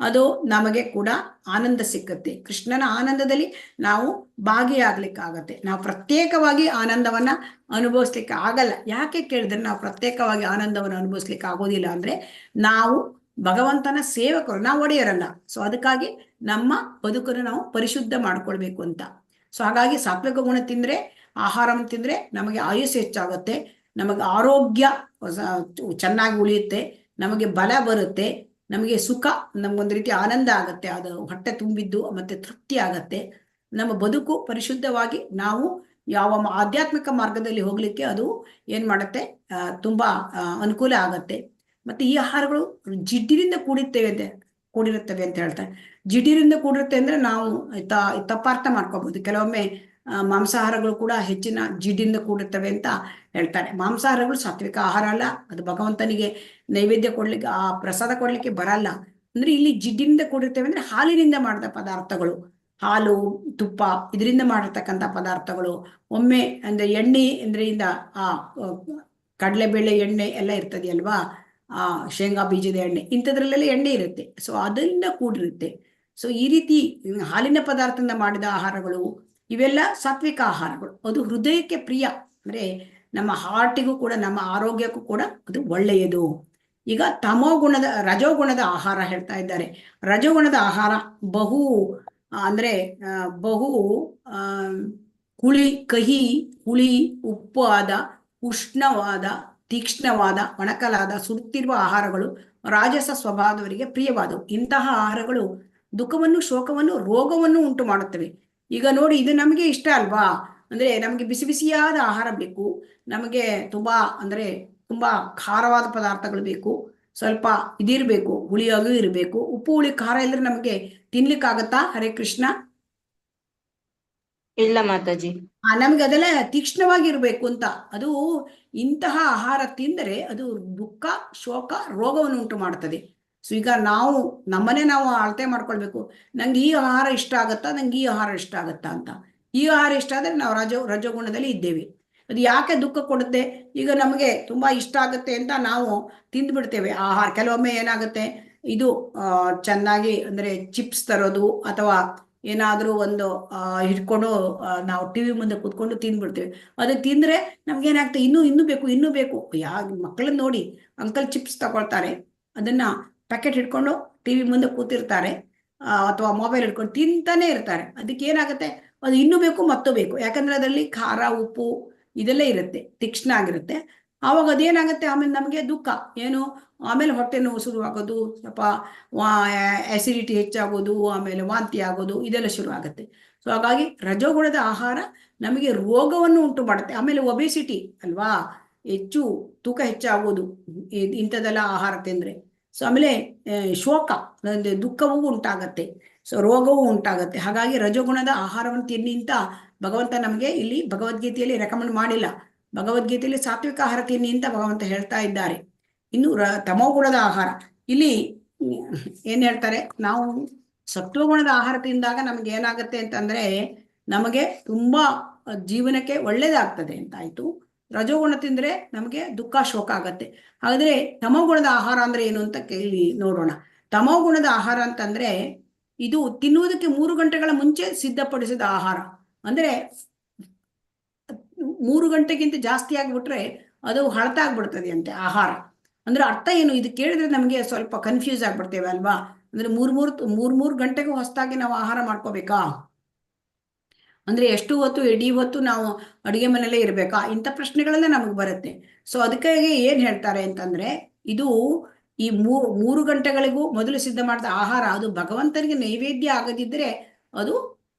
ಅದು ನಮಗೆ ಕೂಡ ಆನಂದ ಸಿಕ್ಕುತ್ತೆ. ಕೃಷ್ಣನ ಆನಂದದಲ್ಲಿ ನಾವು ಭಾಗಿಯಾಗ್ಲಿಕ್ಕಾಗತ್ತೆ. ನಾವು ಪ್ರತ್ಯೇಕವಾಗಿ ಆನಂದವನ್ನ ಅನುಭವಿಸ್ಲಿಕ್ಕೆ ಆಗಲ್ಲ. ಯಾಕೆ ಕೇಳಿದ್ರೆ ನಾವು ಪ್ರತ್ಯೇಕವಾಗಿ ಆನಂದವನ್ನು ಅನುಭವಿಸ್ಲಿಕ್ಕೆ ಆಗೋದಿಲ್ಲ ಅಂದ್ರೆ ನಾವು ಭಗವಂತನ ಸೇವಕರು, ನಾವು ಒಡೆಯರಲ್ಲ. ಸೊ ಅದಕ್ಕಾಗಿ ನಮ್ಮ ಬದುಕನ್ನು ನಾವು ಪರಿಶುದ್ಧ ಮಾಡ್ಕೊಳ್ಬೇಕು ಅಂತ. ಸೊ ಹಾಗಾಗಿ ಸಾತ್ವಿಕ ಗುಣ ತಿಂದ್ರೆ, ಆಹಾರವನ್ನು ತಿಂದ್ರೆ ನಮಗೆ ಆಯುಷ್ಯ ಹೆಚ್ಚಾಗುತ್ತೆ, ನಮಗೆ ಆರೋಗ್ಯ ಚೆನ್ನಾಗಿ ಉಳಿಯುತ್ತೆ, ನಮಗೆ ಬಲ ಬರುತ್ತೆ, ನಮಗೆ ಸುಖ, ನಮಗೊಂದು ರೀತಿ ಆನಂದ ಆಗತ್ತೆ, ಅದು ಹೊಟ್ಟೆ ತುಂಬಿದ್ದು ಮತ್ತೆ ತೃಪ್ತಿ ಆಗತ್ತೆ. ನಮ್ಮ ಬದುಕು ಪರಿಶುದ್ಧವಾಗಿ ನಾವು ಯಾವ ಆಧ್ಯಾತ್ಮಿಕ ಮಾರ್ಗದಲ್ಲಿ ಹೋಗ್ಲಿಕ್ಕೆ ಅದು ಏನ್ ಮಾಡುತ್ತೆ, ತುಂಬಾ ಅನುಕೂಲ ಆಗತ್ತೆ. ಮತ್ತೆ ಈ ಆಹಾರಗಳು ಜಿಡ್ಡಿನಿಂದ ಕೂಡಿರುತ್ತವೆ ಅಂತ ಹೇಳ್ತಾರೆ. ಜಿಡ್ಡಿನಿಂದ ಕೂಡಿರುತ್ತೆ ಅಂದ್ರೆ ನಾವು ತಪ್ಪಾರ್ಥ ಮಾಡ್ಕೋಬಹುದು. ಕೆಲವೊಮ್ಮೆ ಮಾಂಸಾಹಾರಗಳು ಕೂಡ ಹೆಚ್ಚಿನ ಜಿಡ್ಡಿಂದ ಕೂಡಿರ್ತವೆ ಅಂತ ಹೇಳ್ತಾರೆ. ಮಾಂಸಾಹಾರಗಳು ಸಾತ್ವಿಕ ಆಹಾರ ಅಲ್ಲ, ಅದು ಭಗವಂತನಿಗೆ ನೈವೇದ್ಯ ಕೊಡ್ಲಿಕ್ಕೆ, ಆ ಪ್ರಸಾದ ಕೊಡ್ಲಿಕ್ಕೆ ಬರಲ್ಲ. ಅಂದ್ರೆ ಇಲ್ಲಿ ಜಿಡ್ಡಿನಿಂದ ಕೂಡಿರ್ತವೆ ಅಂದ್ರೆ ಹಾಲಿನಿಂದ ಮಾಡಿದ ಪದಾರ್ಥಗಳು, ಹಾಲು, ತುಪ್ಪ, ಇದರಿಂದ ಮಾಡಿರ್ತಕ್ಕಂಥ ಪದಾರ್ಥಗಳು. ಒಮ್ಮೆ ಅಂದ್ರೆ ಎಣ್ಣೆ ಅಂದ್ರೆಯಿಂದ ಕಡಲೆಬೇಳೆ ಎಣ್ಣೆ ಎಲ್ಲ ಇರ್ತದೆಯಲ್ವಾ, ಶೇಂಗಾ ಬೀಜದ ಎಣ್ಣೆ, ಇಂಥದ್ರಲ್ಲೆಲ್ಲ ಎಣ್ಣೆ ಇರುತ್ತೆ. ಸೊ ಅದರಿಂದ ಕೂಡಿರುತ್ತೆ. ಸೊ ಈ ರೀತಿ ಹಾಲಿನ ಪದಾರ್ಥದಿಂದ ಮಾಡಿದ ಆಹಾರಗಳು ಇವೆಲ್ಲ ಸಾತ್ವಿಕ ಆಹಾರಗಳು. ಅದು ಹೃದಯಕ್ಕೆ ಪ್ರಿಯ, ಅಂದ್ರೆ ನಮ್ಮ ಹಾರ್ಟಿಗೂ ಕೂಡ, ನಮ್ಮ ಆರೋಗ್ಯಕ್ಕೂ ಕೂಡ ಅದು ಒಳ್ಳೆಯದು. ಈಗ ರಜೋಗುಣದ ಆಹಾರ ಹೇಳ್ತಾ ಇದ್ದಾರೆ. ರಜೋಗುಣದ ಆಹಾರ ಬಹು ಕಹಿ, ಹುಳಿ, ಉಪ್ಪಾದ, ಉಷ್ಣವಾದ, ತೀಕ್ಷ್ಣವಾದ, ಒಣಕಲಾದ, ಸುಡುತ್ತಿರುವ ಆಹಾರಗಳು ರಾಜಸ ಸ್ವಭಾವದವರಿಗೆ ಪ್ರಿಯವಾದವು. ಇಂತಹ ಆಹಾರಗಳು ದುಃಖವನ್ನು, ಶೋಕವನ್ನು, ರೋಗವನ್ನು ಉಂಟು ಮಾಡುತ್ತವೆ. ಈಗ ನೋಡಿ, ಇದು ನಮಗೆ ಇಷ್ಟ ಅಲ್ವಾ. ಅಂದ್ರೆ ನಮಗೆ ಬಿಸಿ ಬಿಸಿಯಾದ ಆಹಾರ ಬೇಕು, ನಮಗೆ ತುಂಬಾ ಖಾರವಾದ ಪದಾರ್ಥಗಳು ಬೇಕು, ಸ್ವಲ್ಪ ಇದಿರ್ಬೇಕು, ಹುಳಿಯಾಗೂ ಇರಬೇಕು. ಉಪ್ಪು ಹುಳಿ ಖಾರ ಇಲ್ಲದ್ರೆ ನಮಗೆ ತಿನ್ಲಿಕ್ಕಾಗತ್ತಾ? ಹರೇ ಕೃಷ್ಣ. ಇಲ್ಲ ಮಾತಾಜಿ. ನಮ್ಗೆ ಅದೆಲ್ಲ ತೀಕ್ಷ್ಣವಾಗಿರ್ಬೇಕು ಅಂತ. ಅದು ಇಂತಹ ಆಹಾರ ತಿಂದರೆ ಅದು ದುಃಖ, ಶೋಕ, ರೋಗವನ್ನು ಉಂಟು ಮಾಡ್ತದೆ. ಸೊ ಈಗ ನಮ್ಮನೆ ನಾವು ಅಳತೆ ಮಾಡ್ಕೊಳ್ಬೇಕು, ನಂಗೆ ಈ ಆಹಾರ ಇಷ್ಟ ಆಗತ್ತಾ, ನಂಗೆ ಈ ಆಹಾರ ಇಷ್ಟ ಆಗತ್ತಾ ಅಂತ. ಈ ಆಹಾರ ಇಷ್ಟ ಆದ್ರೆ ನಾವು ರಜೋಗುಣದಲ್ಲಿ ಇದ್ದೇವೆ. ಅದು ಯಾಕೆ ದುಃಖ ಕೊಡುತ್ತೆ? ಈಗ ನಮಗೆ ತುಂಬಾ ಇಷ್ಟ ಆಗುತ್ತೆ ಅಂತ ನಾವು ತಿಂದ್ಬಿಡ್ತೇವೆ ಆಹಾರ. ಕೆಲವೊಮ್ಮೆ ಏನಾಗುತ್ತೆ, ಇದು ಚೆನ್ನಾಗಿ ಅಂದ್ರೆ ಚಿಪ್ಸ್ ತರೋದು ಅಥವಾ ಏನಾದ್ರೂ ಒಂದು ಹಿಡ್ಕೊಂಡು ನಾವು ಟಿವಿ ಮುಂದೆ ಕೂತ್ಕೊಂಡು ತಿಂದ್ಬಿಡ್ತೇವೆ. ಅದು ತಿಂದ್ರೆ ನಮ್ಗೇನಾಗ್ತದೆ, ಇನ್ನೂ ಬೇಕು. ಮಕ್ಕಳನ್ನ ನೋಡಿ, ಅಂಕಲ್ ಚಿಪ್ಸ್ ತಗೊಳ್ತಾರೆ, ಅದನ್ನ ಪ್ಯಾಕೆಟ್ ಹಿಡ್ಕೊಂಡು ಟಿವಿ ಮುಂದೆ ಕೂತಿರ್ತಾರೆ ಅಥವಾ ಮೊಬೈಲ್ ಹಿಡ್ಕೊಂಡು ತಿಂತಾನೆ ಇರ್ತಾರೆ. ಅದಕ್ಕೆ ಏನಾಗುತ್ತೆ, ಅದು ಇನ್ನೂ ಬೇಕು, ಮತ್ತೂ ಬೇಕು. ಯಾಕಂದ್ರೆ ಅದರಲ್ಲಿ ಖಾರ, ಉಪ್ಪು ಇದೆಲ್ಲ ಇರುತ್ತೆ, ತೀಕ್ಷ್ಣ ಆಗಿರುತ್ತೆ. ಆವಾಗ ಅದೇನಾಗುತ್ತೆ, ಆಮೇಲೆ ನಮಗೆ ದುಃಖ ಏನು, ಆಮೇಲೆ ಹೊಟ್ಟೆ ನೋವು ಶುರುವಾಗೋದು, ಸ್ವಲ್ಪ ಆಸಿಡಿಟಿ ಹೆಚ್ಚಾಗೋದು, ಆಮೇಲೆ ವಾಂತಿ ಆಗೋದು, ಇದೆಲ್ಲ ಶುರು ಆಗುತ್ತೆ. ಸೊ ಹಾಗಾಗಿ ರಜೋಗುಣದ ಆಹಾರ ನಮಗೆ ರೋಗವನ್ನು ಉಂಟು ಮಾಡುತ್ತೆ. ಆಮೇಲೆ ಒಬೆಸಿಟಿ ಅಲ್ವಾ, ಹೆಚ್ಚು ತೂಕ ಹೆಚ್ಚಾಗೋದು ಇಂಥದ್ದೆಲ್ಲ ಆಹಾರ ತಿಂದ್ರೆ. ಸೊ ಆಮೇಲೆ ಶೋಕ ಅಂದ್ರೆ ದುಃಖವೂ ಉಂಟಾಗತ್ತೆ, ಸೊ ರೋಗವೂ ಉಂಟಾಗತ್ತೆ. ಹಾಗಾಗಿ ರಜೋಗುಣದ ಆಹಾರವನ್ನು ತಿನ್ನಿ ಅಂತ ಭಗವಂತ ನಮಗೆ ಇಲ್ಲಿ ಭಗವದ್ಗೀತೆಯಲ್ಲಿ ರೆಕಮೆಂಡ್ ಮಾಡಿಲ್ಲ. ಭಗವದ್ಗೀತೆಯಲ್ಲಿ ಸಾತ್ವಿಕ ಆಹಾರ ತಿನ್ನಿ ಅಂತ ಭಗವಂತ ಹೇಳ್ತಾ ಇದ್ದಾರೆ. ಇನ್ನು ತಮೋಗುಣದ ಆಹಾರ ಇಲ್ಲಿ ಏನ್ ಹೇಳ್ತಾರೆ, ನಾವು ಸತ್ವಗುಣದ ಆಹಾರ ತಿಂದಾಗ ನಮ್ಗೆ ಏನಾಗತ್ತೆ ಅಂತಂದ್ರೆ ನಮಗೆ ತುಂಬಾ ಜೀವನಕ್ಕೆ ಒಳ್ಳೇದಾಗ್ತದೆ ಅಂತ ಆಯ್ತು. ರಜೋಗುಣ ತಿಂದ್ರೆ ನಮಗೆ ದುಃಖ ಶೋಕ ಆಗತ್ತೆ. ಹಾಗಾದ್ರೆ ತಮೋಗುಣದ ಆಹಾರ ಅಂದ್ರೆ ಏನು ಅಂತ ಕೇಳಿ ನೋಡೋಣ. ತಮೋಗುಣದ ಆಹಾರ ಅಂತಂದ್ರೆ ಇದು ತಿನ್ನುವುದಕ್ಕೆ 3 ಗಂಟೆಗಳ ಮುಂಚೆ ಸಿದ್ಧಪಡಿಸಿದ ಆಹಾರ. ಅಂದ್ರೆ 3 ಗಂಟೆಗಿಂತ ಜಾಸ್ತಿ ಆಗ್ಬಿಟ್ರೆ ಅದು ಹಳತಾಗ್ಬಿಡ್ತದೆ ಅಂತೆ ಆಹಾರ. ಅಂದ್ರೆ ಅರ್ಥ ಏನು, ಇದು ಕೇಳಿದ್ರೆ ನಮಗೆ ಸ್ವಲ್ಪ ಕನ್ಫ್ಯೂಸ್ ಆಗ್ಬಿಡ್ತೇವೆ ಅಲ್ವಾ. ಅಂದ್ರೆ ಮೂರ್ ಗಂಟೆಗೂ ಹೊಸದಾಗಿ ನಾವು ಆಹಾರ ಮಾಡ್ಕೋಬೇಕಾ, ಅಂದ್ರೆ ಎಷ್ಟು ಹೊತ್ತು ಇಡೀ ಹೊತ್ತು ನಾವು ಅಡುಗೆ ಮನೆಯಲ್ಲೇ ಇರ್ಬೇಕಾ, ಇಂಥ ಪ್ರಶ್ನೆಗಳೆಲ್ಲ ನಮಗೆ ಬರುತ್ತೆ. ಸೊ ಅದಕ್ಕಾಗಿ ಏನ್ ಹೇಳ್ತಾರೆ ಅಂತಂದ್ರೆ ಇದು ಈ 3 ಗಂಟೆಗಳಿಗೂ ಮೊದಲು ಸಿದ್ಧ ಮಾಡಿದ ಆಹಾರ ಅದು ಭಗವಂತನಿಗೆ ನೈವೇದ್ಯ ಆಗದಿದ್ರೆ ಅದು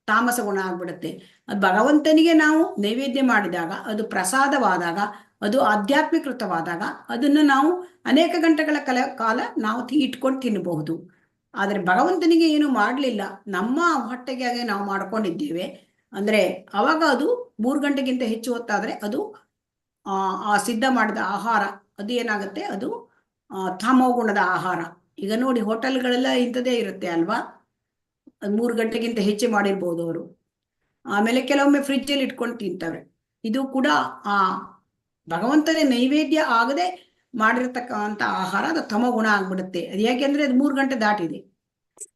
ತಾಮಸ ಗುಣ ಆಗ್ಬಿಡುತ್ತೆ. ಅದು ಭಗವಂತನಿಗೆ ನಾವು ನೈವೇದ್ಯ ಮಾಡಿದಾಗ, ಅದು ಪ್ರಸಾದವಾದಾಗ, ಅದು ಆಧ್ಯಾತ್ಮಿಕೃತವಾದಾಗ ಅದನ್ನು ನಾವು ಅನೇಕ ಗಂಟೆಗಳ ಕಾಲ ನಾವು ಇಟ್ಕೊಂಡು ತಿನ್ನಬಹುದು. ಆದರೆ ಭಗವಂತನಿಗೆ ಏನು ಮಾಡಲಿಲ್ಲ, ನಮ್ಮ ಹೊಟ್ಟೆಗೆ ನಾವು ಮಾಡ್ಕೊಂಡಿದ್ದೇವೆ ಅಂದ್ರೆ ಅವಾಗ ಅದು 3 ಗಂಟೆಗಿಂತ ಹೆಚ್ಚು ಹೊತ್ತಾದ್ರೆ ಅದು ಆ ಸಿದ್ಧ ಮಾಡಿದ ಆಹಾರ ಅದು ಏನಾಗುತ್ತೆ, ಅದು ತಮೋಗುಣದ ಆಹಾರ. ಈಗ ನೋಡಿ ಹೋಟೆಲ್ಗಳೆಲ್ಲ ಇಂಥದ್ದೇ ಇರುತ್ತೆ ಅಲ್ವಾ, 3 ಗಂಟೆಗಿಂತ ಹೆಚ್ಚು ಮಾಡಿರ್ಬೋದು ಅವರು. ಆಮೇಲೆ ಕೆಲವೊಮ್ಮೆ ಫ್ರಿಜ್ಜಲ್ಲಿ ಇಟ್ಕೊಂಡು ತಿಂತವೆ. ಇದು ಕೂಡ ಆ ಭಗವಂತನೇ ನೈವೇದ್ಯ ಆಗದೆ ಮಾಡಿರ್ತಕ್ಕಂಥ ಆಹಾರ ಅದು ತಮೋಗುಣ ಆಗ್ಬಿಡುತ್ತೆ. ಅದು ಯಾಕೆಂದ್ರೆ ಅದು 3 ಗಂಟೆ ದಾಟಿದೆ.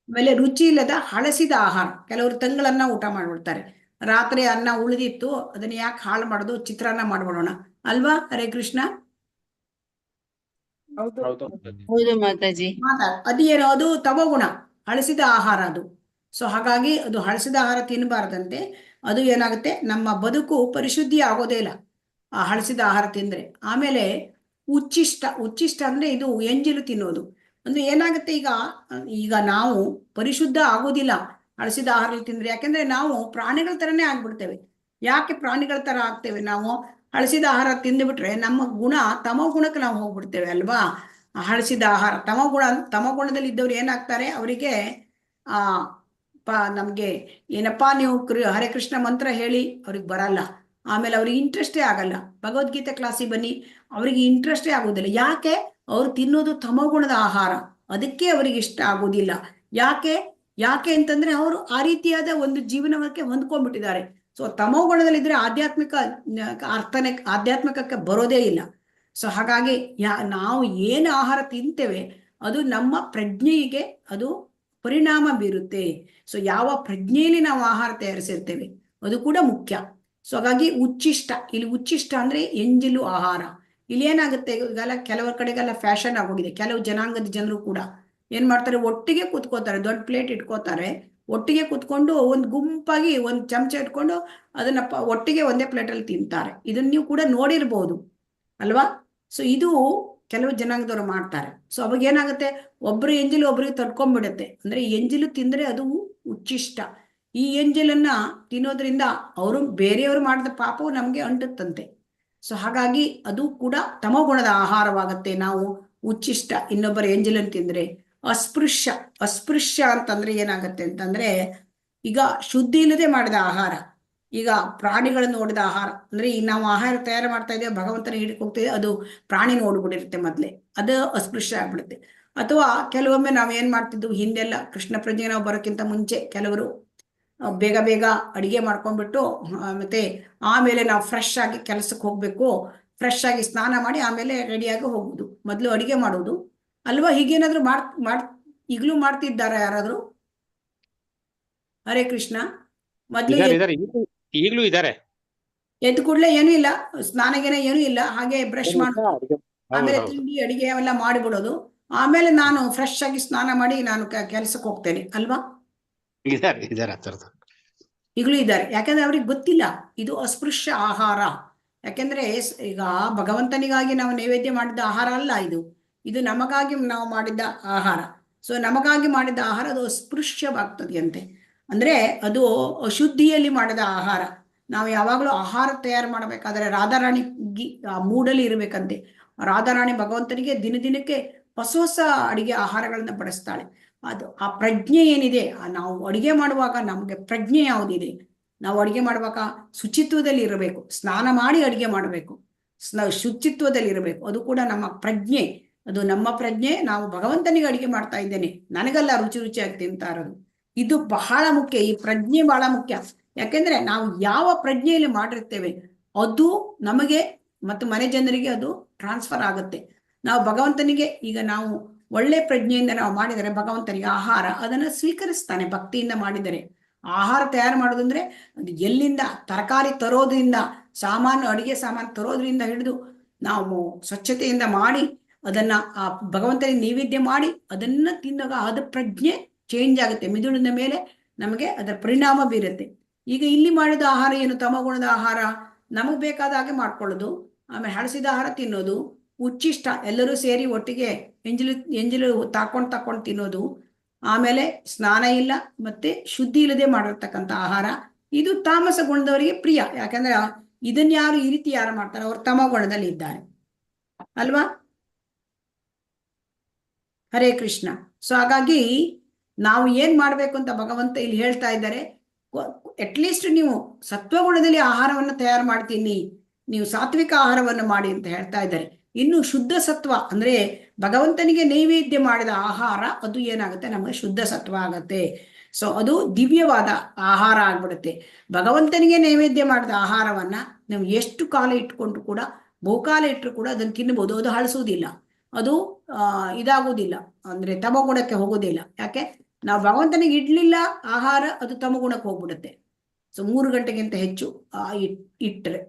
ಆಮೇಲೆ ರುಚಿ ಇಲ್ಲದ ಹಳಸಿದ ಆಹಾರ, ಕೆಲವರು ತಂಗಳನ್ನ ಊಟ ಮಾಡ್ಬಿಡ್ತಾರೆ. ರಾತ್ರಿ ಅನ್ನ ಉಳಿದಿತ್ತು, ಅದನ್ನ ಯಾಕೆ ಹಾಳು ಮಾಡೋದು, ಚಿತ್ರಾನ್ನ ಮಾಡ್ಬಿಡೋಣ ಅಲ್ವಾ. ಹರೇ ಕೃಷ್ಣ. ಹೌದು ಮಾತಾಜಿ. ಅದೇನೋ ಅದು ತಮೋಗುಣ, ಹಳಸಿದ ಆಹಾರ ಅದು. ಸೊ ಹಾಗಾಗಿ ಅದು ಹಳಸಿದ ಆಹಾರ ತಿನ್ನಬಾರ್ದಂತೆ. ಅದು ಏನಾಗುತ್ತೆ, ನಮ್ಮ ಬದುಕು ಪರಿಶುದ್ಧಿ ಆಗೋದೇ ಇಲ್ಲ ಆ ಹಳಸಿದ ಆಹಾರ ತಿಂದ್ರೆ. ಆಮೇಲೆ ಉಚ್ಚಿಷ್ಟ ಅಂದ್ರೆ ಇದು ಎಂಜಿಲು ತಿನ್ನೋದು. ಅಂದ್ರೆ ಏನಾಗುತ್ತೆ, ಈಗ ನಾವು ಪರಿಶುದ್ಧ ಆಗೋದಿಲ್ಲ ಹಳಸಿದ ಆಹಾರ ತಿಂದ್ರೆ. ಯಾಕೆಂದ್ರೆ ನಾವು ಪ್ರಾಣಿಗಳ ತರನೇ ಆಗ್ಬಿಡ್ತೇವೆ. ಯಾಕೆ ಪ್ರಾಣಿಗಳ ತರ ಆಗ್ತೇವೆ ನಾವು, ಹಳಸಿದ ಆಹಾರ ತಿಂದುಬಿಟ್ರೆ ನಮ್ಮ ಗುಣ ತಮೋಗುಣಕ್ಕೆ ನಾವು ಹೋಗ್ಬಿಡ್ತೇವೆ ಅಲ್ವಾ. ಹಳಸಿದ ಆಹಾರ ತಮೋಗುಣದಲ್ಲಿ ಇದ್ದವ್ರು ಏನಾಗ್ತಾರೆ, ಅವರಿಗೆ ನಮ್ಗೆ ಏನಪ್ಪಾ ನೀವು ಹರೇ ಕೃಷ್ಣ ಮಂತ್ರ ಹೇಳಿ ಅವ್ರಿಗೆ ಬರಲ್ಲ. ಆಮೇಲೆ ಅವ್ರಿಗೆ ಇಂಟ್ರೆಸ್ಟೇ ಆಗಲ್ಲ. ಭಗವದ್ಗೀತೆ ಕ್ಲಾಸಿಗೆ ಬನ್ನಿ, ಅವರಿಗೆ ಇಂಟ್ರೆಸ್ಟೇ ಆಗೋದಿಲ್ಲ. ಯಾಕೆ, ಅವ್ರು ತಿನ್ನೋದು ತಮೋಗುಣದ ಆಹಾರ, ಅದಕ್ಕೆ ಅವರಿಗೆ ಇಷ್ಟ ಆಗೋದಿಲ್ಲ. ಯಾಕೆ ಅಂತಂದ್ರೆ ಅವರು ಆ ರೀತಿಯಾದ ಒಂದು ಜೀವನಕ್ಕೆ ಹೊಂದ್ಕೊಂಡ್ಬಿಟ್ಟಿದ್ದಾರೆ. ಸೊ ತಮೋಗುಣದಲ್ಲಿದ್ರೆ ಆಧ್ಯಾತ್ಮಿಕಕ್ಕೆ ಬರೋದೇ ಇಲ್ಲ. ಸೊ ಹಾಗಾಗಿ ನಾವು ಏನು ಆಹಾರ ತಿಂತೇವೆ ಅದು ನಮ್ಮ ಪ್ರಜ್ಞೆಗೆ ಅದು ಪರಿಣಾಮ ಬೀರುತ್ತೆ. ಸೊ ಯಾವ ಪ್ರಜ್ಞೆಯಲ್ಲಿ ನಾವು ಆಹಾರ ತಯಾರಿಸಿರ್ತೇವೆ ಅದು ಕೂಡ ಮುಖ್ಯ. ಸೊ ಹಾಗಾಗಿ ಇಲ್ಲಿ ಉಚ್ಚಿಷ್ಟ ಅಂದ್ರೆ ಎಂಜಿಲು ಆಹಾರ. ಇಲ್ಲಿ ಏನಾಗುತ್ತೆ, ಈಗೆಲ್ಲ ಕೆಲವರ ಕಡೆಗೆಲ್ಲ ಫ್ಯಾಷನ್ ಆಗೋಗಿದೆ. ಕೆಲವು ಜನಾಂಗದ ಜನರು ಕೂಡ ಏನ್ ಮಾಡ್ತಾರೆ, ಒಟ್ಟಿಗೆ ಕೂತ್ಕೋತಾರೆ, ದೊಡ್ಡ ಪ್ಲೇಟ್ ಇಟ್ಕೋತಾರೆ, ಒಟ್ಟಿಗೆ ಕೂತ್ಕೊಂಡು ಒಂದು ಗುಂಪಾಗಿ ಒಂದು ಚಮಚ ಇಟ್ಕೊಂಡು ಅದನ್ನ ಒಟ್ಟಿಗೆ ಒಂದೇ ಪ್ಲೇಟಲ್ಲಿ ತಿಂತಾರೆ. ಇದನ್ನ ನೀವು ಕೂಡ ನೋಡಿರ್ಬೋದು ಅಲ್ವಾ. ಸೊ ಇದು ಕೆಲವು ಜನಾಂಗದವರು ಮಾಡ್ತಾರೆ. ಸೊ ಅವಾಗ ಏನಾಗುತ್ತೆ, ಒಬ್ರು ಎಂಜಿಲು ಒಬ್ರಿಗೆ ತಡ್ಕೊಂಡ್ಬಿಡುತ್ತೆ. ಅಂದ್ರೆ ಎಂಜಿಲು ತಿಂದ್ರೆ ಅದು ಉಚ್ಚಿಷ್ಟ. ಈ ಎಂಜಿಲನ್ನ ತಿನ್ನೋದ್ರಿಂದ ಅವರು ಬೇರೆಯವರು ಮಾಡಿದ ಪಾಪವು ನಮ್ಗೆ ಅಂಟುತ್ತಂತೆ. ಸೊ ಹಾಗಾಗಿ ಅದು ಕೂಡ ತಮೋಗುಣದ ಆಹಾರವಾಗತ್ತೆ. ನಾವು ಉಚ್ಚಿಷ್ಟ ಇನ್ನೊಬ್ಬರ ಎಂಜಿಲನ್ನು ತಿಂದ್ರೆ. ಅಸ್ಪೃಶ್ಯ ಅಂತಂದ್ರೆ ಏನಾಗತ್ತೆ ಅಂತಂದ್ರೆ, ಈಗ ಶುದ್ಧಿ ಇಲ್ಲದೆ ಮಾಡಿದ ಆಹಾರ, ಈಗ ಪ್ರಾಣಿಗಳನ್ನು ನೋಡಿದ ಆಹಾರ. ಅಂದ್ರೆ ಈಗ ನಾವು ಆಹಾರ ತಯಾರು ಮಾಡ್ತಾ ಇದ್ದೇವೆ, ಭಗವಂತನ ಹಿಡಿದು ಹೋಗ್ತಿದೆ, ಅದು ಪ್ರಾಣಿ ನೋಡ್ಬಿಟ್ಟಿರುತ್ತೆ ಮೊದ್ಲೇ, ಅದು ಅಸ್ಪೃಶ್ಯ ಆಗ್ಬಿಡುತ್ತೆ. ಅಥವಾ ಕೆಲವೊಮ್ಮೆ ನಾವು ಏನ್ ಮಾಡ್ತಿದ್ವು ಹಿಂದೆಲ್ಲ, ಕೃಷ್ಣ ಪ್ರಜ್ಞೆ ನಾವು ಬರೋಕ್ಕಿಂತ ಮುಂಚೆ ಕೆಲವರು ಬೇಗ ಅಡಿಗೆ ಮಾಡ್ಕೊಂಡ್ಬಿಟ್ಟು ಮತ್ತೆ ಆಮೇಲೆ ನಾವು ಫ್ರೆಶ್ ಆಗಿ ಕೆಲಸಕ್ಕೆ ಹೋಗ್ಬೇಕು, ಫ್ರೆಶ್ ಆಗಿ ಸ್ನಾನ ಮಾಡಿ ಆಮೇಲೆ ರೆಡಿಯಾಗಿ ಹೋಗುದು, ಮೊದಲು ಅಡಿಗೆ ಮಾಡೋದು ಅಲ್ವಾ. ಹೀಗೇನಾದ್ರು ಈಗಲೂ ಮಾಡ್ತಿದ್ದಾರ ಯಾರಾದ್ರೂ? ಹರೇ ಕೃಷ್ಣ. ಮೊದ್ಲು ಈಗಲೂ ಇದ್ದಾರೆ. ಎದ್ದು ಕೂಡಲೇ ಏನೂ ಇಲ್ಲ, ಸ್ನಾನಗೇನ ಏನೂ ಇಲ್ಲ, ಹಾಗೆ ಬ್ರಷ್ ಮಾಡೋದು, ಆಮೇಲೆ ತಿಂಡಿ ಅಡಿಗೆ ಎಲ್ಲ ಮಾಡಿಬಿಡೋದು, ಆಮೇಲೆ ನಾನು ಫ್ರೆಶ್ ಆಗಿ ಸ್ನಾನ ಮಾಡಿ ನಾನು ಕೆಲ್ಸಕ್ಕೆ ಹೋಗ್ತೇನೆ ಅಲ್ವಾ. ಈಗಲೂ ಇದ್ದಾರೆ. ಯಾಕಂದ್ರೆ ಅವ್ರಿಗೆ ಗೊತ್ತಿಲ್ಲ ಇದು ಅಸ್ಪೃಶ್ಯ ಆಹಾರ. ಯಾಕೆಂದ್ರೆ ಈಗ ಭಗವಂತನಿಗಾಗಿ ನಾವು ನೈವೇದ್ಯ ಮಾಡಿದ ಆಹಾರ ಅಲ್ಲ ಇದು ನಮಗಾಗಿ ನಾವು ಮಾಡಿದ ಆಹಾರ. ಸೊ ನಮಗಾಗಿ ಮಾಡಿದ ಆಹಾರ ಅದು ಅಸ್ಪೃಶ್ಯವಾಗ್ತದೆ ಅಂತೆ. ಅಂದ್ರೆ ಅದು ಅಶುದ್ಧಿಯಲ್ಲಿ ಮಾಡಿದ ಆಹಾರ. ನಾವು ಯಾವಾಗಲೂ ಆಹಾರ ತಯಾರು ಮಾಡಬೇಕಾದ್ರೆ ರಾಧಾರಾಣಿ ಮೂಡಲ್ಲಿ ಇರ್ಬೇಕಂತೆ. ರಾಧಾರಾಣಿ ಭಗವಂತನಿಗೆ ದಿನಕ್ಕೆ ಹೊಸ ಹೊಸ ಅಡಿಗೆ ಆಹಾರಗಳನ್ನ ಬಡಿಸ್ತಾಳೆ. ಅದು ಆ ಪ್ರಜ್ಞೆ ಏನಿದೆ, ನಾವು ಅಡಿಗೆ ಮಾಡುವಾಗ ನಮಗೆ ಪ್ರಜ್ಞೆ ಯಾವುದಿದೆ, ನಾವು ಅಡಿಗೆ ಮಾಡುವಾಗ ಶುಚಿತ್ವದಲ್ಲಿ ಇರಬೇಕು, ಸ್ನಾನ ಮಾಡಿ ಅಡಿಗೆ ಮಾಡಬೇಕು, ಶುಚಿತ್ವದಲ್ಲಿ ಇರಬೇಕು. ಅದು ಕೂಡ ನಮ್ಮ ಪ್ರಜ್ಞೆ, ಅದು ನಮ್ಮ ಪ್ರಜ್ಞೆ. ನಾವು ಭಗವಂತನಿಗೆ ಅಡಿಗೆ ಮಾಡ್ತಾ ಇದ್ದೇನೆ, ನನಗಲ್ಲ ರುಚಿ ರುಚಿಯಾಗಿ ತಿಂತಾ ಇರೋದು. ಇದು ಬಹಳ ಮುಖ್ಯ, ಈ ಪ್ರಜ್ಞೆ ಬಹಳ ಮುಖ್ಯ. ಯಾಕೆಂದ್ರೆ ನಾವು ಯಾವ ಪ್ರಜ್ಞೆಯಲ್ಲಿ ಮಾಡಿರ್ತೇವೆ ಅದು ನಮಗೆ ಮತ್ತು ಮನೆ ಜನರಿಗೆ ಅದು ಟ್ರಾನ್ಸ್ಫರ್ ಆಗುತ್ತೆ. ನಾವು ಭಗವಂತನಿಗೆ ಈಗ ನಾವು ಒಳ್ಳೆ ಪ್ರಜ್ಞೆಯಿಂದ ನಾವು ಮಾಡಿದರೆ ಭಗವಂತನಿಗೆ ಆಹಾರ ಅದನ್ನು ಸ್ವೀಕರಿಸ್ತಾನೆ. ಭಕ್ತಿಯಿಂದ ಮಾಡಿದರೆ ಆಹಾರ ತಯಾರು ಮಾಡೋದಂದ್ರೆ ಅದು ಎಲ್ಲಿಂದ ತರಕಾರಿ ತರೋದ್ರಿಂದ, ಸಾಮಾನು ಅಡಿಗೆ ಸಾಮಾನು ತರೋದ್ರಿಂದ ಹಿಡಿದು ನಾವು ಸ್ವಚ್ಛತೆಯಿಂದ ಮಾಡಿ ಅದನ್ನ ಆ ಭಗವಂತನಿಗೆ ನೈವೇದ್ಯ ಮಾಡಿ ಅದನ್ನ ತಿಂದಾಗ ಅದ ಪ್ರಜ್ಞೆ ಚೇಂಜ್ ಆಗುತ್ತೆ, ಮಿದುಳಿನ ಮೇಲೆ ನಮಗೆ ಅದರ ಪರಿಣಾಮ ಬೀರುತ್ತೆ. ಈಗ ಇಲ್ಲಿ ಮಾಡಿದ ಆಹಾರ ಏನು, ತಮಗುಣದ ಆಹಾರ, ನಮಗೆ ಬೇಕಾದ ಹಾಗೆ ಮಾಡ್ಕೊಳ್ಳೋದು, ಆಮೇಲೆ ಹಳಸಿದ ಆಹಾರ ತಿನ್ನೋದು, ಉಚ್ಚಿಷ್ಟ ಎಲ್ಲರೂ ಸೇರಿ ಒಟ್ಟಿಗೆ ಎಂಜಲು ತಕೊಂಡು ತಿನ್ನೋದು, ಆಮೇಲೆ ಸ್ನಾನ ಇಲ್ಲ ಮತ್ತೆ ಶುದ್ಧಿ ಇಲ್ಲದೆ ಮಾಡಿರ್ತಕ್ಕಂಥ ಆಹಾರ, ಇದು ತಾಮಸ ಗುಣದವರಿಗೆ ಪ್ರಿಯ. ಯಾಕಂದ್ರೆ ಇದನ್ನ ಯಾರು ಈ ರೀತಿ ಯಾರು ಮಾಡ್ತಾರೆ, ಅವರು ತಮ ಗುಣದಲ್ಲಿ ಇದ್ದಾರೆ ಅಲ್ವಾ. ಹರೇ ಕೃಷ್ಣ. ಸೊ ಹಾಗಾಗಿ ನಾವು ಏನ್ ಮಾಡ್ಬೇಕು ಅಂತ ಭಗವಂತ ಇಲ್ಲಿ ಹೇಳ್ತಾ ಇದ್ದಾರೆ. ಅಟ್ಲೀಸ್ಟ್ ನೀವು ಸತ್ವಗುಣದಲ್ಲಿ ಆಹಾರವನ್ನು ತಯಾರು ಮಾಡ್ತೀನಿ, ನೀವು ಸಾತ್ವಿಕ ಆಹಾರವನ್ನು ಮಾಡಿ ಅಂತ ಹೇಳ್ತಾ ಇದ್ದಾರೆ. ಇನ್ನು ಶುದ್ಧ ಸತ್ವ ಅಂದ್ರೆ ಭಗವಂತನಿಗೆ ನೈವೇದ್ಯ ಮಾಡಿದ ಆಹಾರ ಅದು ಏನಾಗುತ್ತೆ, ನಮಗೆ ಶುದ್ಧ ಸತ್ವ ಆಗತ್ತೆ. ಸೊ ಅದು ದಿವ್ಯವಾದ ಆಹಾರ ಆಗ್ಬಿಡುತ್ತೆ. ಭಗವಂತನಿಗೆ ನೈವೇದ್ಯ ಮಾಡಿದ ಆಹಾರವನ್ನ ನಾವು ಎಷ್ಟು ಕಾಲ ಇಟ್ಕೊಂಡು ಕೂಡ, ಬಹುಕಾಲ ಇಟ್ಟರು ಕೂಡ ಅದನ್ನು ತಿನ್ನಬಹುದು. ಅದು ಹಳಸುವುದಿಲ್ಲ, ಅದು ಇದಾಗುವುದಿಲ್ಲ, ಅಂದ್ರೆ ತಮಗುಣಕ್ಕೆ ಹೋಗೋದಿಲ್ಲ. ಯಾಕೆ, ನಾವು ಭಗವಂತನಿಗೆ ಇಡ್ಲಿಲ್ಲ ಆಹಾರ, ಅದು ತಮಗುಣಕ್ಕೆ ಹೋಗ್ಬಿಡುತ್ತೆ. ಸೊ 3 ಗಂಟೆಗಿಂತ ಹೆಚ್ಚು ಇಟ್ಟರೆ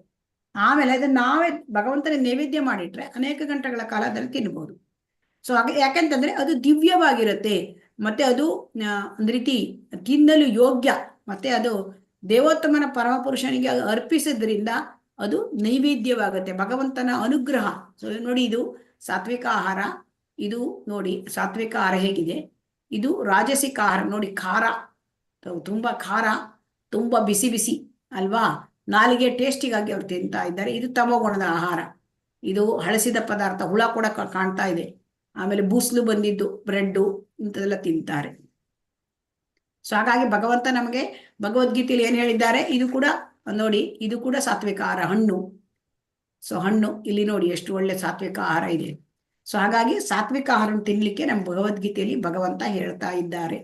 ಆಮೇಲೆ ಅದನ್ನ ನಾವೇ ಭಗವಂತನಿಗೆ ನೈವೇದ್ಯ ಮಾಡಿಟ್ರೆ ಅನೇಕ ಗಂಟೆಗಳ ಕಾಲ ಅದನ್ನು ತಿನ್ಬಹುದು. ಸೊ ಹಾಗೆ ಯಾಕೆಂತಂದ್ರೆ ಅದು ದಿವ್ಯವಾಗಿರುತ್ತೆ, ಮತ್ತೆ ಅದು ಒಂದ್ ರೀತಿ ತಿನ್ನಲು ಯೋಗ್ಯ, ಮತ್ತೆ ಅದು ದೇವೋತ್ತಮನ ಪರಮಪುರುಷನಿಗೆ ಅರ್ಪಿಸೋದ್ರಿಂದ ಅದು ನೈವೇದ್ಯವಾಗುತ್ತೆ, ಭಗವಂತನ ಅನುಗ್ರಹ. ಸೊ ನೋಡಿ, ಇದು ಸಾತ್ವಿಕ ಆಹಾರ. ಇದು ನೋಡಿ ಸಾತ್ವಿಕ ಆಹಾರ ಹೇಗಿದೆ, ಇದು ರಾಜಸಿಕ ಆಹಾರ. ನೋಡಿ ಖಾರ, ತುಂಬಾ ಖಾರ, ತುಂಬಾ ಬಿಸಿ ಬಿಸಿ ಅಲ್ವಾ, ನಾಲಿಗೆ ಟೇಸ್ಟಿಗಾಗಿ ಅವ್ರು ತಿಂತಾ ಇದ್ದಾರೆ. ಇದು ತಮೋಗುಣದ ಆಹಾರ, ಇದು ಹಳಸಿದ ಪದಾರ್ಥ, ಹುಳ ಕೂಡ ಕಾಣ್ತಾ ಇದೆ. ಆಮೇಲೆ ಬೂಸ್ಲು ಬಂದಿದ್ದು ಬ್ರೆಡ್ಡು ಇಂಥದೆಲ್ಲ ತಿಂತಾರೆ. ಸೊ ಹಾಗಾಗಿ ಭಗವಂತ ನಮಗೆ ಭಗವದ್ಗೀತೆಯಲ್ಲಿ ಏನ್ ಹೇಳಿದ್ದಾರೆ, ಇದು ಕೂಡ ನೋಡಿ, ಇದು ಕೂಡ ಸಾತ್ವಿಕ ಆಹಾರ, ಹಣ್ಣು. ಸೊ ಹಣ್ಣು ಇಲ್ಲಿ ನೋಡಿ ಎಷ್ಟು ಒಳ್ಳೆ ಸಾತ್ವಿಕ ಆಹಾರ ಇದೆ. ಸೊ ಹಾಗಾಗಿ ಸಾತ್ವಿಕ ಆಹಾರ ತಿನ್ಲಿಕ್ಕೆ ನಮ್ಮ ಭಗವದ್ಗೀತೆಯಲ್ಲಿ ಭಗವಂತ ಹೇಳ್ತಾ ಇದ್ದಾರೆ.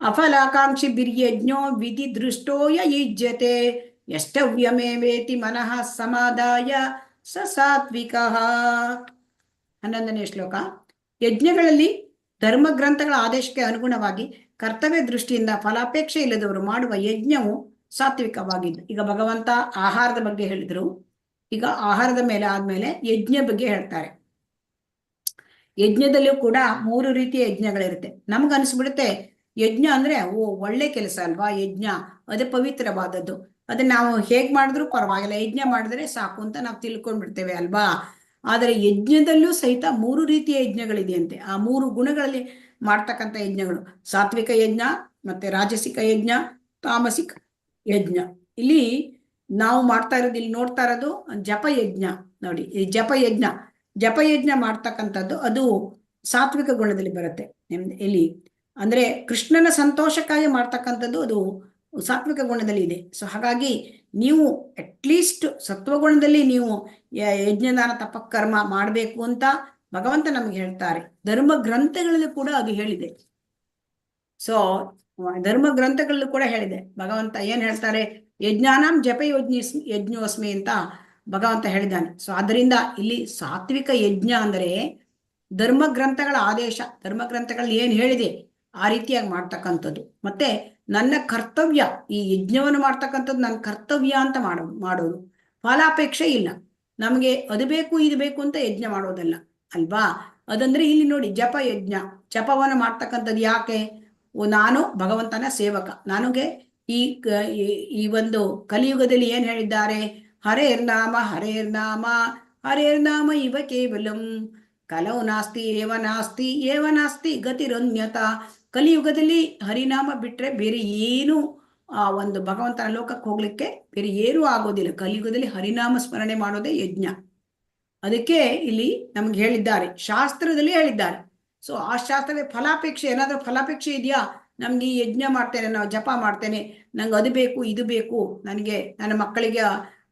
ಅಫಲಾಕಾಂಕ್ಷಿ ಬಿರ್ಯಜ್ಞೋ ವಿಧಿ ದೃಷ್ಟೋಯ ಯುಜ್ಯತೆ ಯಷ್ಟವ್ಯಮೇವೇತಿ ಮನಃ ಸಮಾದಾಯ ಸ ಸಾತ್ವಿಕ. 11ನೇ ಶ್ಲೋಕ. ಯಜ್ಞಗಳಲ್ಲಿ ಧರ್ಮ ಗ್ರಂಥಗಳ ಆದೇಶಕ್ಕೆ ಅನುಗುಣವಾಗಿ ಕರ್ತವ್ಯ ದೃಷ್ಟಿಯಿಂದ ಫಲಾಪೇಕ್ಷೆ ಇಲ್ಲದವರು ಮಾಡುವ ಯಜ್ಞವು ಸಾತ್ವಿಕವಾಗಿದ್ದು. ಈಗ ಭಗವಂತ ಆಹಾರದ ಬಗ್ಗೆ ಹೇಳಿದ್ರು, ಈಗ ಆಹಾರದ ಮೇಲೆ ಆದ್ಮೇಲೆ ಯಜ್ಞ ಬಗ್ಗೆ ಹೇಳ್ತಾರೆ. ಯಜ್ಞದಲ್ಲೂ ಕೂಡ 3 ರೀತಿಯ ಯಜ್ಞಗಳಿರುತ್ತೆ. ನಮ್ಗೆ ಅನಿಸ್ಬಿಡುತ್ತೆ ಯಜ್ಞ ಅಂದ್ರೆ ಒಳ್ಳೆ ಕೆಲಸ ಅಲ್ವಾ, ಯಜ್ಞ ಅದೇ ಪವಿತ್ರವಾದದ್ದು, ಅದನ್ನ ನಾವು ಹೇಗ್ ಮಾಡಿದ್ರು ಪರವಾಗಿಲ್ಲ, ಯಜ್ಞ ಮಾಡಿದ್ರೆ ಸಾಕು ಅಂತ ನಾವು ತಿಳ್ಕೊಂಡ್ಬಿಡ್ತೇವೆ ಅಲ್ವಾ. ಆದರೆ ಯಜ್ಞದಲ್ಲೂ ಸಹಿತ 3 ರೀತಿಯ ಯಜ್ಞಗಳಿದೆಯಂತೆ. ಆ 3 ಗುಣಗಳಲ್ಲಿ ಮಾಡ್ತಕ್ಕಂಥ ಯಜ್ಞಗಳು, ಸಾತ್ವಿಕ ಯಜ್ಞ, ಮತ್ತೆ ರಾಜಸಿಕ ಯಜ್ಞ, ತಾಮಸಿಕ ಯಜ್ಞ. ಇಲ್ಲಿ ನಾವು ಮಾಡ್ತಾ ಇರೋದು, ಇಲ್ಲಿ ನೋಡ್ತಾ ಇರೋದು ಜಪಯಜ್ಞ. ನೋಡಿ, ಈ ಜಪಯಜ್ಞ ಮಾಡ್ತಕ್ಕಂಥದ್ದು ಅದು ಸಾತ್ವಿಕ ಗುಣದಲ್ಲಿ ಬರುತ್ತೆ. ಇಲ್ಲಿ ಅಂದ್ರೆ ಕೃಷ್ಣನ ಸಂತೋಷಕ್ಕಾಗಿ ಮಾಡ್ತಕ್ಕಂಥದ್ದು ಅದು ಸಾತ್ವಿಕ ಗುಣದಲ್ಲಿ ಇದೆ. ಸೊ ಹಾಗಾಗಿ ನೀವು ಅಟ್ಲೀಸ್ಟ್ ಸತ್ವಗುಣದಲ್ಲಿ ನೀವು ಯಜ್ಞದಾನ ತಪಕರ್ಮ ಮಾಡಬೇಕು ಅಂತ ಭಗವಂತ ನಮಗೆ ಹೇಳ್ತಾರೆ. ಧರ್ಮ ಗ್ರಂಥಗಳಲ್ಲಿ ಕೂಡ ಅದು ಹೇಳಿದೆ. ಸೊ ಧರ್ಮ ಗ್ರಂಥಗಳಲ್ಲೂ ಕೂಡ ಹೇಳಿದೆ. ಭಗವಂತ ಏನ್ ಹೇಳ್ತಾರೆ, ಯಜ್ಞಾನಾಂ ಜಪ ಯಜ್ಞೋಸ್ಮಿ ಅಂತ ಭಗವಂತ ಹೇಳಿದ್ದಾನೆ. ಸೊ ಅದರಿಂದ ಇಲ್ಲಿ ಸಾತ್ವಿಕ ಯಜ್ಞ ಅಂದರೆ ಧರ್ಮ ಗ್ರಂಥಗಳ ಆದೇಶ, ಧರ್ಮ ಗ್ರಂಥಗಳಲ್ಲಿ ಏನ್ ಹೇಳಿದೆ ಆ ರೀತಿಯಾಗಿ ಮಾಡ್ತಕ್ಕಂಥದ್ದು. ಮತ್ತೆ ನನ್ನ ಕರ್ತವ್ಯ, ಈ ಯಜ್ಞವನ್ನು ಮಾಡ್ತಕ್ಕಂಥದ್ದು ನನ್ನ ಕರ್ತವ್ಯ ಅಂತ ಮಾಡೋದು, ಫಲಾಪೇಕ್ಷೆ ಇಲ್ಲ. ನಮಗೆ ಅದು ಬೇಕು ಇದು ಬೇಕು ಅಂತ ಯಜ್ಞ ಮಾಡೋದಲ್ಲ ಅಲ್ವಾ. ಅದಂದ್ರೆ ಇಲ್ಲಿ ನೋಡಿ ಜಪಯಜ್ಞ, ಜಪವನ್ನು ಮಾಡ್ತಕ್ಕಂಥದ್ದು ಯಾಕೆ, ನಾನು ಭಗವಂತನ ಸೇವಕ, ನನಗೆ ಈ ಒಂದು ಕಲಿಯುಗದಲ್ಲಿ ಏನ್ ಹೇಳಿದ್ದಾರೆ, ಹರೇರ್ನಾಮ ಹರೇರ್ನಾಮ ಹರೇರ್ನಾಮ ಇವ ಕೇವಲಂ ಕಲವು ನಾಸ್ತಿ ಏವ ನಾಸ್ತಿ ಗತಿರನ್ಯತ. ಕಲಿಯುಗದಲ್ಲಿ ಹರಿನಾಮ ಬಿಟ್ರೆ ಬೇರೆ ಏನು ಆ ಒಂದು ಭಗವಂತನ ಲೋಕಕ್ಕೆ ಹೋಗ್ಲಿಕ್ಕೆ ಬೇರೆ ಏನೂ ಆಗೋದಿಲ್ಲ. ಕಲಿಯುಗದಲ್ಲಿ ಹರಿನಾಮ ಸ್ಮರಣೆ ಮಾಡೋದೇ ಯಜ್ಞ. ಅದಕ್ಕೆ ಇಲ್ಲಿ ನಮ್ಗೆ ಹೇಳಿದ್ದಾರೆ, ಶಾಸ್ತ್ರದಲ್ಲಿ ಹೇಳಿದ್ದಾರೆ. ಸೊ ಆ ಶಾಸ್ತ್ರದ ಫಲಾಪೇಕ್ಷೆ, ಏನಾದ್ರೂ ಫಲಾಪೇಕ್ಷೆ ಇದೆಯಾ? ನಮ್ಗೆ ಈ ಯಜ್ಞ ಮಾಡ್ತೇನೆ, ನಾವು ಜಪ ಮಾಡ್ತೇನೆ, ನಂಗೆ ಅದು ಬೇಕು ಇದು ಬೇಕು, ನನಗೆ ನನ್ನ ಮಕ್ಕಳಿಗೆ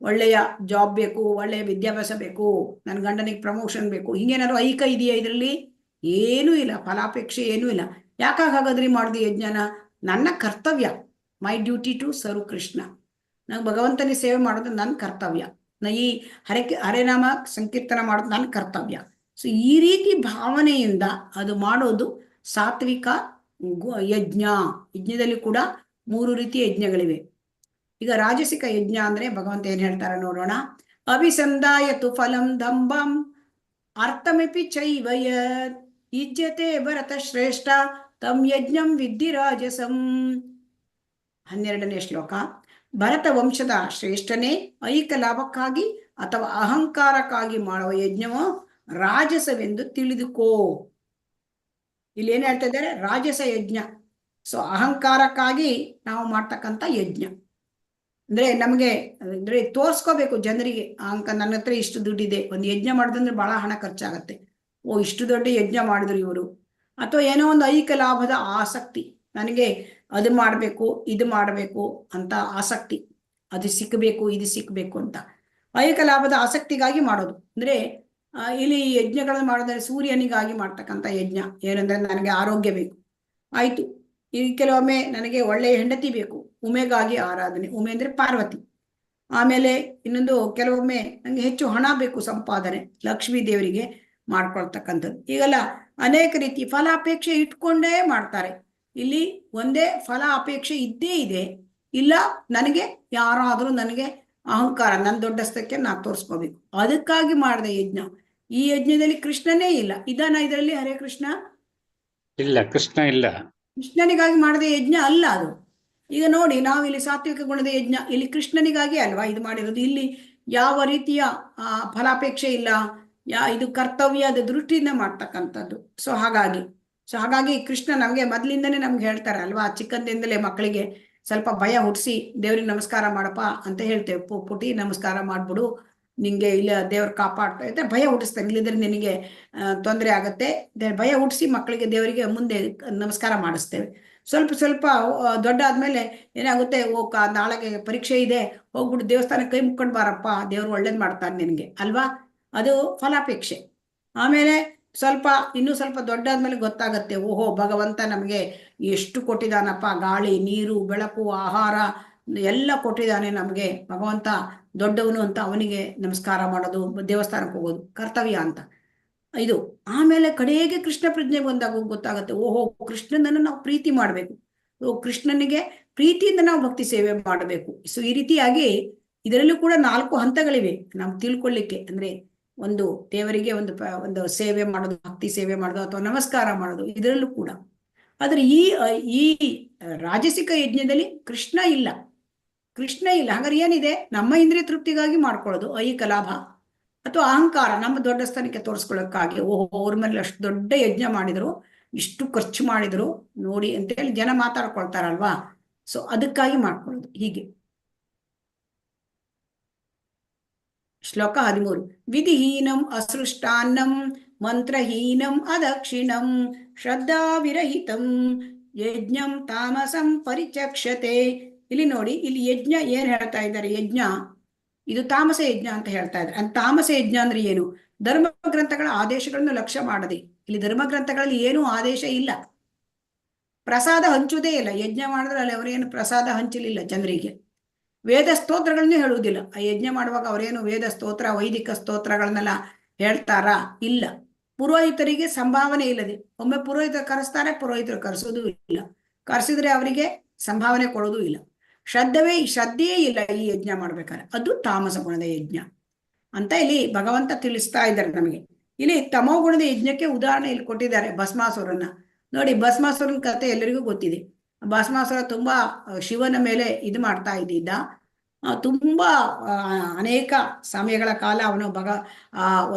ಒಳ್ಳೆಯ ಜಾಬ್ ಬೇಕು, ಒಳ್ಳೆಯ ವಿದ್ಯಾಭ್ಯಾಸ ಬೇಕು, ನನ್ನ ಗಂಡನಿಗೆ ಪ್ರಮೋಷನ್ ಬೇಕು, ಹಿಂಗೇನಾದ್ರು ಐಕ ಇದೆಯಾ ಇದರಲ್ಲಿ? ಏನೂ ಇಲ್ಲ, ಫಲಾಪೇಕ್ಷೆ ಏನೂ ಇಲ್ಲ. ಯಾಕಾಗ ಹಾಗಾದ್ರಿ ಮಾಡಿದೆ ಯಜ್ಞನ? ನನ್ನ ಕರ್ತವ್ಯ, my duty to serve Krishna. ನಂಗೆ ಭಗವಂತನ ಸೇವೆ ಮಾಡೋದು ನನ್ನ ಕರ್ತವ್ಯ, ಈ ಹರೆನಾಮ ಸಂಕೀರ್ತನ ಮಾಡೋದು ನನ್ನ ಕರ್ತವ್ಯ. ಸೊ ಈ ರೀತಿ ಭಾವನೆಯಿಂದ ಅದು ಮಾಡೋದು ಸಾತ್ವಿಕ ಯಜ್ಞ. ಯಜ್ಞದಲ್ಲಿ ಕೂಡ 3 ರೀತಿಯ ಯಜ್ಞಗಳಿವೆ. ಈಗ ರಾಜಸಿಕ ಯಜ್ಞ ಅಂದ್ರೆ ಭಗವಂತ ಏನ್ ಹೇಳ್ತಾರೆ ನೋಡೋಣ. ಅಭಿಸಂದಾಯತು ಫಲಂ ದಂಬಂ ಅರ್ಥಮಿಪಿ ಚೈವಯ ಯುಜ್ಯತೆ ಭರತ ಶ್ರೇಷ್ಠ ತಂ ಯಜ್ಞಂ ವಿದ್ಧಿ ರಾಜಸಂ. 12ನೇ ಶ್ಲೋಕ. ಭರತ ವಂಶದ ಶ್ರೇಷ್ಠನೇ ಐಕ ಲಾಭಕ್ಕಾಗಿ ಅಥವಾ ಅಹಂಕಾರಕ್ಕಾಗಿ ಮಾಡುವ ಯಜ್ಞವು ರಾಜಸವೆಂದು ತಿಳಿದುಕೋ. ಇಲ್ಲಿ ಏನ್ ಹೇಳ್ತಾ ಇದ್ದಾರೆ? ರಾಜಸ ಯಜ್ಞ. ಸೊ ಅಹಂಕಾರಕ್ಕಾಗಿ ನಾವು ಮಾಡ್ತಕ್ಕಂಥ ಯಜ್ಞ ಅಂದ್ರೆ ನಮಗೆ ಅಂದ್ರೆ ತೋರ್ಸ್ಕೋಬೇಕು ಜನರಿಗೆ, ನನ್ನ ಹತ್ರ ಇಷ್ಟು ದುಡ್ಡಿದೆ, ಒಂದು ಯಜ್ಞ ಮಾಡಿದ್ರೆ ಬಹಳ ಹಣ ಖರ್ಚಾಗತ್ತೆ, ಓ ಇಷ್ಟು ದೊಡ್ಡ ಯಜ್ಞ ಮಾಡಿದ್ರು ಇವರು. ಅಥವಾ ಏನೋ ಒಂದು ಐಕ ಲಾಭದ ಆಸಕ್ತಿ, ನನಗೆ ಅದು ಮಾಡಬೇಕು ಇದು ಮಾಡಬೇಕು ಅಂತ ಆಸಕ್ತಿ, ಅದು ಸಿಕ್ಕಬೇಕು ಇದು ಸಿಕ್ಕಬೇಕು ಅಂತ ಐಕ ಲಾಭದ ಆಸಕ್ತಿಗಾಗಿ ಮಾಡೋದು. ಅಂದ್ರೆ ಇಲ್ಲಿ ಯಜ್ಞಗಳನ್ನು ಮಾಡೋದ್ರೆ ಸೂರ್ಯನಿಗಾಗಿ ಮಾಡ್ತಕ್ಕಂಥ ಯಜ್ಞ. ಏನಂದ್ರೆ ನನಗೆ ಆರೋಗ್ಯ ಬೇಕು, ಆಯ್ತು. ಈ ಕೆಲವೊಮ್ಮೆ ನನಗೆ ಒಳ್ಳೆಯ ಹೆಂಡತಿ ಬೇಕು, ಉಮೆಗಾಗಿ ಆರಾಧನೆ, ಉಮೆ ಅಂದ್ರೆ ಪಾರ್ವತಿ. ಆಮೇಲೆ ಇನ್ನೊಂದು ಕೆಲವೊಮ್ಮೆ ನನಗೆ ಹೆಚ್ಚು ಹಣ ಬೇಕು, ಸಂಪಾದನೆ, ಲಕ್ಷ್ಮೀ ದೇವರಿಗೆ ಮಾಡ್ಕೊಳ್ತಕ್ಕಂಥದ್ದು. ಈಗೆಲ್ಲ ಅನೇಕ ರೀತಿ ಫಲಾಪೇಕ್ಷೆ ಇಟ್ಕೊಂಡೇ ಮಾಡ್ತಾರೆ. ಇಲ್ಲಿ ಒಂದೇ ಫಲ ಅಪೇಕ್ಷೆ ಇದ್ದೇ ಇದೆ. ಇಲ್ಲ ನನಗೆ ಯಾರಾದ್ರೂ ನನಗೆ ಅಹಂಕಾರ, ನನ್ನ ದೊಡ್ಡಸ್ತಕ್ಕೆ ನಾನು ತೋರಿಸ್ಕೋಬೇಕು, ಅದಕ್ಕಾಗಿ ಮಾಡಿದೆ ಯಜ್ಞ. ಈ ಯಜ್ಞದಲ್ಲಿ ಕೃಷ್ಣನೇ ಇಲ್ಲ. ಇದಾನ ಇದರಲ್ಲಿ? ಹರೇ ಕೃಷ್ಣ ಇಲ್ಲ, ಕೃಷ್ಣ ಇಲ್ಲ. ಕೃಷ್ಣನಿಗಾಗಿ ಮಾಡಿದ ಯಜ್ಞ ಅಲ್ಲ ಅದು. ಈಗ ನೋಡಿ, ನಾವು ಇಲ್ಲಿ ಸಾತ್ವಿಕ ಗುಣದ ಯಜ್ಞ, ಇಲ್ಲಿ ಕೃಷ್ಣನಿಗಾಗಿ ಅಲ್ವಾ ಇದು ಮಾಡಿರೋದು. ಇಲ್ಲಿ ಯಾವ ರೀತಿಯ ಫಲಾಪೇಕ್ಷೆ ಇಲ್ಲ, ಇದು ಕರ್ತವ್ಯದ ದೃಷ್ಟಿಯಿಂದ ಮಾಡ್ತಕ್ಕಂಥದ್ದು. ಸೊ ಹಾಗಾಗಿ ಕೃಷ್ಣ ನಮ್ಗೆ ಮೊದ್ಲಿಂದನೇ ನಮ್ಗೆ ಹೇಳ್ತಾರೆ ಅಲ್ವಾ, ಚಿಕ್ಕಂದಿಂದಲೇ ಮಕ್ಕಳಿಗೆ ಸ್ವಲ್ಪ ಭಯ ಹುಟ್ಟಿಸಿ ದೇವ್ರಿಗೆ ನಮಸ್ಕಾರ ಮಾಡಪ್ಪ ಅಂತ ಹೇಳ್ತೇವೆ. ಪುಟಿ ನಮಸ್ಕಾರ ಮಾಡ್ಬಿಡು, ನಿಂಗೆ ಇಲ್ಲ ದೇವ್ರ ಕಾಪಾಡ್ತಾ ಇದ್ರೆ ಭಯ ಹುಟ್ಟಿಸ್ತಾರೆ, ಇಲ್ಲಿದ್ರೆ ನಿನಗೆ ತೊಂದರೆ ಆಗತ್ತೆ. ಭಯ ಹುಟ್ಟಿಸಿ ಮಕ್ಕಳಿಗೆ ದೇವರಿಗೆ ಮುಂದೆ ನಮಸ್ಕಾರ ಮಾಡಿಸ್ತೇವೆ. ಸ್ವಲ್ಪ ದೊಡ್ಡ ಆದ್ಮೇಲೆ ಏನಾಗುತ್ತೆ, ನಾಳೆಗೆ ಪರೀಕ್ಷೆ ಇದೆ, ಹೋಗ್ಬಿಟ್ಟು ದೇವಸ್ಥಾನಕ್ಕೆ ಕೈ ಮುಕ್ಕೊಂಡು ಬಾರಪ್ಪ, ದೇವ್ರು ಒಳ್ಳೇದ್ ಮಾಡ್ತಾನೆ ನಿನಗೆ ಅಲ್ವಾ. ಅದು ಫಲಾಪೇಕ್ಷೆ. ಆಮೇಲೆ ಇನ್ನೂ ಸ್ವಲ್ಪ ದೊಡ್ಡಾದ್ಮೇಲೆ ಗೊತ್ತಾಗತ್ತೆ, ಓಹೋ ಭಗವಂತ ನಮಗೆ ಎಷ್ಟು ಕೊಟ್ಟಿದ್ದಾನಪ್ಪ, ಗಾಳಿ ನೀರು ಬೆಳಕು ಆಹಾರ ಎಲ್ಲ ಕೊಟ್ಟಿದ್ದಾನೆ ನಮಗೆ, ಭಗವಂತ ದೊಡ್ಡವನು ಅಂತ ಅವನಿಗೆ ನಮಸ್ಕಾರ ಮಾಡೋದು, ದೇವಸ್ಥಾನಕ್ಕೆ ಹೋಗೋದು ಕರ್ತವ್ಯ ಅಂತ ಇದು. ಆಮೇಲೆ ಕಡೆಗೆ ಕೃಷ್ಣ ಪ್ರಜ್ಞೆ ಬಂದಾಗ ಗೊತ್ತಾಗುತ್ತೆ, ಓಹೋ ಕೃಷ್ಣನನ್ನು ನಾವು ಪ್ರೀತಿ ಮಾಡಬೇಕು, ಕೃಷ್ಣನಿಗೆ ಪ್ರೀತಿಯಿಂದ ನಾವು ಭಕ್ತಿ ಸೇವೆ ಮಾಡಬೇಕು. ಸೊ ಈ ರೀತಿಯಾಗಿ ಇದರಲ್ಲೂ ಕೂಡ 4 ಹಂತಗಳಿವೆ ನಾವು ತಿಳ್ಕೊಳ್ಳಿಕ್ಕೆ. ಅಂದ್ರೆ ಒಂದು ದೇವರಿಗೆ ಒಂದು ಸೇವೆ ಮಾಡೋದು, ಭಕ್ತಿ ಸೇವೆ ಮಾಡೋದು ಅಥವಾ ನಮಸ್ಕಾರ ಮಾಡೋದು, ಇದರಲ್ಲೂ ಕೂಡ. ಆದ್ರೆ ಈ ರಾಜಸಿಕ ಯಜ್ಞದಲ್ಲಿ ಕೃಷ್ಣ ಇಲ್ಲ. ಹಾಗಾದ್ರೆ ಏನಿದೆ? ನಮ್ಮ ಇಂದ್ರಿಯ ತೃಪ್ತಿಗಾಗಿ ಮಾಡ್ಕೊಳ್ಳೋದು, ಐಕ ಲಾಭ ಅಥವಾ ಅಹಂಕಾರ, ನಮ್ಮ ದೊಡ್ಡ ಸ್ಥಾನಕ್ಕೆ ತೋರಿಸ್ಕೊಳ್ಳೋಕ್ಕಾಗಿ, ಓಹೋ ಅವ್ರ ಮೇಲೆ ಅಷ್ಟು ದೊಡ್ಡ ಯಜ್ಞ ಮಾಡಿದ್ರು, ಇಷ್ಟು ಖರ್ಚು ಮಾಡಿದ್ರು ನೋಡಿ ಅಂತ ಹೇಳಿ ಜನ ಮಾತಾಡ್ಕೊಳ್ತಾರಲ್ವಾ. ಸೊ ಅದಕ್ಕಾಗಿ ಮಾಡ್ಕೊಳ್ಳೋದು ಹೀಗೆ. ಶ್ಲೋಕ 13. ವಿಧಿಹೀನಂ ಅಸೃಷ್ಟಾನ್ನಂ ಮಂತ್ರಹೀನಂ ಅದಕ್ಷಿಣಂ ಶ್ರದ್ಧಾವಿರಹಿತಂ ಯಜ್ಞಂ ತಾಮಸಂ ಪರಿಚಕ್ಷತೆ. ಇಲ್ಲಿ ನೋಡಿ, ಇಲ್ಲಿ ಯಜ್ಞ ಏನ್ ಹೇಳ್ತಾ ಇದ್ದಾರೆ? ಯಜ್ಞ ಇದು ತಾಮಸ ಯಜ್ಞ ಅಂತ ಹೇಳ್ತಾ ಇದ್ದಾರೆ. ತಾಮಸ ಯಜ್ಞ ಅಂದ್ರೆ ಏನು? ಧರ್ಮ ಗ್ರಂಥಗಳ ಆದೇಶಗಳನ್ನು ಲಕ್ಷ್ಯ ಮಾಡದೆ. ಇಲ್ಲಿ ಧರ್ಮ ಗ್ರಂಥಗಳಲ್ಲಿ ಏನೂ ಆದೇಶ ಇಲ್ಲ, ಪ್ರಸಾದ ಹಂಚುವುದೇ ಇಲ್ಲ. ಯಜ್ಞ ಮಾಡಿದ್ರೆ ಅಲ್ಲಿ ಅವರೇನು ಪ್ರಸಾದ ಹಂಚಲಿಲ್ಲ ಜನರಿಗೆ. ವೇದ ಸ್ತೋತ್ರಗಳನ್ನೇ ಹೇಳುವುದಿಲ್ಲ. ಆ ಯಜ್ಞ ಮಾಡುವಾಗ ಅವರೇನು ವೇದ ಸ್ತೋತ್ರ ವೈದಿಕ ಸ್ತೋತ್ರಗಳನ್ನೆಲ್ಲ ಹೇಳ್ತಾರಾ? ಇಲ್ಲ. ಪುರೋಹಿತರಿಗೆ ಸಂಭಾವನೆ ಇಲ್ಲದೆ, ಒಮ್ಮೆ ಪುರೋಹಿತರು ಕರೆಸ್ತಾರೆ, ಪುರೋಹಿತರು ಕರೆಸೋದು ಇಲ್ಲ, ಕರೆಸಿದ್ರೆ ಅವರಿಗೆ ಸಂಭಾವನೆ ಕೊಡೋದು ಇಲ್ಲ. ಶ್ರದ್ಧೆಯೇ ಇಲ್ಲ ಈ ಯಜ್ಞ ಮಾಡ್ಬೇಕಾದ್ರೆ, ಅದು ತಾಮಸ ಗುಣದ ಯಜ್ಞ ಅಂತ ಇಲ್ಲಿ ಭಗವಂತ ತಿಳಿಸ್ತಾ ಇದ್ದಾರೆ ನಮಗೆ. ಇಲ್ಲಿ ತಮೋ ಗುಣದ ಯಜ್ಞಕ್ಕೆ ಉದಾಹರಣೆ ಇಲ್ಲಿ ಕೊಟ್ಟಿದ್ದಾರೆ, ಭಸ್ಮಾಸುರನ್ನ ನೋಡಿ. ಭಸ್ಮಾಸುರನ ಕಥೆ ಎಲ್ಲರಿಗೂ ಗೊತ್ತಿದೆ. ಭಸ್ಮಾಸುರ ತುಂಬಾ ಶಿವನ ಮೇಲೆ ಇದು ಮಾಡ್ತಾ ಇದ್ದಿದ್ದ. ತುಂಬಾ ಅನೇಕ ಸಮಯಗಳ ಕಾಲ ಅವನು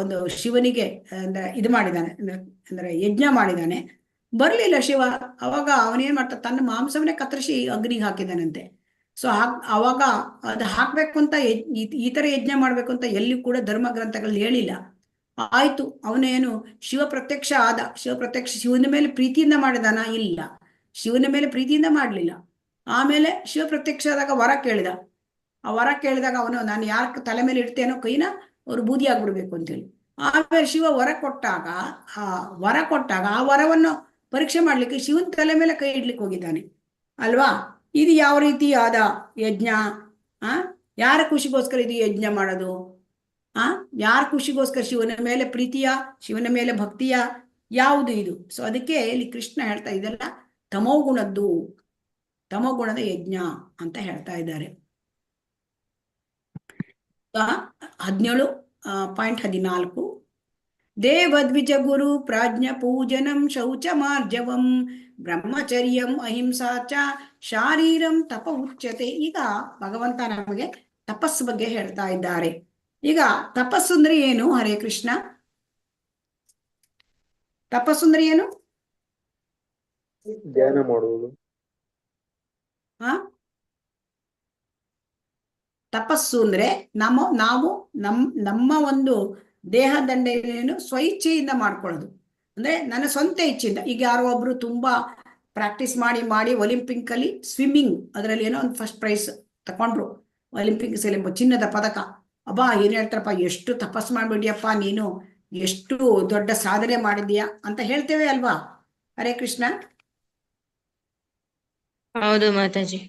ಒಂದು ಶಿವನಿಗೆ ಇದು ಮಾಡಿದ್ದಾನೆ, ಅಂದ್ರೆ ಯಜ್ಞ ಮಾಡಿದ್ದಾನೆ. ಬರ್ಲಿಲ್ಲ ಶಿವ. ಅವಾಗ ಅವನೇನ್ ಮಾಡ್ತಾ ತನ್ನ ಮಾಂಸವನ್ನೇ ಕತ್ತರಿಸಿ ಅಗ್ನಿಗೆ ಹಾಕಿದಾನಂತೆ. ಸೊ ಅವಾಗ ಅದು ಹಾಕ್ಬೇಕು ಅಂತ ಈ ತರ ಯಜ್ಞ ಮಾಡ್ಬೇಕು ಅಂತ ಎಲ್ಲಿ ಕೂಡ ಧರ್ಮ ಗ್ರಂಥಗಳಲ್ಲಿ ಹೇಳಿಲ್ಲ. ಆಯ್ತು, ಅವನೇನು ಶಿವ ಪ್ರತ್ಯಕ್ಷ ಆದ, ಶಿವನ ಮೇಲೆ ಪ್ರೀತಿಯಿಂದ ಮಾಡಿದಾನ? ಇಲ್ಲ, ಶಿವನ ಮೇಲೆ ಪ್ರೀತಿಯಿಂದ ಮಾಡ್ಲಿಲ್ಲ. ಆಮೇಲೆ ಶಿವ ಪ್ರತ್ಯಕ್ಷ ಆದಾಗ ವರ ಕೇಳಿದ. ಆ ವರ ಕೇಳಿದಾಗ ಅವನು, ನಾನು ಯಾರ ತಲೆ ಮೇಲೆ ಇಡ್ತೇನೋ ಕೈನ ಅವ್ರು ಬೂದಿ ಆಗ್ಬಿಡ್ಬೇಕು ಅಂತೇಳಿ. ಆಮೇಲೆ ಶಿವ ವರ ಕೊಟ್ಟಾಗ ಆ ವರವನ್ನು ಪರೀಕ್ಷೆ ಮಾಡ್ಲಿಕ್ಕೆ ಶಿವನ ತಲೆ ಮೇಲೆ ಕೈ ಇಡ್ಲಿಕ್ಕೆ ಹೋಗಿದ್ದಾನೆ ಅಲ್ವಾ? ಇದು ಯಾವ ರೀತಿಯಾದ ಯಜ್ಞ? ಯಾರ ಖುಷಿಗೋಸ್ಕರ ಇದು ಯಜ್ಞ ಮಾಡೋದು? ಯಾರ ಖುಷಿಗೋಸ್ಕರ? ಶಿವನ ಮೇಲೆ ಪ್ರೀತಿಯ, ಶಿವನ ಮೇಲೆ ಭಕ್ತಿಯ, ಯಾವುದು ಇದು? ಸೊ ಅದಕ್ಕೆ ಇಲ್ಲಿ ಕೃಷ್ಣ ಹೇಳ್ತಾ, ಇದೆಲ್ಲ ತಮೋಗುಣದ ಯಜ್ಞ ಅಂತ ಹೇಳ್ತಾ ಇದ್ದಾರೆ. 17.14 ದೇವದ್ವಿಜ ಗುರು ಪ್ರಾಜ್ಞ ಪೂಜನಂ ಶೌಚಮಾರ್ಜವಂ ಬ್ರಹ್ಮಚರ್ಯಂ ಅಹಿಂಸಾ ಚ ಶಾರೀರಂ ತಪ ಉಚ್ಯತೆ. ಈಗ ಭಗವಂತ ನಮಗೆ ತಪಸ್ಸು ಬಗ್ಗೆ ಹೇಳ್ತಾ ಇದ್ದಾರೆ. ಈಗ ತಪಸ್ಸು ಅಂದ್ರೆ ಏನು? ಹರೇ ಕೃಷ್ಣ, ತಪಸ್ಸು ಅಂದ್ರೆ ಏನು? ಧ್ಯಾನ ಮಾಡುವುದು. ತಪಸ್ಸು ಅಂದ್ರೆ ನಮ್ಮ ಒಂದು ದೇಹ ದಂಡನೆಯನ್ನು ಸ್ವಇಚ್ಛೆಯಿಂದ ಮಾಡ್ಕೊಳ್ಳೋದು. ಅಂದ್ರೆ ನನ್ನ ಸ್ವಂತ ಇಚ್ಛೆಯಿಂದ. ಈಗ ಯಾರೋ ಒಬ್ರು ತುಂಬಾ ಪ್ರಾಕ್ಟೀಸ್ ಮಾಡಿ ಒಲಿಂಪಿಕ್ ಅಲ್ಲಿ ಸ್ವಿಮ್ಮಿಂಗ್ ಅದರಲ್ಲಿ ಏನೋ ಒಂದು ಫಸ್ಟ್ ಪ್ರೈಸ್ ತಕೊಂಡ್ರು, ಒಲಿಂಪಿಕ್ಸ್ ಅಲ್ಲಿ ಚಿನ್ನದ ಪದಕ. ಅಬ್ಬಾ ಏನ್ ಹೇಳ್ತಾರಪ್ಪ, ಎಷ್ಟು ತಪಸ್ ಮಾಡ್ಬಿಡಿಯಪ್ಪ ನೀನು, ಎಷ್ಟು ದೊಡ್ಡ ಸಾಧನೆ ಮಾಡಿದ್ಯಾ ಅಂತ ಹೇಳ್ತೇವೆ ಅಲ್ವಾ? ಹರೇ ಕೃಷ್ಣ, ಹೌದು ಮಾತಾಜಿ.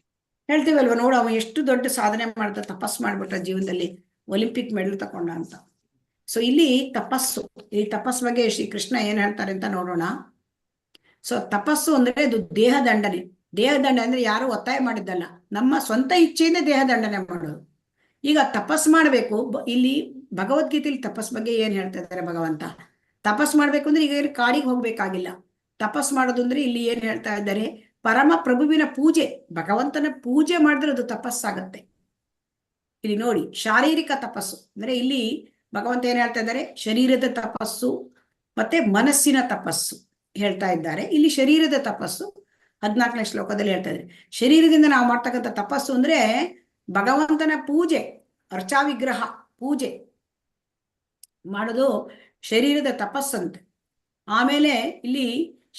ಹೇಳ್ತೇವೆ ಅಲ್ವಾ? ನೋಡು, ಅವ ಎಷ್ಟು ದೊಡ್ಡ ಸಾಧನೆ ಮಾಡ್ದ, ತಪಸ್ ಮಾಡ್ಬಿಟ್ಟ ಜೀವನದಲ್ಲಿ, ಒಲಿಂಪಿಕ್ ಮೆಡಲ್ ತಕೊಂಡ ಅಂತ. ಸೊ ಇಲ್ಲಿ ತಪಸ್ಸು, ಈ ತಪಸ್ ಬಗ್ಗೆ ಶ್ರೀ ಕೃಷ್ಣ ಏನ್ ಹೇಳ್ತಾರೆ ಅಂತ ನೋಡೋಣ. ಸೊ ತಪಸ್ಸು ಅಂದ್ರೆ ಇದು ದೇಹ ದಂಡನೆ ಅಂದ್ರೆ ಯಾರು ಒತ್ತಾಯ ಮಾಡಿದ್ದಲ್ಲ, ನಮ್ಮ ಸ್ವಂತ ಇಚ್ಛೆಯಿಂದ ದೇಹ ದಂಡನೆ ಮಾಡೋದು. ಈಗ ತಪಸ್ ಮಾಡ್ಬೇಕು. ಇಲ್ಲಿ ಭಗವದ್ಗೀತೆಯಲ್ಲಿ ತಪಸ್ ಬಗ್ಗೆ ಏನ್ ಹೇಳ್ತಾ ಇದ್ದಾರೆ ಭಗವಂತ? ತಪಸ್ ಮಾಡ್ಬೇಕು ಅಂದ್ರೆ ಈಗ ಕಾಡಿಗೆ ಹೋಗ್ಬೇಕಾಗಿಲ್ಲ. ತಪಸ್ ಮಾಡೋದು ಅಂದ್ರೆ ಇಲ್ಲಿ ಏನ್ ಹೇಳ್ತಾ ಇದ್ದಾರೆ? ಪರಮ ಪ್ರಭುವಿನ ಪೂಜೆ, ಭಗವಂತನ ಪೂಜೆ ಮಾಡಿದ್ರೆ ಅದು ತಪಸ್ಸಾಗತ್ತೆ. ಇಲ್ಲಿ ನೋಡಿ, ಶಾರೀರಿಕ ತಪಸ್ಸು ಅಂದ್ರೆ ಇಲ್ಲಿ ಭಗವಂತ ಏನ್ ಹೇಳ್ತಾ ಇದ್ದಾರೆ? ಶರೀರದ ತಪಸ್ಸು ಮತ್ತೆ ಮನಸ್ಸಿನ ತಪಸ್ಸು ಹೇಳ್ತಾ ಇದ್ದಾರೆ. ಇಲ್ಲಿ ಶರೀರದ ತಪಸ್ಸು 14ನೇ ಶ್ಲೋಕದಲ್ಲಿ ಹೇಳ್ತಾ ಇದ್ದಾರೆ. ಶರೀರದಿಂದ ನಾವು ಮಾಡ್ತಕ್ಕಂಥ ತಪಸ್ಸು ಅಂದ್ರೆ ಭಗವಂತನ ಪೂಜೆ, ಅರ್ಚಾ ವಿಗ್ರಹ ಪೂಜೆ ಮಾಡೋದು ಶರೀರದ ತಪಸ್ಸಂತೆ. ಆಮೇಲೆ ಇಲ್ಲಿ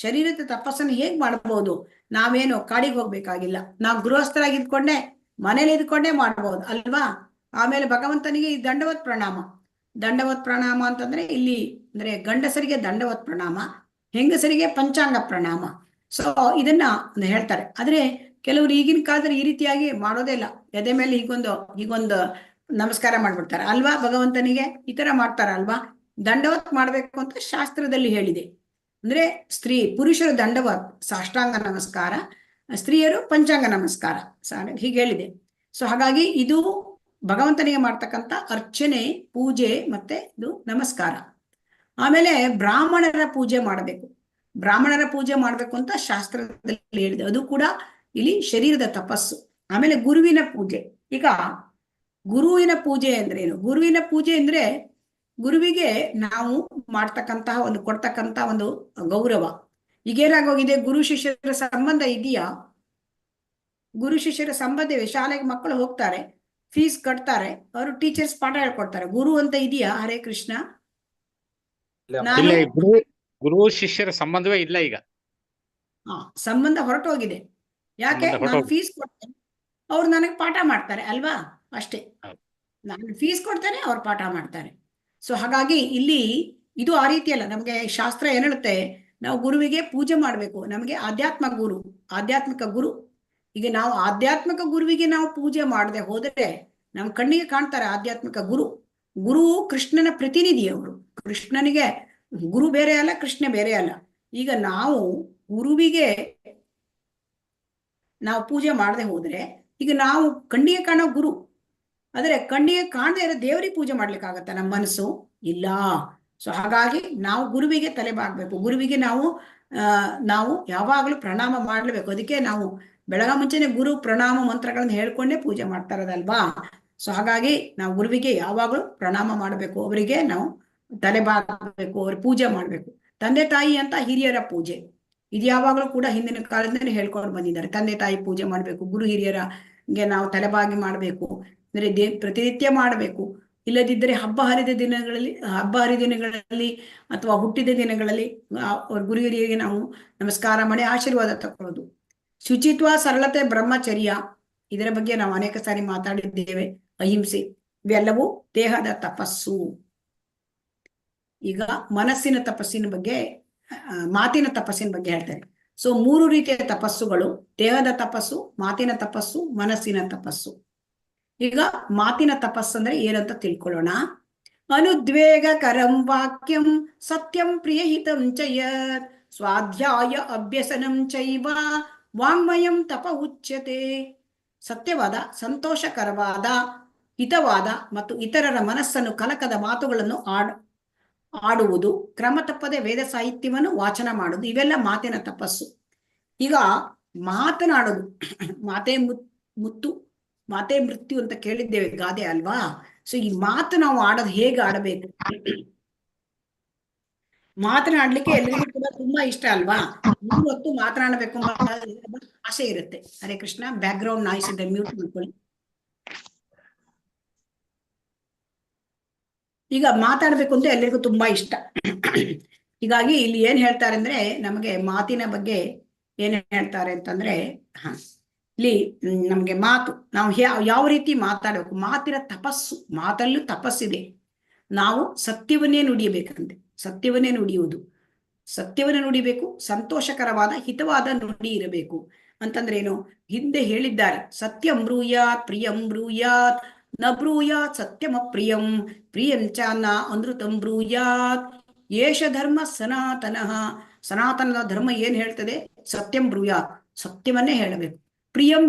ಶರೀರದ ತಪಸ್ಸನ್ನು ಹೇಗ್ ಮಾಡಬಹುದು? ನಾವೇನು ಕಾಡಿಗೆ ಹೋಗ್ಬೇಕಾಗಿಲ್ಲ, ನಾವು ಗೃಹಸ್ಥರಾಗಿದ್ಕೊಂಡೆ ಮನೇಲಿ ಇದ್ಕೊಂಡೇ ಮಾಡ್ಬೋದು ಅಲ್ವಾ? ಆಮೇಲೆ ಭಗವಂತನಿಗೆ ಈ ದಂಡವತ್ ಪ್ರಣಾಮ ಅಂತಂದ್ರೆ ಇಲ್ಲಿ ಅಂದ್ರೆ ಗಂಡಸರಿಗೆ ದಂಡವತ್ ಪ್ರಣಾಮ, ಹೆಂಗಸರಿಗೆ ಪಂಚಾಂಗ ಪ್ರಣಾಮ. ಸೊ ಇದನ್ನ ಹೇಳ್ತಾರೆ. ಆದ್ರೆ ಕೆಲವರು ಈಗಿನ ಕಾಲದಲ್ಲಿ ಈ ರೀತಿಯಾಗಿ ಮಾಡೋದೇ ಇಲ್ಲ. ಎದೆ ಮೇಲೆ ಹೀಗೊಂದು ನಮಸ್ಕಾರ ಮಾಡ್ಬಿಡ್ತಾರೆ ಅಲ್ವಾ? ಭಗವಂತನಿಗೆ ಈ ತರ ಮಾಡ್ತಾರ ಅಲ್ವಾ? ದಂಡವತ್ ಮಾಡ್ಬೇಕು ಅಂತ ಶಾಸ್ತ್ರದಲ್ಲಿ ಹೇಳಿದೆ. ಅಂದ್ರೆ ಪುರುಷರು ದಂಡವತ್ ಸಾಷ್ಟಾಂಗ ನಮಸ್ಕಾರ, ಸ್ತ್ರೀಯರು ಪಂಚಾಂಗ ನಮಸ್ಕಾರ ಹೀಗೆ ಹೇಳಿದೆ. ಸೊ ಹಾಗಾಗಿ ಇದು ಭಗವಂತನಿಗೆ ಮಾಡ್ತಕ್ಕಂಥ ಅರ್ಚನೆ, ಪೂಜೆ ಮತ್ತೆ ಇದು ನಮಸ್ಕಾರ. ಆಮೇಲೆ ಬ್ರಾಹ್ಮಣರ ಪೂಜೆ ಮಾಡಬೇಕು ಅಂತ ಶಾಸ್ತ್ರದಲ್ಲಿ ಹೇಳಿದೆ. ಅದು ಕೂಡ ಇಲ್ಲಿ ಶರೀರದ ತಪಸ್ಸು. ಆಮೇಲೆ ಗುರುವಿನ ಪೂಜೆ. ಈಗ ಗುರುವಿನ ಪೂಜೆ ಅಂದ್ರೆ ಏನು? ಗುರುವಿನ ಪೂಜೆ ಅಂದ್ರೆ ಗುರುವಿಗೆ ನಾವು ಮಾಡ್ತಕ್ಕಂತಹ ಕೊಡ್ತಕ್ಕಂತ ಒಂದು ಗೌರವ. ಈಗೇನಾಗೋಗಿದೆ, ಗುರು ಶಿಷ್ಯರ ಸಂಬಂಧ ಇದೆಯಾ? ಗುರು ಶಿಷ್ಯರ ಸಂಬಂಧವೇ? ಶಾಲೆಗೆ ಮಕ್ಕಳು ಹೋಗ್ತಾರೆ, ಫೀಸ್ ಕಟ್ತಾರೆ, ಅವರು ಟೀಚರ್ಸ್ ಪಾಠ ಹೇಳ್ಕೊಡ್ತಾರೆ. ಗುರು ಅಂತ ಇದೆಯಾ? ಹರೇ ಕೃಷ್ಣ, ಇಲ್ಲ, ಗುರು ಶಿಷ್ಯರ ಸಂಬಂಧವೇ ಇಲ್ಲ ಈಗ. ಸಂಬಂಧ ಹೊರಟೋಗಿದೆ. ಯಾಕೆ? ನಾನು ಫೀಸ್ ಕೊಡ್ತೇನೆ, ಅವ್ರು ನನಗೆ ಪಾಠ ಮಾಡ್ತಾರೆ ಅಲ್ವಾ? ಅಷ್ಟೇ, ನಾನು ಫೀಸ್ ಕೊಡ್ತೇನೆ, ಅವ್ರು ಪಾಠ ಮಾಡ್ತಾರೆ. ಸೊ ಹಾಗಾಗಿ ಇಲ್ಲಿ ಇದು ಆ ರೀತಿ ಅಲ್ಲ. ನಮ್ಗೆ ಶಾಸ್ತ್ರ ಏನ್ ಹೇಳುತ್ತೆ? ನಾವು ಗುರುವಿಗೆ ಪೂಜೆ ಮಾಡ್ಬೇಕು. ನಮಗೆ ಆಧ್ಯಾತ್ಮಿಕ ಗುರು. ಈಗ ನಾವು ಆಧ್ಯಾತ್ಮಿಕ ಗುರುವಿಗೆ ನಾವು ಪೂಜೆ ಮಾಡದೆ ಹೋದರೆ ನಮ್ ಕಣ್ಣಿಗೆ ಕಾಣ್ತಾರೆ ಆಧ್ಯಾತ್ಮಿಕ ಗುರು ಕೃಷ್ಣನ ಪ್ರತಿನಿಧಿ. ಅವರು ಕೃಷ್ಣನಿಗೆ ಗುರು ಬೇರೆ ಅಲ್ಲ, ಕೃಷ್ಣ ಬೇರೆ ಅಲ್ಲ. ಈಗ ನಾವು ಗುರುವಿಗೆ ನಾವು ಪೂಜೆ ಮಾಡದೆ ಹೋದ್ರೆ ಈಗ ನಾವು ಕಣ್ಣಿಗೆ ಕಾಣೋ ಗುರು, ಆದ್ರೆ ಕಣ್ಣಿಗೆ ಕಾಣದೇ ಇರೋ ದೇವರಿಗೆ ಪೂಜೆ ಮಾಡ್ಲಿಕ್ಕಾಗತ್ತ ನಮ್ಮ ಮನಸ್ಸು? ಇಲ್ಲ. ಸೊ ಹಾಗಾಗಿ ನಾವು ಗುರುವಿಗೆ ತಲೆ ಬಾಗ್ಬೇಕು. ಗುರುವಿಗೆ ನಾವು ಯಾವಾಗಲೂ ಪ್ರಣಾಮ ಮಾಡ್ಲೇಬೇಕು. ಅದಕ್ಕೆ ನಾವು ಬೆಳಗ ಮುಂಚೆನೆ ಗುರು ಪ್ರಣಾಮ ಮಂತ್ರಗಳನ್ನ ಹೇಳ್ಕೊಂಡೇ ಪೂಜೆ ಮಾಡ್ತಾ ಇರೋದಲ್ವಾ? ಸೊ ಹಾಗಾಗಿ ನಾವು ಗುರುವಿಗೆ ಯಾವಾಗಲೂ ಪ್ರಣಾಮ ಮಾಡಬೇಕು, ಅವರಿಗೆ ನಾವು ತಲೆ ಬಾಗಬೇಕು, ಅವ್ರ ಪೂಜೆ ಮಾಡ್ಬೇಕು. ತಂದೆ ತಾಯಿ ಅಂತ ಹಿರಿಯರ ಪೂಜೆ ಇದು ಯಾವಾಗಲೂ ಕೂಡ ಹಿಂದಿನ ಕಾಲದಿಂದಲೇ ಹೇಳ್ಕೊಂಡು ಬಂದಿದ್ದಾರೆ. ತಂದೆ ತಾಯಿ ಪೂಜೆ ಮಾಡ್ಬೇಕು, ಗುರು ಹಿರಿಯರ ಗೆ ನಾವು ತಲೆಬಾಗಿ ಮಾಡಬೇಕು, ಅಂದ್ರೆ ಪ್ರತಿನಿತ್ಯ ಮಾಡಬೇಕು. ಇಲ್ಲದಿದ್ದರೆ ಹಬ್ಬ ಹರಿದಿನಗಳಲ್ಲಿ ಅಥವಾ ಹುಟ್ಟಿದ ದಿನಗಳಲ್ಲಿ ಅವ್ರ ಗುರು ಹಿರಿಯರಿಗೆ ನಾವು ನಮಸ್ಕಾರ ಮಾಡಿ ಆಶೀರ್ವಾದ ತಗೊಳ್ಳೋದು. ಶುಚಿತ್ವ, ಸರಳತೆ, ಬ್ರಹ್ಮಚರ್ಯ, ಇದರ ಬಗ್ಗೆ ನಾವು ಅನೇಕ ಸಾರಿ ಮಾತಾಡಿದ್ದೇವೆ. ಅಹಿಂಸೆ, ಇವೆಲ್ಲವೂ ದೇಹದ ತಪಸ್ಸು. ಈಗ ಮನಸ್ಸಿನ ತಪಸ್ಸಿನ ಬಗ್ಗೆ, ಮಾತಿನ ತಪಸ್ಸಿನ ಬಗ್ಗೆ ಹೇಳ್ತಾರೆ. ಸೊ 3 ರೀತಿಯ ತಪಸ್ಸುಗಳು: ದೇಹದ ತಪಸ್ಸು, ಮಾತಿನ ತಪಸ್ಸು, ಮನಸ್ಸಿನ ತಪಸ್ಸು. ಈಗ ಮಾತಿನ ತಪಸ್ಸು ಅಂದ್ರೆ ಏನಂತ ತಿಳ್ಕೊಳ್ಳೋಣ. ಅನುದ್ವೇಗಕರಂ ವಾಕ್ಯಂ ಸತ್ಯಂ ಪ್ರಿಯಹಿತಂ ಚ ಯತ್ ಸ್ವಾಧ್ಯಾಯ ಅಭ್ಯಸನಂ ಚೈವ ವಾಂಗ್ಮಯಂ ತಪ ಉಚ್ಯತೆ. ಸತ್ಯವಾದ, ಸಂತೋಷಕರವಾದ, ಹಿತವಾದ ಮತ್ತು ಇತರರ ಮನಸ್ಸನ್ನು ಕಲಕದ ಮಾತುಗಳನ್ನು ಆಡುವುದು, ಕ್ರಮ ತಪ್ಪದೆ ವೇದ ಸಾಹಿತ್ಯವನ್ನು ವಾಚನ ಮಾಡುವುದು, ಇವೆಲ್ಲ ಮಾತಿನ ತಪಸ್ಸು. ಈಗ ಮಾತನಾಡೋದು, ಮಾತೇ ಮುತ್ತು ಮಾತೇ ಮೃತ್ಯು ಅಂತ ಕೇಳಿದ್ದೇವೆ, ಗಾದೆ ಅಲ್ವಾ? ಸೊ ಈ ಮಾತು ನಾವು ಆಡೋದು ಹೇಗೆ ಆಡಬೇಕು? ಮಾತನಾಡ್ಲಿಕ್ಕೆ ಎಲ್ಲರಿಗೂ ಕೂಡ ತುಂಬಾ ಇಷ್ಟ ಅಲ್ವಾ? ಹೊತ್ತು ಮಾತನಾಡಬೇಕು ಎಂಬ ಆಸೆ ಇರುತ್ತೆ. Hare Krishna. Back ground noise ಇದೆ, ಮ್ಯೂಟ್ ಮಾಡ್ಕೊಳ್ಳಿ. ಈಗ ಮಾತಾಡ್ಬೇಕು ಅಂತ ಎಲ್ಲರಿಗೂ ತುಂಬಾ ಇಷ್ಟ. ಹೀಗಾಗಿ ಇಲ್ಲಿ ಏನ್ ಹೇಳ್ತಾರೆ ಅಂದ್ರೆ, ನಮಗೆ ಮಾತಿನ ಬಗ್ಗೆ ಏನ್ ಹೇಳ್ತಾರೆ ಅಂತಂದ್ರೆ, ಇಲ್ಲಿ ನಮ್ಗೆ ಮಾತು, ನಾವು ಯಾವ ರೀತಿ ಮಾತಾಡಬೇಕು, ಮಾತಿನ ತಪಸ್ಸು, ಮಾತಲ್ಲೂ ತಪಸ್ಸಿದೆ. ನಾವು ಸತ್ಯವನ್ನೇ ನುಡಿಯಬೇಕಂತೆ, ಸತ್ಯವನ್ನೇ ನುಡಿಯುವುದು, ಸತ್ಯವನ್ನು ನುಡಿಬೇಕು. ಸಂತೋಷಕರವಾದ, ಹಿತವಾದ ನುಡಿ ಇರಬೇಕು. ಅಂತಂದ್ರೆ ಏನು? ಹಿಂದೆ ಹೇಳಿದ್ದಾರೆ, ಸತ್ಯಂ ಬ್ರೂಯಾತ್ ಪ್ರಿಯಂ ಬ್ರೂಯಾತ್ ನ ಬ್ರೂಯಾತ್ ಸತ್ಯಮ ಪ್ರಿಯಂ ಪ್ರಿಯಂಚ ನ ಅನೃತಂ ಬ್ರೂಯಾತ್ ಏಷ ಧರ್ಮ ಸನಾತನಃ. ಸನಾತನದ ಧರ್ಮ ಏನ್ ಹೇಳ್ತದೆ? ಸತ್ಯಂ ಬ್ರೂಯಾತ್, ಸತ್ಯವನ್ನೇ ಹೇಳಬೇಕು. ಪ್ರಿಯಂ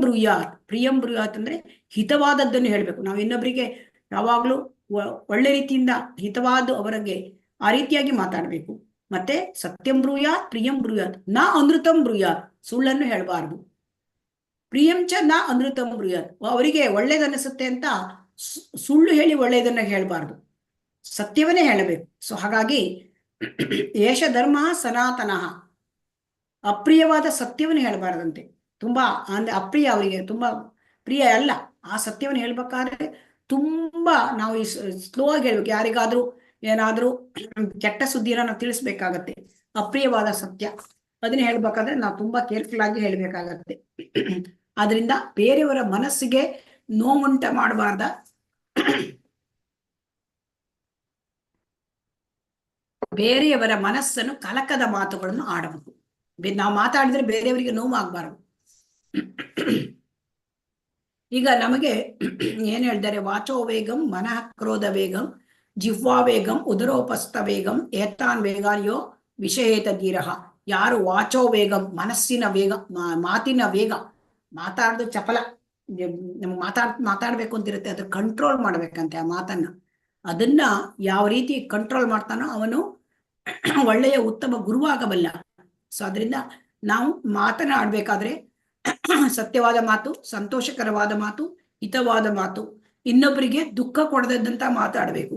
ಬ್ರೂಯಾತ್ ಅಂದ್ರೆ ಹಿತವಾದದ್ದನ್ನು ಹೇಳ್ಬೇಕು. ನಾವು ಇನ್ನೊಬ್ಬರಿಗೆ ಯಾವಾಗ್ಲೂ ಒಳ್ಳೆ ರೀತಿಯಿಂದ ಹಿತವಾದ ಅವರಿಗೆ ಆ ರೀತಿಯಾಗಿ ಮಾತಾಡ್ಬೇಕು. ಮತ್ತೆ ಸತ್ಯಂ ಬ್ರೂಯಾತ್ ಪ್ರಿಯಂ ಬ್ರೂಯಾತ್ ನ ಅನೃತಂ ಬ್ರೂಯಾತ್, ಸುಳ್ಳನ್ನು ಹೇಳಬಾರ್ದು. ಪ್ರಿಯಂಚ ನ ಅನೃತಂ ಬ್ರೂಯಾತ್, ಅವರಿಗೆ ಒಳ್ಳೇದನ್ನಿಸುತ್ತೆ ಅಂತ ಸುಳ್ಳು ಹೇಳಿ ಒಳ್ಳೆಯದನ್ನ ಹೇಳ್ಬಾರ್ದು, ಸತ್ಯವನ್ನೇ ಹೇಳಬೇಕು. ಸೊ ಹಾಗಾಗಿ ಏಷ ಧರ್ಮ ಸನಾತನಃ, ಅಪ್ರಿಯವಾದ ಸತ್ಯವನ್ನು ಹೇಳಬಾರ್ದಂತೆ. ತುಂಬಾ ಅಂದ್ರೆ ಅಪ್ರಿಯ, ಅವರಿಗೆ ತುಂಬಾ ಪ್ರಿಯ ಅಲ್ಲ. ಆ ಸತ್ಯವನ್ನು ಹೇಳ್ಬೇಕಾದ್ರೆ ತುಂಬಾ ನಾವು ಸ್ಲೋ ಆಗಿ ಹೇಳ್ಬೇಕು. ಯಾರಿಗಾದ್ರೂ ಏನಾದ್ರೂ ಕೆಟ್ಟ ಸುದ್ದಿನ ನಾವು ತಿಳಿಸ್ಬೇಕಾಗತ್ತೆ, ಅಪ್ರಿಯವಾದ ಸತ್ಯ ಅದನ್ನ ಹೇಳ್ಬೇಕಾದ್ರೆ ನಾವು ತುಂಬಾ ಕೇರ್ಫುಲ್ ಆಗಿ ಹೇಳ್ಬೇಕಾಗತ್ತೆ. ಆದ್ರಿಂದ ಬೇರೆಯವರ ಮನಸ್ಸಿಗೆ ನೋವುಂಟ ಮಾಡಬಾರ್ದ, ಬೇರೆಯವರ ಮನಸ್ಸನ್ನು ಕಲಕದ ಮಾತುಗಳನ್ನು ಆಡಬೇಕು. ನಾವು ಮಾತಾಡಿದ್ರೆ ಬೇರೆಯವರಿಗೆ ನೋವು ಆಗ್ಬಾರ್ದು. ಈಗ ನಮಗೆ ಏನ್ ಹೇಳ್ತಾರೆ? ವಾಚೋ ವೇಗಂ ಮನಃ ಕ್ರೋಧ ವೇಗಂ ಜಿಹ್ವಾ ವೇಗಂ ಉದರೋಪಸ್ಥ ವೇಗಂ ಏತಾನ್ ವೇಗಾನ್ಯೋ ವಿಷಯೇತ ಧೀರಃ. ಯಾರು ವಾಚೋ ವೇಗಂ, ಮನಸ್ಸಿನ ವೇಗ, ಮಾತಿನ ವೇಗ, ಮಾತಾಡೋದು ಚಪಲ, ನಮ್ಗೆ ಮಾತಾಡ್ಬೇಕು ಅಂತಿರುತ್ತೆ, ಅದ್ರ ಕಂಟ್ರೋಲ್ ಮಾಡ್ಬೇಕಂತೆ ಆ ಮಾತನ್ನ. ಅದನ್ನ ಯಾವ ರೀತಿ ಕಂಟ್ರೋಲ್ ಮಾಡ್ತಾನೋ ಅವನು ಒಳ್ಳೆಯ ಉತ್ತಮ ಗುರುವಾಗಬಲ್ಲ. ಸೊ ಅದರಿಂದ ನಾವು ಮಾತನಾಡ್ಬೇಕಾದ್ರೆ ಸತ್ಯವಾದ ಮಾತು, ಸಂತೋಷಕರವಾದ ಮಾತು, ಹಿತವಾದ ಮಾತು, ಇನ್ನೊಬ್ಬರಿಗೆ ದುಃಖ ಕೊಡದಂತ ಮಾತಾಡಬೇಕು.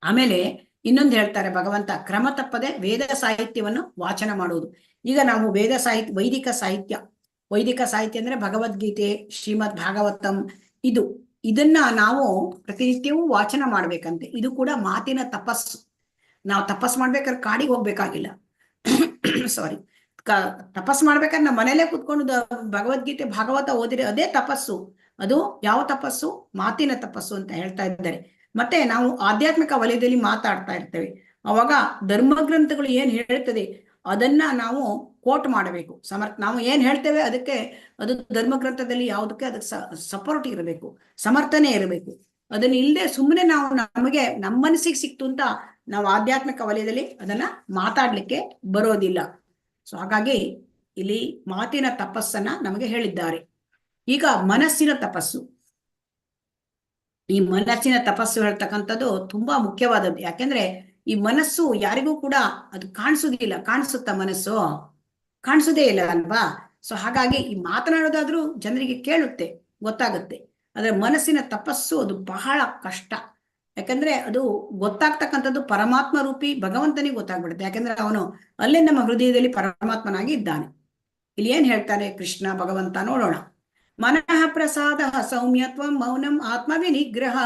ಆಮೇಲೆ ಇನ್ನೊಂದು ಹೇಳ್ತಾರೆ ಭಗವಂತ, ಕ್ರಮ ತಪ್ಪದೆ ವೇದ ಸಾಹಿತ್ಯವನ್ನು ವಾಚನ ಮಾಡುವುದು. ಈಗ ನಾವು ವೈದಿಕ ಸಾಹಿತ್ಯ ಅಂದ್ರೆ ಭಗವದ್ಗೀತೆ, ಶ್ರೀಮದ್ ಭಾಗವತಂ, ಇದನ್ನ ನಾವು ಪ್ರತಿನಿತ್ಯವೂ ವಾಚನ ಮಾಡ್ಬೇಕಂತೆ. ಇದು ಕೂಡ ಮಾತಿನ ತಪಸ್ಸು. ನಾವು ತಪಸ್ ಮಾಡ್ಬೇಕಾದ್ರೆ ಕಾಡಿಗೆ ಹೋಗ್ಬೇಕಾಗಿಲ್ಲ. ಸಾರಿ, ತಪಸ್ ಮಾಡ್ಬೇಕಾದ್ರೆ ನಮ್ಮ ಮನೇಲೆ ಕುತ್ಕೊಂಡು ಭಗವದ್ಗೀತೆ ಭಾಗವತ ಓದಿದ್ರೆ ಅದೇ ತಪಸ್ಸು. ಅದು ಯಾವ ತಪಸ್ಸು? ಮಾತಿನ ತಪಸ್ಸು ಅಂತ ಹೇಳ್ತಾ ಇದ್ದಾರೆ. ಮತ್ತೆ ನಾವು ಆಧ್ಯಾತ್ಮಿಕ ವಲಯದಲ್ಲಿ ಮಾತಾಡ್ತಾ ಇರ್ತೇವೆ, ಅವಾಗ ಧರ್ಮಗ್ರಂಥಗಳು ಏನ್ ಹೇಳ್ತದೆ ಅದನ್ನ ನಾವು ಕೋಟ್ ಮಾಡಬೇಕು. ನಾವು ಏನ್ ಹೇಳ್ತೇವೆ ಅದಕ್ಕೆ, ಅದು ಧರ್ಮಗ್ರಂಥದಲ್ಲಿ ಯಾವುದಕ್ಕೆ ಅದಕ್ಕೆ ಸಪೋರ್ಟ್ ಇರಬೇಕು, ಸಮರ್ಥನೆ ಇರಬೇಕು. ಅದನ್ನ ಇಲ್ಲದೆ ಸುಮ್ಮನೆ ನಾವು ನಮ್ಮ ಮನಸ್ಸಿಗೆ ಸಿಕ್ತು ಅಂತ ನಾವು ಆಧ್ಯಾತ್ಮಿಕ ವಲಯದಲ್ಲಿ ಅದನ್ನ ಮಾತಾಡ್ಲಿಕ್ಕೆ ಬರೋದಿಲ್ಲ. ಸೊ ಹಾಗಾಗಿ ಇಲ್ಲಿ ಮಾತಿನ ತಪಸ್ಸನ್ನ ನಮಗೆ ಹೇಳಿದ್ದಾರೆ. ಈಗ ಮನಸ್ಸಿನ ತಪಸ್ಸು, ಈ ಮನಸ್ಸಿನ ತಪಸ್ಸು ಹೇಳ್ತಕ್ಕಂಥದ್ದು ತುಂಬಾ ಮುಖ್ಯವಾದದ್ದು. ಯಾಕೆಂದ್ರೆ ಈ ಮನಸ್ಸು ಯಾರಿಗೂ ಕೂಡ ಅದು ಕಾಣಿಸುವುದಿಲ್ಲ. ಕಾಣಿಸುತ್ತಾ ಮನಸ್ಸು? ಕಾಣಿಸುವುದೇ ಇಲ್ಲ ಅಲ್ವಾ? ಸೊ ಹಾಗಾಗಿ ಈ ಮಾತನಾಡೋದಾದ್ರೂ ಜನರಿಗೆ ಕೇಳುತ್ತೆ, ಗೊತ್ತಾಗುತ್ತೆ. ಆದ್ರೆ ಮನಸ್ಸಿನ ತಪಸ್ಸು ಅದು ಬಹಳ ಕಷ್ಟ. ಯಾಕಂದ್ರೆ ಅದು ಗೊತ್ತಾಗ್ತಕ್ಕಂಥದ್ದು ಪರಮಾತ್ಮ ರೂಪಿ ಭಗವಂತನಿಗೆ ಗೊತ್ತಾಗ್ಬಿಡುತ್ತೆ. ಯಾಕಂದ್ರೆ ಅವನು ಅಲ್ಲೇ ನಮ್ಮ ಹೃದಯದಲ್ಲಿ ಪರಮಾತ್ಮನಾಗಿ ಇದ್ದಾನೆ. ಇಲ್ಲಿ ಏನ್ ಹೇಳ್ತಾನೆ ಕೃಷ್ಣ ಭಗವಂತ ನೋಡೋಣ. ಮನಃ ಪ್ರಸಾದ ಸೌಮ್ಯತ್ವಂ ಮೌನಂ ಆತ್ಮ ವಿನಿಗ್ರಹ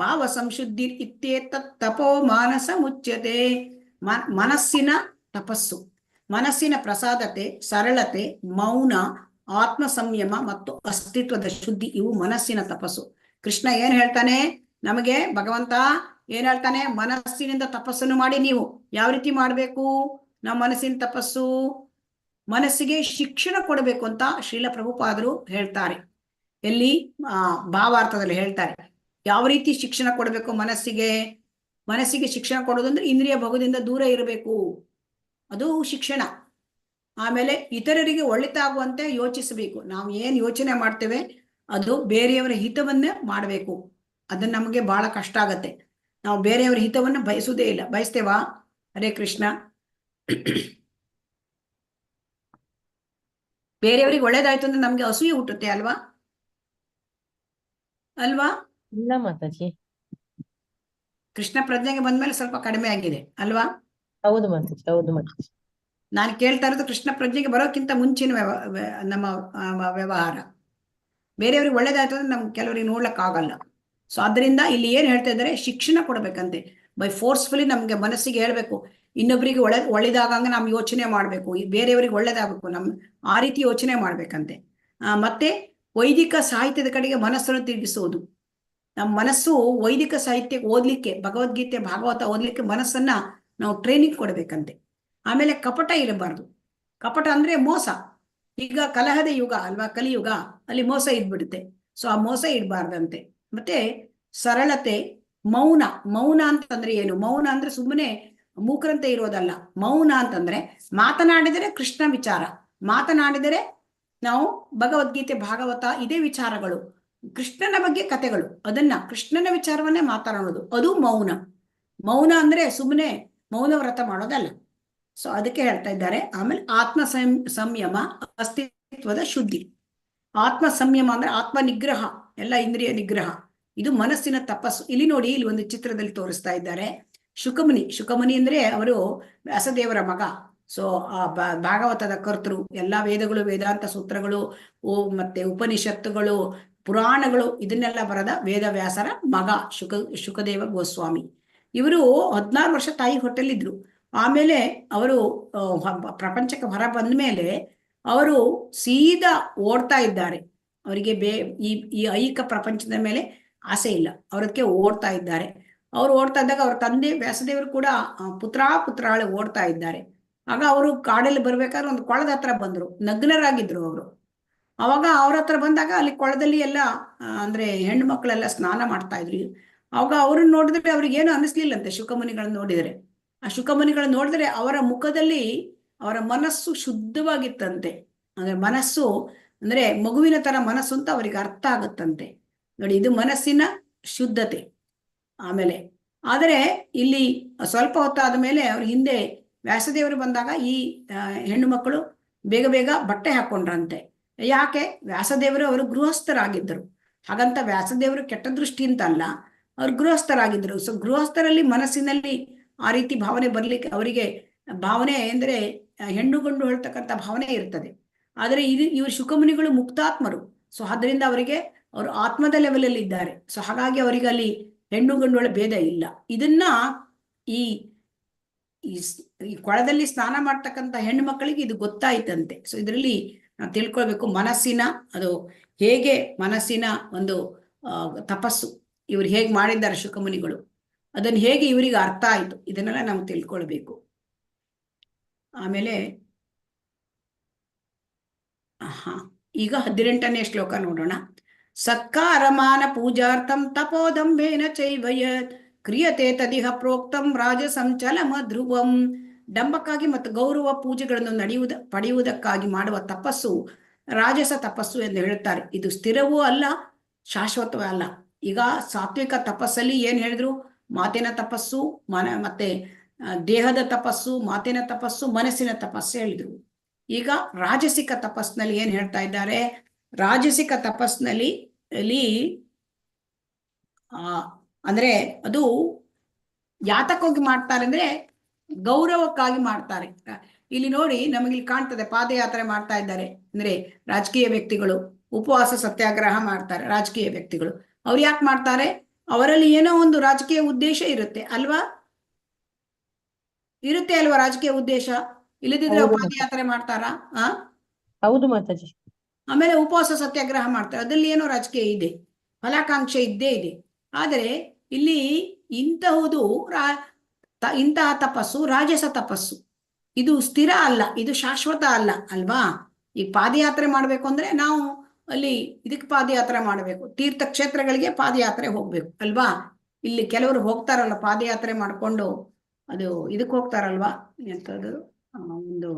ಭಾವ ಸಂಶುದ್ಧಿ ಇತ್ಯೇತತ್ ತಪೋ ಮಾನಸ ಮುಚ್ಯತೆ. ಮನಸ್ಸಿನ ತಪಸ್ಸು, ಮನಸ್ಸಿನ ಪ್ರಸಾದತೆ, ಸರಳತೆ, ಮೌನ, ಆತ್ಮ ಸಂಯಮ ಮತ್ತು ಅಸ್ತಿತ್ವದ ಶುದ್ಧಿ, ಇವು ಮನಸ್ಸಿನ ತಪಸ್ಸು. ಕೃಷ್ಣ ಏನ್ ಹೇಳ್ತಾನೆ ನಮಗೆ? ಭಗವಂತ ಏನ್ ಹೇಳ್ತಾನೆ? ಮನಸ್ಸಿನಿಂದ ತಪಸ್ಸನ್ನು ಮಾಡಿ. ನೀವು ಯಾವ ರೀತಿ ಮಾಡ್ಬೇಕು? ನಾವು ಮನಸ್ಸಿನ ತಪಸ್ಸು, ಮನಸ್ಸಿಗೆ ಶಿಕ್ಷಣ ಕೊಡಬೇಕು ಅಂತ ಶ್ರೀಲ ಪ್ರಭುಪಾದರು ಹೇಳ್ತಾರೆ. ಎಲ್ಲಿ? ಭಾವಾರ್ಥದಲ್ಲಿ ಹೇಳ್ತಾರೆ. ಯಾವ ರೀತಿ ಶಿಕ್ಷಣ ಕೊಡಬೇಕು ಮನಸ್ಸಿಗೆ? ಮನಸ್ಸಿಗೆ ಶಿಕ್ಷಣ ಕೊಡೋದಂದ್ರೆ ಇಂದ್ರಿಯ ಭೋಗದಿಂದ ದೂರ ಇರಬೇಕು, ಅದು ಶಿಕ್ಷಣ. ಆಮೇಲೆ ಇತರರಿಗೆ ಒಳಿತಾಗುವಂತೆ ಯೋಚಿಸಬೇಕು. ನಾವು ಏನ್ ಯೋಚನೆ ಮಾಡ್ತೇವೆ ಅದು ಬೇರೆಯವರ ಹಿತವನ್ನೇ ಮಾಡಬೇಕು. ಅದನ್ನ ನಮಗೆ ಬಹಳ ಕಷ್ಟ ಆಗತ್ತೆ. ನಾವು ಬೇರೆಯವರ ಹಿತವನ್ನ ಬಯಸುವುದೇ ಇಲ್ಲ. ಬಯಸ್ತೇವಾ? ಹರೇ ಕೃಷ್ಣ. ಬೇರೆಯವ್ರಿಗೆ ಒಳ್ಳೇದಾಯ್ತು ಅಂದ್ರೆ ನಮ್ಗೆ ಅಸೂಯೆ ಹುಟ್ಟುತ್ತೆ ಅಲ್ವಾ? ಅಲ್ವಾ? ಇಲ್ಲ ಮಾತಾಜಿ. ಕೃಷ್ಣ ಪ್ರಜ್ಞೆಗೆ ಬಂದ್ಮೇಲೆ ಸ್ವಲ್ಪ ಕಡಿಮೆ ಆಗಿದೆ ಅಲ್ವಾ? ಹೌದು ಮಾತಾಜಿ, ಹೌದು ಮಾತಾಜಿ. ನಾನು ಕೇಳ್ತಾ ಇರೋದು ಕೃಷ್ಣ ಪ್ರಜ್ಞೆಗೆ ಬರೋಕ್ಕಿಂತ ಮುಂಚಿನ ನಮ್ಮ ವ್ಯವಹಾರ. ಬೇರೆಯವ್ರಿಗೆ ಒಳ್ಳೇದಾಯ್ತು ಅಂದ್ರೆ ನಮ್ಗೆ ಕೆಲವರಿಗೆ ನೋಡ್ಲಕ್ ಆಗಲ್ಲ. ಸೊ ಅದರಿಂದ ಇಲ್ಲಿ ಏನ್ ಹೇಳ್ತಾ ಇದ್ದಾರೆ? ಶಿಕ್ಷಣ ಕೊಡ್ಬೇಕಂತೆ. ಬೈ ಫೋರ್ಸ್ಫುಲಿ ನಮ್ಗೆ ಮನಸ್ಸಿಗೆ ಹೇಳ್ಬೇಕು, ಇನ್ನೊಬ್ಬರಿಗೆ ಒಳ್ಳೇದಾಗಂಗ ನಾವು ಯೋಚನೆ ಮಾಡ್ಬೇಕು, ಬೇರೆಯವರಿಗೆ ಒಳ್ಳೇದಾಗಬೇಕು, ಆ ರೀತಿ ಯೋಚನೆ ಮಾಡ್ಬೇಕಂತೆ. ಮತ್ತೆ ವೈದಿಕ ಸಾಹಿತ್ಯದ ಕಡೆಗೆ ಮನಸ್ಸನ್ನು ತಿರುಗಿಸುವುದು. ನಮ್ಮ ಮನಸ್ಸು ವೈದಿಕ ಸಾಹಿತ್ಯ ಓದ್ಲಿಕ್ಕೆ, ಭಗವದ್ಗೀತೆ ಭಾಗವತ ಓದ್ಲಿಕ್ಕೆ ಮನಸ್ಸನ್ನ ನಾವು ಟ್ರೈನಿಂಗ್ ಕೊಡ್ಬೇಕಂತೆ. ಆಮೇಲೆ ಕಪಟ ಇರಬಾರ್ದು. ಕಪಟ ಅಂದ್ರೆ ಮೋಸ. ಈಗ ಕಲಹದ ಯುಗ ಅಲ್ವಾ, ಕಲಿಯುಗ, ಅಲ್ಲಿ ಮೋಸ ಇದ್ಬಿಡುತ್ತೆ. ಸೊ ಆ ಮೋಸ ಇಡಬಾರ್ದಂತೆ. ಮತ್ತೆ ಸರಳತೆ, ಮೌನ. ಮೌನ ಅಂತಂದ್ರೆ ಏನು? ಮೌನ ಅಂದ್ರೆ ಸುಮ್ಮನೆ ಮೂಕರಂತೆ ಇರೋದಲ್ಲ. ಮೌನ ಅಂತಂದ್ರೆ ಮಾತನಾಡಿದರೆ ಕೃಷ್ಣ ವಿಚಾರ, ಮಾತನಾಡಿದರೆ ನಾವು ಭಗವದ್ಗೀತೆ ಭಾಗವತ ಇದೇ ವಿಚಾರಗಳು, ಕೃಷ್ಣನ ಬಗ್ಗೆ ಕಥೆಗಳು, ಅದನ್ನ ಕೃಷ್ಣನ ವಿಚಾರವನ್ನೇ ಮಾತನಾಡೋದು, ಅದು ಮೌನ. ಮೌನ ಅಂದ್ರೆ ಸುಮ್ಮನೆ ಮೌನ ವ್ರತ ಮಾಡೋದಲ್ಲ. ಸೊ ಅದಕ್ಕೆ ಹೇಳ್ತಾ ಇದ್ದಾರೆ. ಆಮೇಲೆ ಆತ್ಮ ಸಂಯಮ, ಅಸ್ತಿತ್ವದ ಶುದ್ಧಿ. ಆತ್ಮ ಸಂಯಮ ಅಂದ್ರೆ ಆತ್ಮ ನಿಗ್ರಹ, ಎಲ್ಲ ಇಂದ್ರಿಯ ನಿಗ್ರಹ, ಇದು ಮನಸ್ಸಿನ ತಪಸ್ಸು. ಇಲ್ಲಿ ನೋಡಿ, ಇಲ್ಲಿ ಒಂದು ಚಿತ್ರದಲ್ಲಿ ತೋರಿಸ್ತಾ ಇದ್ದಾರೆ. ಶುಕಮುನಿ. ಶುಕಮುನಿ ಅಂದ್ರೆ ಅವರು ವ್ಯಾಸದೇವರ ಮಗ. ಸೊ ಆ ಭಾಗವತದ ಕರ್ತೃ, ಎಲ್ಲಾ ವೇದಗಳು, ವೇದಾಂತ ಸೂತ್ರಗಳು, ಮತ್ತೆ ಉಪನಿಷತ್ತುಗಳು, ಪುರಾಣಗಳು, ಇದನ್ನೆಲ್ಲ ಬರದ ವೇದವ್ಯಾಸರ ಮಗ ಶುಕದೇವ ಗೋಸ್ವಾಮಿ. ಇವರು 16 ವರ್ಷ ತಾಯಿ ಹೊಟ್ಟೆಲಿದ್ರು. ಆಮೇಲೆ ಅವರು ಪ್ರಪಂಚಕ್ಕೆ ಹೊರ ಬಂದ ಮೇಲೆ ಅವರು ಸೀದಾ ಓಡ್ತಾ ಇದ್ದಾರೆ. ಅವರಿಗೆ ಈ ಐಹಿಕ ಪ್ರಪಂಚದ ಮೇಲೆ ಆಸೆ ಇಲ್ಲ, ಅವರಕ್ಕೆ ಓಡ್ತಾ ಇದ್ದಾರೆ. ಅವ್ರು ಓಡ್ತಾ ಇದ್ದಾಗ ಅವ್ರ ತಂದೆ ವ್ಯಾಸದೇವರು ಕೂಡ ಪುತ್ರಾಳೆ ಓಡ್ತಾ ಇದ್ದಾರೆ. ಆಗ ಅವರು ಕಾಡಲ್ಲಿ ಬರ್ಬೇಕಾದ್ರೆ ಒಂದು ಕೊಳದ ಹತ್ರ ಬಂದ್ರು, ನಗ್ನರಾಗಿದ್ರು ಅವರು. ಅವಾಗ ಅವ್ರ ಹತ್ರ ಬಂದಾಗ ಅಲ್ಲಿ ಕೊಳದಲ್ಲಿ ಎಲ್ಲ ಅಂದ್ರೆ ಹೆಣ್ಣು ಮಕ್ಕಳೆಲ್ಲ ಸ್ನಾನ ಮಾಡ್ತಾ ಇದ್ರು. ಅವಾಗ ಅವ್ರನ್ನ ನೋಡಿದ್ರೆ ಅವ್ರಿಗೇನು ಅನಿಸ್ಲಿಲ್ಲಂತೆ. ಶುಕಮುನಿಗಳನ್ನ ನೋಡಿದರೆ, ಆ ಶುಕಮುನಿಗಳನ್ನ ನೋಡಿದ್ರೆ ಅವರ ಮುಖದಲ್ಲಿ ಅವರ ಮನಸ್ಸು ಶುದ್ಧವಾಗಿತ್ತಂತೆ. ಅಂದ್ರೆ ಮನಸ್ಸು ಅಂದ್ರೆ ಮಗುವಿನ ತರ ಮನಸ್ಸು ಅಂತ ಅವರಿಗೆ ಅರ್ಥ ಆಗುತ್ತಂತೆ. ನೋಡಿ, ಇದು ಮನಸ್ಸಿನ ಶುದ್ಧತೆ. ಆಮೇಲೆ ಆದರೆ ಇಲ್ಲಿ ಸ್ವಲ್ಪ ಹೊತ್ತಾದ ಮೇಲೆ ಅವ್ರ ಹಿಂದೆ ವ್ಯಾಸದೇವರು ಬಂದಾಗ ಈ ಹೆಣ್ಣು ಮಕ್ಕಳು ಬೇಗ ಬೇಗ ಬಟ್ಟೆ ಹಾಕೊಂಡ್ರಂತೆ. ಯಾಕೆ? ವ್ಯಾಸದೇವರು ಅವರು ಗೃಹಸ್ಥರಾಗಿದ್ದರು. ಹಾಗಂತ ವ್ಯಾಸದೇವರು ಕೆಟ್ಟ ದೃಷ್ಟಿ ಅಂತ ಅಲ್ಲ, ಅವ್ರು ಗೃಹಸ್ಥರಾಗಿದ್ದರು. ಸೊ ಗೃಹಸ್ಥರಲ್ಲಿ ಮನಸ್ಸಿನಲ್ಲಿ ಆ ರೀತಿ ಭಾವನೆ ಬರ್ಲಿಕ್ಕೆ, ಅವರಿಗೆ ಭಾವನೆ ಅಂದ್ರೆ ಹೆಣ್ಣು ಗಂಡು ಹೇಳ್ತಕ್ಕಂಥ ಭಾವನೆ ಇರ್ತದೆ. ಆದರೆ ಇವರು ಶುಕಮುನಿಗಳು ಮುಕ್ತಾತ್ಮರು. ಸೊ ಅದರಿಂದ ಅವರಿಗೆ ಅವರು ಆತ್ಮದ ಲೆವೆಲ್ ಅಲ್ಲಿ ಇದ್ದಾರೆ. ಸೊ ಹಾಗಾಗಿ ಅವರಿಗೆ ಅಲ್ಲಿ ಹೆಣ್ಣು ಗಂಡುಗಳ ಭೇದ ಇಲ್ಲ. ಇದನ್ನ ಈ ಕೊಳದಲ್ಲಿ ಸ್ನಾನ ಮಾಡ್ತಕ್ಕಂಥ ಹೆಣ್ಣು ಮಕ್ಕಳಿಗೆ ಇದು ಗೊತ್ತಾಯ್ತಂತೆ. ಸೊ ಇದರಲ್ಲಿ ನಾವು ತಿಳ್ಕೊಳ್ಬೇಕು ಮನಸ್ಸಿನ, ಅದು ಹೇಗೆ ಮನಸ್ಸಿನ ಒಂದು ತಪಸ್ಸು ಇವ್ರು ಹೇಗೆ ಮಾಡಿದ್ದಾರೆ ಶುಕಮುನಿಗಳು, ಅದನ್ನು ಹೇಗೆ ಇವರಿಗೆ ಅರ್ಥ ಆಯ್ತು, ಇದನ್ನೆಲ್ಲ ನಾವು ತಿಳ್ಕೊಳ್ಬೇಕು. ಆಮೇಲೆ ಈಗ 18ನೇ ಶ್ಲೋಕ ನೋಡೋಣ. ಸತ್ಕಾರಮಾನ ಪೂಜಾರ್ಥಂ ತಪೋದಂಭೇನ ಚೈವಯತ್ ಕ್ರಿಯತೆ ತದಿಹ ಪ್ರೋಕ್ತಂ ರಾಜಸಂಚಲಮ ಧ್ರುವಂ. ಡಂಬಕ್ಕಾಗಿ ಮತ್ತು ಗೌರವ ಪೂಜೆಗಳನ್ನು ಪಡೆಯುವುದಕ್ಕಾಗಿ ಮಾಡುವ ತಪಸ್ಸು ರಾಜಸ ತಪಸ್ಸು ಎಂದು ಹೇಳುತ್ತಾರೆ. ಇದು ಸ್ಥಿರವೂ ಅಲ್ಲ, ಶಾಶ್ವತವೂ ಅಲ್ಲ. ಈಗ ಸಾತ್ವಿಕ ತಪಸ್ಸಲ್ಲಿ ಏನ್ ಹೇಳಿದ್ರು? ಮಾತಿನ ತಪಸ್ಸು, ಮತ್ತೆ ದೇಹದ ತಪಸ್ಸು, ಮಾತಿನ ತಪಸ್ಸು, ಮನಸ್ಸಿನ ತಪಸ್ಸು ಹೇಳಿದ್ರು. ಈಗ ರಾಜಸಿಕ ತಪಸ್ಸಿನಲ್ಲಿ ಏನ್ ಹೇಳ್ತಾ ಇದ್ದಾರೆ? ರಾಜಸಿಕ ತಪಸ್ಸಿನಲ್ಲಿ ಅಂದ್ರೆ ಅದು ಯಾತಕ್ಕೋಗಿ ಮಾಡ್ತಾರೆ ಅಂದ್ರೆ ಗೌರವಕ್ಕಾಗಿ ಮಾಡ್ತಾರೆ. ಇಲ್ಲಿ ನೋಡಿ ನಮಗೆ ಇಲ್ಲಿ ಕಾಣ್ತದೆ ಪಾದಯಾತ್ರೆ ಮಾಡ್ತಾ ಇದ್ದಾರೆ ಅಂದ್ರೆ ರಾಜಕೀಯ ವ್ಯಕ್ತಿಗಳು ಉಪವಾಸ ಸತ್ಯಾಗ್ರಹ ಮಾಡ್ತಾರೆ. ರಾಜಕೀಯ ವ್ಯಕ್ತಿಗಳು ಅವ್ರು ಯಾಕೆ ಮಾಡ್ತಾರೆ? ಅವರಲ್ಲಿ ಏನೋ ಒಂದು ರಾಜಕೀಯ ಉದ್ದೇಶ ಇರುತ್ತೆ ಅಲ್ವಾ? ಇರುತ್ತೆ ಅಲ್ವಾ ರಾಜಕೀಯ ಉದ್ದೇಶ? ಇಲ್ಲದಿದ್ರೆ ಹೌದು. ಪಾದಯಾತ್ರೆ ಮಾಡ್ತಾರಾ? ಹೌದು ಮಾತಾಜಿ. ಆಮೇಲೆ ಉಪವಾಸ ಸತ್ಯಾಗ್ರಹ ಮಾಡ್ತಾರೆ, ಅದ್ರಲ್ಲಿ ಏನೋ ರಾಜಕೀಯ ಇದೆ, ಫಲಾಕಾಂಕ್ಷೆ ಇದ್ದೇ ಇದೆ. ಆದರೆ ಇಲ್ಲಿ ಇಂತಹ ತಪಸ್ಸು ರಾಜಸ ತಪಸ್ಸು. ಇದು ಸ್ಥಿರ ಅಲ್ಲ, ಇದು ಶಾಶ್ವತ ಅಲ್ಲ ಅಲ್ವಾ? ಈ ಪಾದಯಾತ್ರೆ ಮಾಡ್ಬೇಕು ಅಂದ್ರೆ ನಾವು ಅಲ್ಲಿ ಇದಕ್ಕೆ ಪಾದಯಾತ್ರೆ ಮಾಡಬೇಕು, ತೀರ್ಥಕ್ಷೇತ್ರಗಳಿಗೆ ಪಾದಯಾತ್ರೆ ಹೋಗ್ಬೇಕು ಅಲ್ವಾ? ಇಲ್ಲಿ ಕೆಲವರು ಹೋಗ್ತಾರಲ್ಲ ಪಾದಯಾತ್ರೆ ಮಾಡ್ಕೊಂಡು, ಅದು ಇದಕ್ಕೆ ಹೋಗ್ತಾರಲ್ವಾ, ಎಂತದು ಒಂದು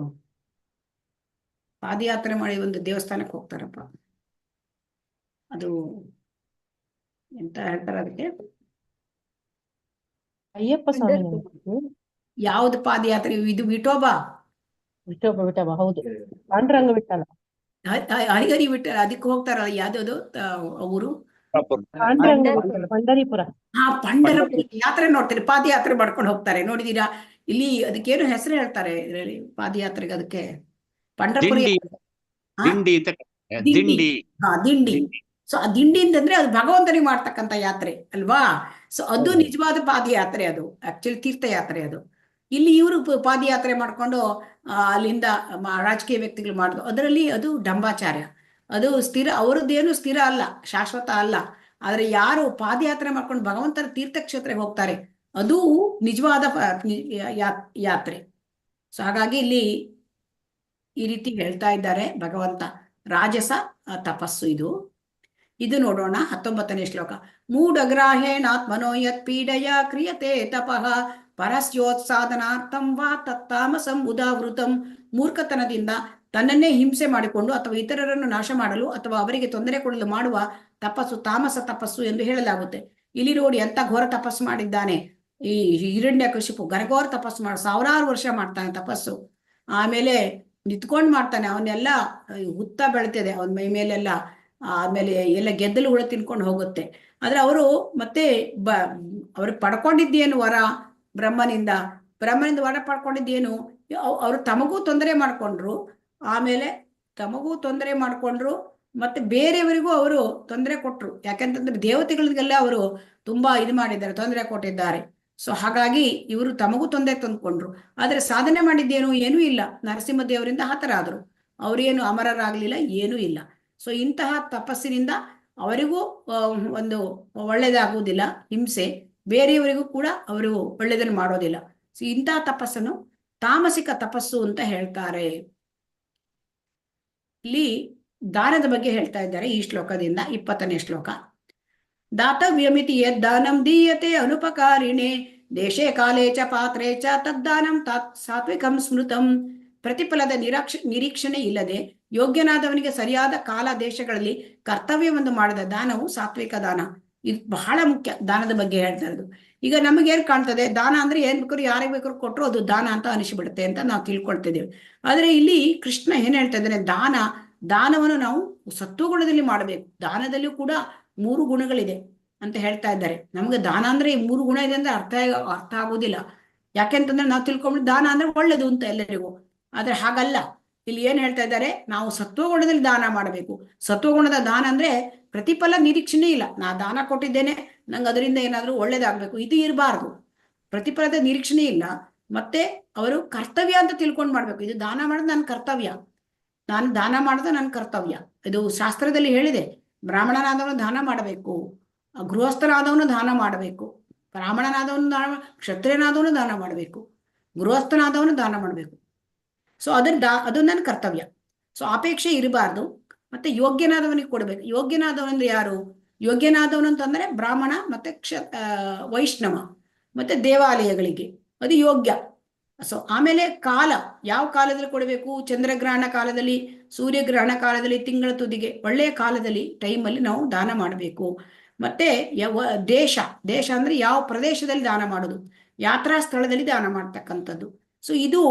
ಪಾದಯಾತ್ರೆ ಮಾಡಿ ಒಂದು ದೇವಸ್ಥಾನಕ್ಕೆ ಹೋಗ್ತಾರಪ್ಪ, ಅದು ಎಂತ ಹೇಳ್ತಾರ ಅದಕ್ಕೆ? ಅಯ್ಯಪ್ಪ ಸ್ವಾಮಿ. ಯಾವ್ದು ಪಾದಯಾತ್ರೆ? ಇದು ವಿಠೋಬಾ, ವಿಠೋಬ ಹೌದು. ಪಾಂಡುರಂಗ ವಿಠಲ. ಹರಿಹರಿ ವಿಠಲ, ಅದಕ್ಕೆ ಹೋಗ್ತಾರಲ್ಲ, ಯಾವ್ದು ಅವರು ಪಾಂಡುರಂಗ ವಿಠಲ, ಪಂಡರಿಪುರ. ಪಂಡರಪುರ ಯಾತ್ರೆ ನೋಡ್ತೀರಿ, ಪಾದಯಾತ್ರೆ ಮಾಡ್ಕೊಂಡು ಹೋಗ್ತಾರೆ, ನೋಡಿದೀರಾ? ಇಲ್ಲಿ ಅದಕ್ಕೇನು ಹೆಸರು ಹೇಳ್ತಾರೆ ಇದರಲ್ಲಿ ಪಾದಯಾತ್ರೆಗೆ? ಅದಕ್ಕೆ ಪಂಡರಪುರ ದಿಂಡಿ ಅಂತ ಕರೀತಾರೆ. ದಿಂಡಿ. ದಿಂಡಿ. ಸೊ ಆ ದಿಂಡಿ ಅಂತಂದ್ರೆ ಅದು ಭಗವಂತನಿಗೆ ಮಾಡ್ತಕ್ಕಂಥ ಯಾತ್ರೆ ಅಲ್ವಾ? ಸೊ ಅದು ನಿಜವಾದ ಪಾದಯಾತ್ರೆ, ಅದು ಆಕ್ಚುಲಿ ತೀರ್ಥಯಾತ್ರೆ ಅದು. ಇಲ್ಲಿ ಇವರು ಪಾದಯಾತ್ರೆ ಮಾಡ್ಕೊಂಡು ಅಲ್ಲಿಂದ ರಾಜಕೀಯ ವ್ಯಕ್ತಿಗಳು ಮಾಡುದು, ಅದರಲ್ಲಿ ಅದು ಡಂಬಾಚಾರ್ಯ, ಅದು ಸ್ಥಿರ, ಅವರದ್ದೇನು ಸ್ಥಿರ ಅಲ್ಲ, ಶಾಶ್ವತ ಅಲ್ಲ. ಆದ್ರೆ ಯಾರು ಪಾದಯಾತ್ರೆ ಮಾಡ್ಕೊಂಡು ಭಗವಂತನ ತೀರ್ಥಕ್ಷೇತ್ರಕ್ಕೆ ಹೋಗ್ತಾರೆ ಅದು ನಿಜವಾದ ಯಾತ್ರೆ. ಸೊ ಹಾಗಾಗಿ ಇಲ್ಲಿ ಈ ರೀತಿ ಹೇಳ್ತಾ ಇದ್ದಾರೆ ಭಗವಂತ, ರಾಜಸ ತಪಸ್ಸು ಇದು ನೋಡೋಣ 19ನೇ ಶ್ಲೋಕ. ಮೂಢಗ್ರಾಹೇಣಾತ್ಮನೋ ಯತ್ ಪೀಡಯ ಕ್ರಿಯತೆ ತಪಃ ಪರಸ್ಯೋತ್ಸಾಧನಾರ್ಥಂ ವಾ ತತ್ತಾಮಸಂ ಉದಾವೃತಂ. ಮೂರ್ಖತನದಿಂದ ತನ್ನನ್ನೇ ಹಿಂಸೆ ಮಾಡಿಕೊಂಡು ಅಥವಾ ಇತರರನ್ನು ನಾಶ ಮಾಡಲು ಅಥವಾ ಅವರಿಗೆ ತೊಂದರೆ ಕೊಡಲು ಮಾಡುವ ತಪಸ್ಸು ತಾಮಸ ತಪಸ್ಸು ಎಂದು ಹೇಳಲಾಗುತ್ತೆ. ಇಲ್ಲಿ ನೋಡಿ ಅಂತ ಘೋರ ತಪಸ್ಸು ಮಾಡಿದ್ದಾನೆ ಈ ಹಿರಣ್ಯಕಶಿಪು. ಘನಘೋರ ತಪಸ್ಸು ಸಾವಿರಾರು ವರ್ಷ ಮಾಡ್ತಾನೆ ತಪಸ್ಸು. ಆಮೇಲೆ ನಿಂತ್ಕೊಂಡು ಮಾಡ್ತಾನೆ, ಅವನ್ನೆಲ್ಲ ಹುತ್ತ ಬೆಳ್ತಿದೆ ಅವನ ಮೈ ಮೇಲೆಲ್ಲ, ಆಮೇಲೆ ಎಲ್ಲ ಗೆದ್ದಲು ಹುಳ ತಿನ್ಕೊಂಡು ಹೋಗುತ್ತೆ. ಆದ್ರೆ ಅವರು ಮತ್ತೆ ಅವ್ರು ಪಡ್ಕೊಂಡಿದ್ದೇನು ವರ? ಬ್ರಹ್ಮನಿಂದ ವರ ಪಡ್ಕೊಂಡಿದ್ದೇನು? ಅವರು ತಮಗೂ ತೊಂದರೆ ಮಾಡ್ಕೊಂಡ್ರು, ಆಮೇಲೆ ತಮಗೂ ತೊಂದರೆ ಮಾಡ್ಕೊಂಡ್ರು, ಮತ್ತೆ ಬೇರೆಯವರಿಗೂ ಅವರು ತೊಂದರೆ ಕೊಟ್ರು. ಯಾಕಂತಂದ್ರೆ ದೇವತೆಗಳಿಗೆಲ್ಲ ಅವರು ತುಂಬಾ ಇದು ಮಾಡಿದ್ದಾರೆ, ತೊಂದರೆ ಕೊಟ್ಟಿದ್ದಾರೆ. ಸೊ ಹಾಗಾಗಿ ಇವರು ತಮಗೂ ತೊಂದರೆ ತಂದ್ಕೊಂಡ್ರು. ಆದ್ರೆ ಸಾಧನೆ ಮಾಡಿದ್ದೇನು? ಏನೂ ಇಲ್ಲ. ನರಸಿಂಹ ದೇವರಿಂದ ಹತರಾದ್ರು, ಅವರೇನು ಅಮರರಾಗ್ಲಿಲ್ಲ, ಏನೂ ಇಲ್ಲ. ಸೊ ಇಂತಹ ತಪಸ್ಸಿನಿಂದ ಅವರಿಗೂ ಒಂದು ಒಳ್ಳೇದಾಗುವುದಿಲ್ಲ, ಹಿಂಸೆ, ಬೇರೆಯವರಿಗೂ ಕೂಡ ಅವರು ಒಳ್ಳೆದನ್ನು ಮಾಡೋದಿಲ್ಲ. ಸೊ ಇಂತಹ ತಪಸ್ಸನ್ನು ತಾಮಸಿಕ ತಪಸ್ಸು ಅಂತ ಹೇಳ್ತಾರೆ. ಇಲ್ಲಿ ದಾನದ ಬಗ್ಗೆ ಹೇಳ್ತಾ ಇದ್ದಾರೆ ಈ ಶ್ಲೋಕದಿಂದ. 20ನೇ ಶ್ಲೋಕ. ದಾತವ್ಯಮಿತಿ ಯದ್ದಾನಂ ದೀಯತೆ ಅನುಪಕಾರಿಣೆ ದೇಶೇ ಕಾಲೇ ಚ ಪಾತ್ರೇ ಚ ತದ್ದಾನಂ ಸಾತ್ವಿಕಂ ಸ್ಮೃತಂ. ಪ್ರತಿಫಲದ ನಿರೀಕ್ಷಣೆ ಇಲ್ಲದೆ ಯೋಗ್ಯನಾದವನಿಗೆ ಸರಿಯಾದ ಕಾಲ ದೇಶಗಳಲ್ಲಿ ಕರ್ತವ್ಯವನ್ನು ಮಾಡಿದ ದಾನವು ಸಾತ್ವಿಕ ದಾನ. ಇದು ಬಹಳ ಮುಖ್ಯ. ದಾನದ ಬಗ್ಗೆ ಹೇಳ್ತಾ ಇರೋದು. ಈಗ ನಮಗೇನ್ ಕಾಣ್ತದೆ, ದಾನ ಅಂದ್ರೆ ಏನ್ ಬೇಕಾದ್ರು ಯಾರಿಗೆ ಬೇಕಾದ್ರು ಕೊಟ್ಟರು ಅದು ದಾನ ಅಂತ ಅನಿಸ್ಬಿಡುತ್ತೆ ಅಂತ ನಾವು ತಿಳ್ಕೊಳ್ತಿದ್ದೇವೆ. ಆದ್ರೆ ಇಲ್ಲಿ ಕೃಷ್ಣ ಏನ್ ಹೇಳ್ತಾ ಇದ್ದಾನೆ, ದಾನವನ್ನು ನಾವು ಸತ್ವಗುಣದಲ್ಲಿ ಮಾಡಬೇಕು. ದಾನದಲ್ಲಿಯೂ ಕೂಡ 3 ಗುಣಗಳಿದೆ ಅಂತ ಹೇಳ್ತಾ ಇದ್ದಾರೆ. ನಮ್ಗೆ ದಾನ ಅಂದ್ರೆ 3 ಗುಣ ಇದೆ ಅಂದ್ರೆ ಅರ್ಥ ಆಗೋದಿಲ್ಲ. ಯಾಕೆಂತಂದ್ರೆ ನಾವು ತಿಳ್ಕೊಂಡ್ರೆ ದಾನ ಅಂದ್ರೆ ಒಳ್ಳೇದು ಅಂತ ಎಲ್ಲರಿಗೂ. ಆದ್ರೆ ಹಾಗಲ್ಲ. ಇಲ್ಲಿ ಏನ್ ಹೇಳ್ತಾ ಇದ್ದಾರೆ, ನಾವು ಸತ್ವಗುಣದಲ್ಲಿ ದಾನ ಮಾಡಬೇಕು. ಸತ್ವಗುಣದ ದಾನ ಅಂದ್ರೆ ಪ್ರತಿಫಲ ನಿರೀಕ್ಷಣೆ ಇಲ್ಲ. ನಾ ದಾನ ಕೊಟ್ಟಿದ್ದೇನೆ, ನಂಗೆ ಅದರಿಂದ ಏನಾದ್ರೂ ಒಳ್ಳೇದಾಗ್ಬೇಕು, ಇದು ಇರಬಾರ್ದು. ಪ್ರತಿಫಲದ ನಿರೀಕ್ಷಣೆ ಇಲ್ಲ. ಮತ್ತೆ ಅವರು ಕರ್ತವ್ಯ ಅಂತ ತಿಳ್ಕೊಂಡು ಮಾಡ್ಬೇಕು. ಇದು ದಾನ ಮಾಡೋದು ನನ್ನ ಕರ್ತವ್ಯ, ನಾನು ದಾನ ಮಾಡೋದು ನನ್ನ ಕರ್ತವ್ಯ. ಇದು ಶಾಸ್ತ್ರದಲ್ಲಿ ಹೇಳಿದೆ. ಬ್ರಾಹ್ಮಣನಾದವನು ದಾನ ಮಾಡಬೇಕು, ಗೃಹಸ್ಥನಾದವನು ದಾನ ಮಾಡಬೇಕು, ಬ್ರಾಹ್ಮಣನಾದವನು ಕ್ಷತ್ರಿಯನಾದವನು ದಾನ ಮಾಡಬೇಕು, ಗೃಹಸ್ಥನಾದವನು ದಾನ ಮಾಡಬೇಕು. ಸೊ ಅದು ನನ್ನ ಕರ್ತವ್ಯ. ಸೊ ಅಪೇಕ್ಷೆ ಇರಬಾರ್ದು. ಮತ್ತೆ ಯೋಗ್ಯನಾದವನಿಗೆ ಕೊಡ್ಬೇಕು. ಯೋಗ್ಯನಾದವನಂದ್ರೆ ಯಾರು? ಯೋಗ್ಯನಾದವನು ಅಂತಂದ್ರೆ ಬ್ರಾಹ್ಮಣ ಮತ್ತೆ ವೈಷ್ಣವ ಮತ್ತೆ ದೇವಾಲಯಗಳಿಗೆ, ಅದು ಯೋಗ್ಯ. ಸೊ ಆಮೇಲೆ ಕಾಲ, ಯಾವ ಕಾಲದಲ್ಲಿ ಕೊಡಬೇಕು? ಚಂದ್ರಗ್ರಹಣ ಕಾಲದಲ್ಲಿ, ಸೂರ್ಯಗ್ರಹಣ ಕಾಲದಲ್ಲಿ, ತಿಂಗಳ ತುದಿಗೆ, ಒಳ್ಳೆಯ ಕಾಲದಲ್ಲಿ, ಟೈಮಲ್ಲಿ ನಾವು ದಾನ ಮಾಡಬೇಕು. ಮತ್ತೆ ದೇಶ ಅಂದ್ರೆ ಯಾವ ಪ್ರದೇಶದಲ್ಲಿ ದಾನ ಮಾಡೋದು, ಯಾತ್ರಾ ಸ್ಥಳದಲ್ಲಿ ದಾನ ಮಾಡ್ತಕ್ಕಂಥದ್ದು. ಸೊ ಇದು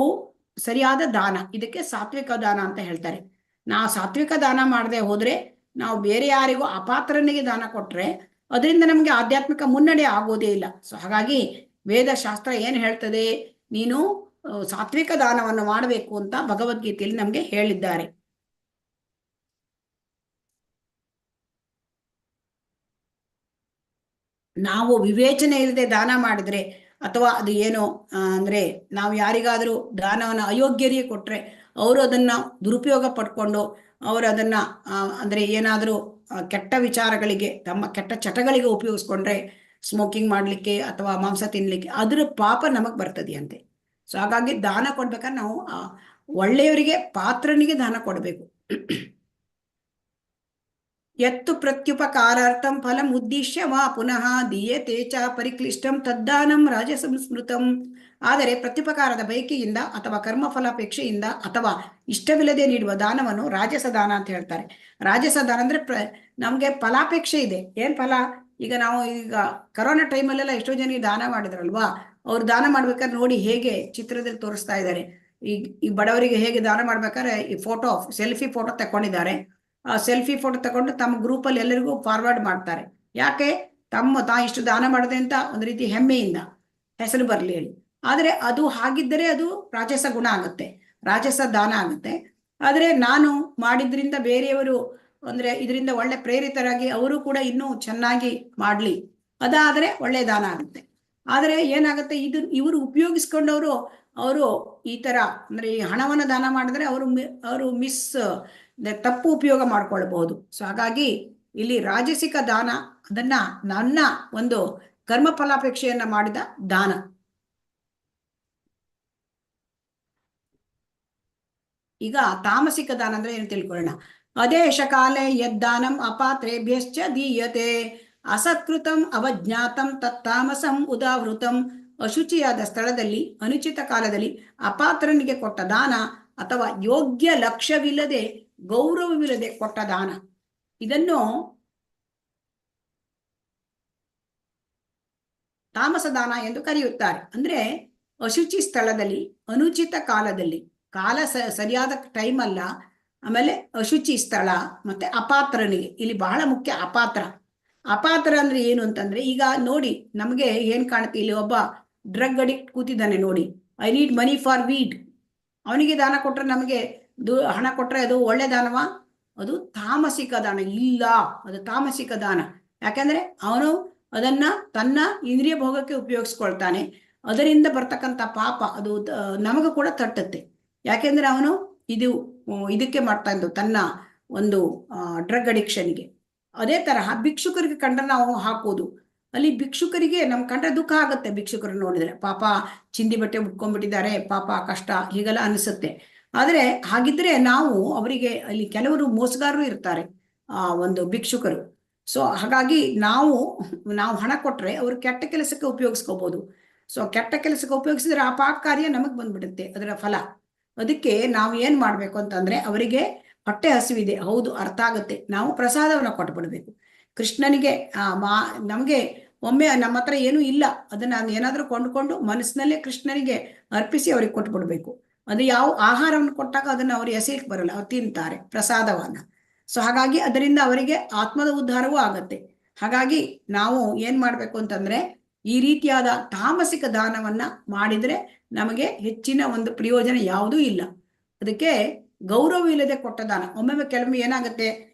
ಸರಿಯಾದ ದಾನ. ಇದಕ್ಕೆ ಸಾತ್ವಿಕ ದಾನ ಅಂತ ಹೇಳ್ತಾರೆ. ನಾವು ಸಾತ್ವಿಕ ದಾನ ಮಾಡದೆ ಹೋದ್ರೆ, ನಾವು ಬೇರೆ ಯಾರಿಗೂ ಅಪಾತ್ರನಿಗೆ ದಾನ ಕೊಟ್ರೆ ಅದರಿಂದ ನಮ್ಗೆ ಆಧ್ಯಾತ್ಮಿಕ ಮುನ್ನಡೆ ಆಗೋದೇ ಇಲ್ಲ. ಸೊ ಹಾಗಾಗಿ ವೇದ ಶಾಸ್ತ್ರ ಏನ್ ಹೇಳ್ತದೆ, ನೀನು ಸಾತ್ವಿಕ ದಾನವನ್ನು ಮಾಡಬೇಕು ಅಂತ ಭಗವದ್ಗೀತೆಯಲ್ಲಿ ನಮಗೆ ಹೇಳಿದ್ದಾರೆ. ನಾವು ವಿವೇಚನೆ ಇಲ್ಲದೆ ದಾನ ಮಾಡಿದ್ರೆ ಅಥವಾ ಅದು ಏನೋ ಅಂದ್ರೆ ನಾವು ಯಾರಿಗಾದರೂ ದಾನವನ್ನು ಅಯೋಗ್ಯರಿಗೆ ಕೊಟ್ರೆ ಅವರು ಅದನ್ನ ದುರುಪಯೋಗ ಪಡ್ಕೊಂಡು ಅವರು ಅದನ್ನ ಅಂದ್ರೆ ಏನಾದರೂ ಕೆಟ್ಟ ವಿಚಾರಗಳಿಗೆ ತಮ್ಮ ಕೆಟ್ಟ ಚಟಗಳಿಗೆ ಉಪಯೋಗಿಸ್ಕೊಂಡ್ರೆ ಸ್ಮೋಕಿಂಗ್ ಮಾಡ್ಲಿಕ್ಕೆ ಅಥವಾ ಮಾಂಸ ತಿನ್ಲಿಕ್ಕೆ ಅದ್ರ ಪಾಪ ನಮಗ್ ಬರ್ತದೆ ಅಂತೆ. ಸೊ ಹಾಗಾಗಿ ದಾನ ಕೊಡ್ಬೇಕಾದ್ರೆ ನಾವು ಒಳ್ಳೆಯವರಿಗೆ ಪಾತ್ರನಿಗೆ ದಾನ ಕೊಡಬೇಕು. ಯತ್ತು ಪ್ರತ್ಯುಪಕಾರಾರ್ಥಂ ಫಲಂ ಉದ್ದೇಶ್ಯ ವಾ ಪುನಃ ದೀಯತೆ ಚ ಪರಿಕ್ಲಿಷ್ಟಂ ತದ್ದಾನಂ ರಾಜಸಂಸ್ಮೃತಂ. ಆದರೆ ಪ್ರತ್ಯುಪಕಾರದ ಬಯಕೆಯಿಂದ ಅಥವಾ ಕರ್ಮಫಲಾಪೇಕ್ಷೆಯಿಂದ ಅಥವಾ ಇಷ್ಟವಿಲ್ಲದೆ ನೀಡುವ ದಾನವನ್ನು ರಾಜಸ ದಾನ ಅಂತ ಹೇಳ್ತಾರೆ. ರಾಜಸ ದಾನ ಅಂದ್ರೆ ನಮ್ಗೆ ಫಲಾಪೇಕ್ಷೆ ಇದೆ. ಏನ್ ಫಲ? ಈಗ ನಾವು ಈಗ ಕರೋನಾ ಟೈಮಲ್ಲೆಲ್ಲ ಎಷ್ಟೋ ಜನ ದಾನ ಮಾಡಿದ್ರಲ್ವಾ, ಅವ್ರು ದಾನ ಮಾಡ್ಬೇಕಾದ್ರೆ ನೋಡಿ ಹೇಗೆ ಚಿತ್ರದಲ್ಲಿ ತೋರಿಸ್ತಾ ಇದ್ದಾರೆ. ಈ ಬಡವರಿಗೆ ಹೇಗೆ ದಾನ ಮಾಡ್ಬೇಕಾದ್ರೆ ಈ ಫೋಟೋ ಸೆಲ್ಫಿ ಫೋಟೋ ತಕೊಂಡಿದ್ದಾರೆ. ಆ ಸೆಲ್ಫಿ ಫೋಟೋ ತಗೊಂಡು ತಮ್ಮ ಗ್ರೂಪಲ್ಲಿ ಎಲ್ಲರಿಗೂ ಫಾರ್ವರ್ಡ್ ಮಾಡ್ತಾರೆ. ಯಾಕೆ? ತಾ ಇಷ್ಟು ದಾನ ಮಾಡಿದೆ ಅಂತ ಒಂದು ರೀತಿ ಹೆಮ್ಮೆಯಿಂದ ಹೆಸರು ಬರಲಿ ಹೇಳಿ. ಆದರೆ ಅದು ಹಾಗಿದ್ದರೆ ಅದು ರಾಜಸ ಗುಣ ಆಗುತ್ತೆ, ರಾಜಸ ದಾನ ಆಗುತ್ತೆ. ಆದರೆ ನಾನು ಮಾಡಿದ್ರಿಂದ ಬೇರೆಯವರು ಅಂದ್ರೆ ಇದರಿಂದ ಒಳ್ಳೆ ಪ್ರೇರಿತರಾಗಿ ಅವರು ಕೂಡ ಇನ್ನೂ ಚೆನ್ನಾಗಿ ಮಾಡ್ಲಿ, ಅದಾದ್ರೆ ಒಳ್ಳೆ ದಾನ ಆಗುತ್ತೆ. ಆದರೆ ಏನಾಗುತ್ತೆ, ಇವರು ಉಪಯೋಗಿಸ್ಕೊಂಡವರು ಅವರು ಈ ತರ ಅಂದ್ರೆ ಈ ಹಣವನ್ನು ದಾನ ಮಾಡಿದ್ರೆ ಅವರು ತಪ್ಪು ಉಪಯೋಗ ಮಾಡ್ಕೊಳ್ಬಹುದು. ಸೊ ಹಾಗಾಗಿ ಇಲ್ಲಿ ರಾಜಸಿಕ ದಾನ ಅದನ್ನ ನನ್ನ ಒಂದು ಕರ್ಮ ಫಲಾಪೇಕ್ಷೆಯನ್ನ ಮಾಡಿದ ದಾನ. ಈಗ ತಾಮಸಿಕ ದಾನ ಅಂದ್ರೆ ಏನು ತಿಳ್ಕೊಳ್ಳೋಣ. ಅದೇಶ ಕಾಲೇ ಯದ್ದಾನಂ ಅಪಾತ್ರೇಭ್ಯಶ್ಚ ದೀಯತೆ ಅಸತ್ಕೃತಂ ಅವಜ್ಞಾತಂ ತತ್ತಾಮಸಂ ಉದಾವೃತಂ. ಅಶುಚಿಯಾದ ಸ್ಥಳದಲ್ಲಿ ಅನುಚಿತ ಕಾಲದಲ್ಲಿ ಅಪಾತ್ರನಿಗೆ ಕೊಟ್ಟ ದಾನ ಅಥವಾ ಯೋಗ್ಯ ಲಕ್ಷ್ಯವಿಲ್ಲದೆ ಗೌರವವಿಲ್ಲದೆ ಕೊಟ್ಟ ದಾನ, ಇದನ್ನು ತಾಮಸ ದಾನ ಎಂದು ಕರೆಯುತ್ತಾರೆ. ಅಂದ್ರೆ ಅಶುಚಿ ಸ್ಥಳದಲ್ಲಿ ಅನುಚಿತ ಕಾಲದಲ್ಲಿ, ಕಾಲ ಸರಿಯಾದ ಟೈಮ್ ಅಲ್ಲ, ಆಮೇಲೆ ಅಶುಚಿ ಸ್ಥಳ, ಮತ್ತೆ ಅಪಾತ್ರನಿಗೆ ಇಲ್ಲಿ ಬಹಳ ಮುಖ್ಯ ಅಪಾತ್ರ. ಅಪಾತ್ರ ಅಂದ್ರೆ ಏನು ಅಂತಂದ್ರೆ ಈಗ ನೋಡಿ ನಮಗೆ ಏನ್ ಕಾಣುತ್ತೆ, ಇಲ್ಲಿ ಒಬ್ಬ ಡ್ರಗ್ ಅಡಿಕ್ಟ್ ಕೂತಿದ್ದಾನೆ ನೋಡಿ, I need money for weed. ಅವನಿಗೆ ದಾನ ಕೊಟ್ರೆ ನಮಗೆ ಹಣ ಕೊಟ್ರೆ ಅದು ಒಳ್ಳೆ ದಾನವಾ? ಅದು ತಾಮಸಿಕ ದಾನ ಇಲ್ಲ, ಅದು ತಾಮಸಿಕ ದಾನ. ಯಾಕಂದ್ರೆ ಅವನು ಅದನ್ನ ತನ್ನ ಇಂದ್ರಿಯ ಭೋಗಕ್ಕೆ ಉಪಯೋಗಿಸ್ಕೊಳ್ತಾನೆ. ಅದರಿಂದ ಬರ್ತಕ್ಕಂಥ ಪಾಪ ಅದು ನಮಗೂ ಕೂಡ ತಟ್ಟುತ್ತೆ. ಯಾಕೆಂದ್ರೆ ಅವನು ಇದಕ್ಕೆ ಮಾಡ್ತಾ ಇದ್ದು ತನ್ನ ಒಂದು ಡ್ರಗ್ ಅಡಿಕ್ಷನ್ಗೆ. ಅದೇ ತರಹ ಭಿಕ್ಷುಕರಿಗೆ ಕಂಡ್ರೆ ನಾವು ಹಾಕೋದು, ಅಲ್ಲಿ ಭಿಕ್ಷುಕರಿಗೆ ನಮ್ ಕಂಡ್ರೆ ದುಃಖ ಆಗುತ್ತೆ. ಭಿಕ್ಷುಕರು ನೋಡಿದ್ರೆ ಪಾಪ ಚಿಂದಿ ಬಟ್ಟೆ ಉಟ್ಕೊಂಡ್ಬಿಟ್ಟಿದ್ದಾರೆ, ಪಾಪ ಕಷ್ಟ ಹೀಗೆಲ್ಲ ಅನಿಸುತ್ತೆ. ಆದ್ರೆ ಹಾಗಿದ್ರೆ ನಾವು ಅವರಿಗೆ ಅಲ್ಲಿ ಕೆಲವರು ಮೋಸಗಾರರು ಇರ್ತಾರೆ ಒಂದು ಭಿಕ್ಷುಕರು. ಸೊ ಹಾಗಾಗಿ ನಾವು ಹಣ ಕೊಟ್ರೆ ಅವರು ಕೆಟ್ಟ ಕೆಲಸಕ್ಕೆ ಉಪಯೋಗಿಸ್ಕೋಬಹುದು. ಸೊ ಕೆಟ್ಟ ಕೆಲಸಕ್ಕೆ ಉಪಯೋಗಿಸಿದ್ರೆ ಆ ಪಾಪ ಕಾರ್ಯ ನಮಗ್ ಬಂದ್ಬಿಡುತ್ತೆ ಅದರ ಫಲ. ಅದಕ್ಕೆ ನಾವು ಏನ್ ಮಾಡ್ಬೇಕು ಅಂತಂದ್ರೆ ಅವರಿಗೆ ಹೊಟ್ಟೆ ಹಸಿವಿದೆ, ಹೌದು ಅರ್ಥ ಆಗುತ್ತೆ, ನಾವು ಪ್ರಸಾದವನ್ನ ಕೊಟ್ಬಿಡ್ಬೇಕು. ಕೃಷ್ಣನಿಗೆ ನಮ್ಗೆ ಒಮ್ಮೆ ನಮ್ಮ ಹತ್ರ ಏನೂ ಇಲ್ಲ, ಅದನ್ನ ಏನಾದ್ರೂ ಕೊಂಡ್ಕೊಂಡು ಮನಸ್ಸಿನಲ್ಲೇ ಕೃಷ್ಣನಿಗೆ ಅರ್ಪಿಸಿ ಅವ್ರಿಗೆ ಕೊಟ್ಬಿಡ್ಬೇಕು. ಅದು ಯಾವ ಆಹಾರವನ್ನು ಕೊಟ್ಟಾಗ ಅದನ್ನ ಅವ್ರು ಎಸೆಯಕ್ಕೆ ಬರಲ್ಲ, ಅವ್ರು ತಿಂತಾರೆ ಪ್ರಸಾದವನ್ನ. ಸೊ ಹಾಗಾಗಿ ಅದರಿಂದ ಅವರಿಗೆ ಆತ್ಮದ ಉದ್ಧಾರವೂ ಆಗತ್ತೆ. ಹಾಗಾಗಿ ನಾವು ಏನ್ ಮಾಡ್ಬೇಕು ಅಂತಂದ್ರೆ ಈ ರೀತಿಯಾದ ತಾಮಸಿಕ ದಾನವನ್ನ ಮಾಡಿದ್ರೆ ನಮಗೆ ಹೆಚ್ಚಿನ ಒಂದು ಪ್ರಯೋಜನ ಯಾವುದೂ ಇಲ್ಲ. ಅದಕ್ಕೆ ಗೌರವವಿಲ್ಲದೆ ಕೊಟ್ಟ ದಾನ. ಒಮ್ಮೊಮ್ಮೆ ಕೆಲವೊಮ್ಮೆ ಏನಾಗುತ್ತೆ,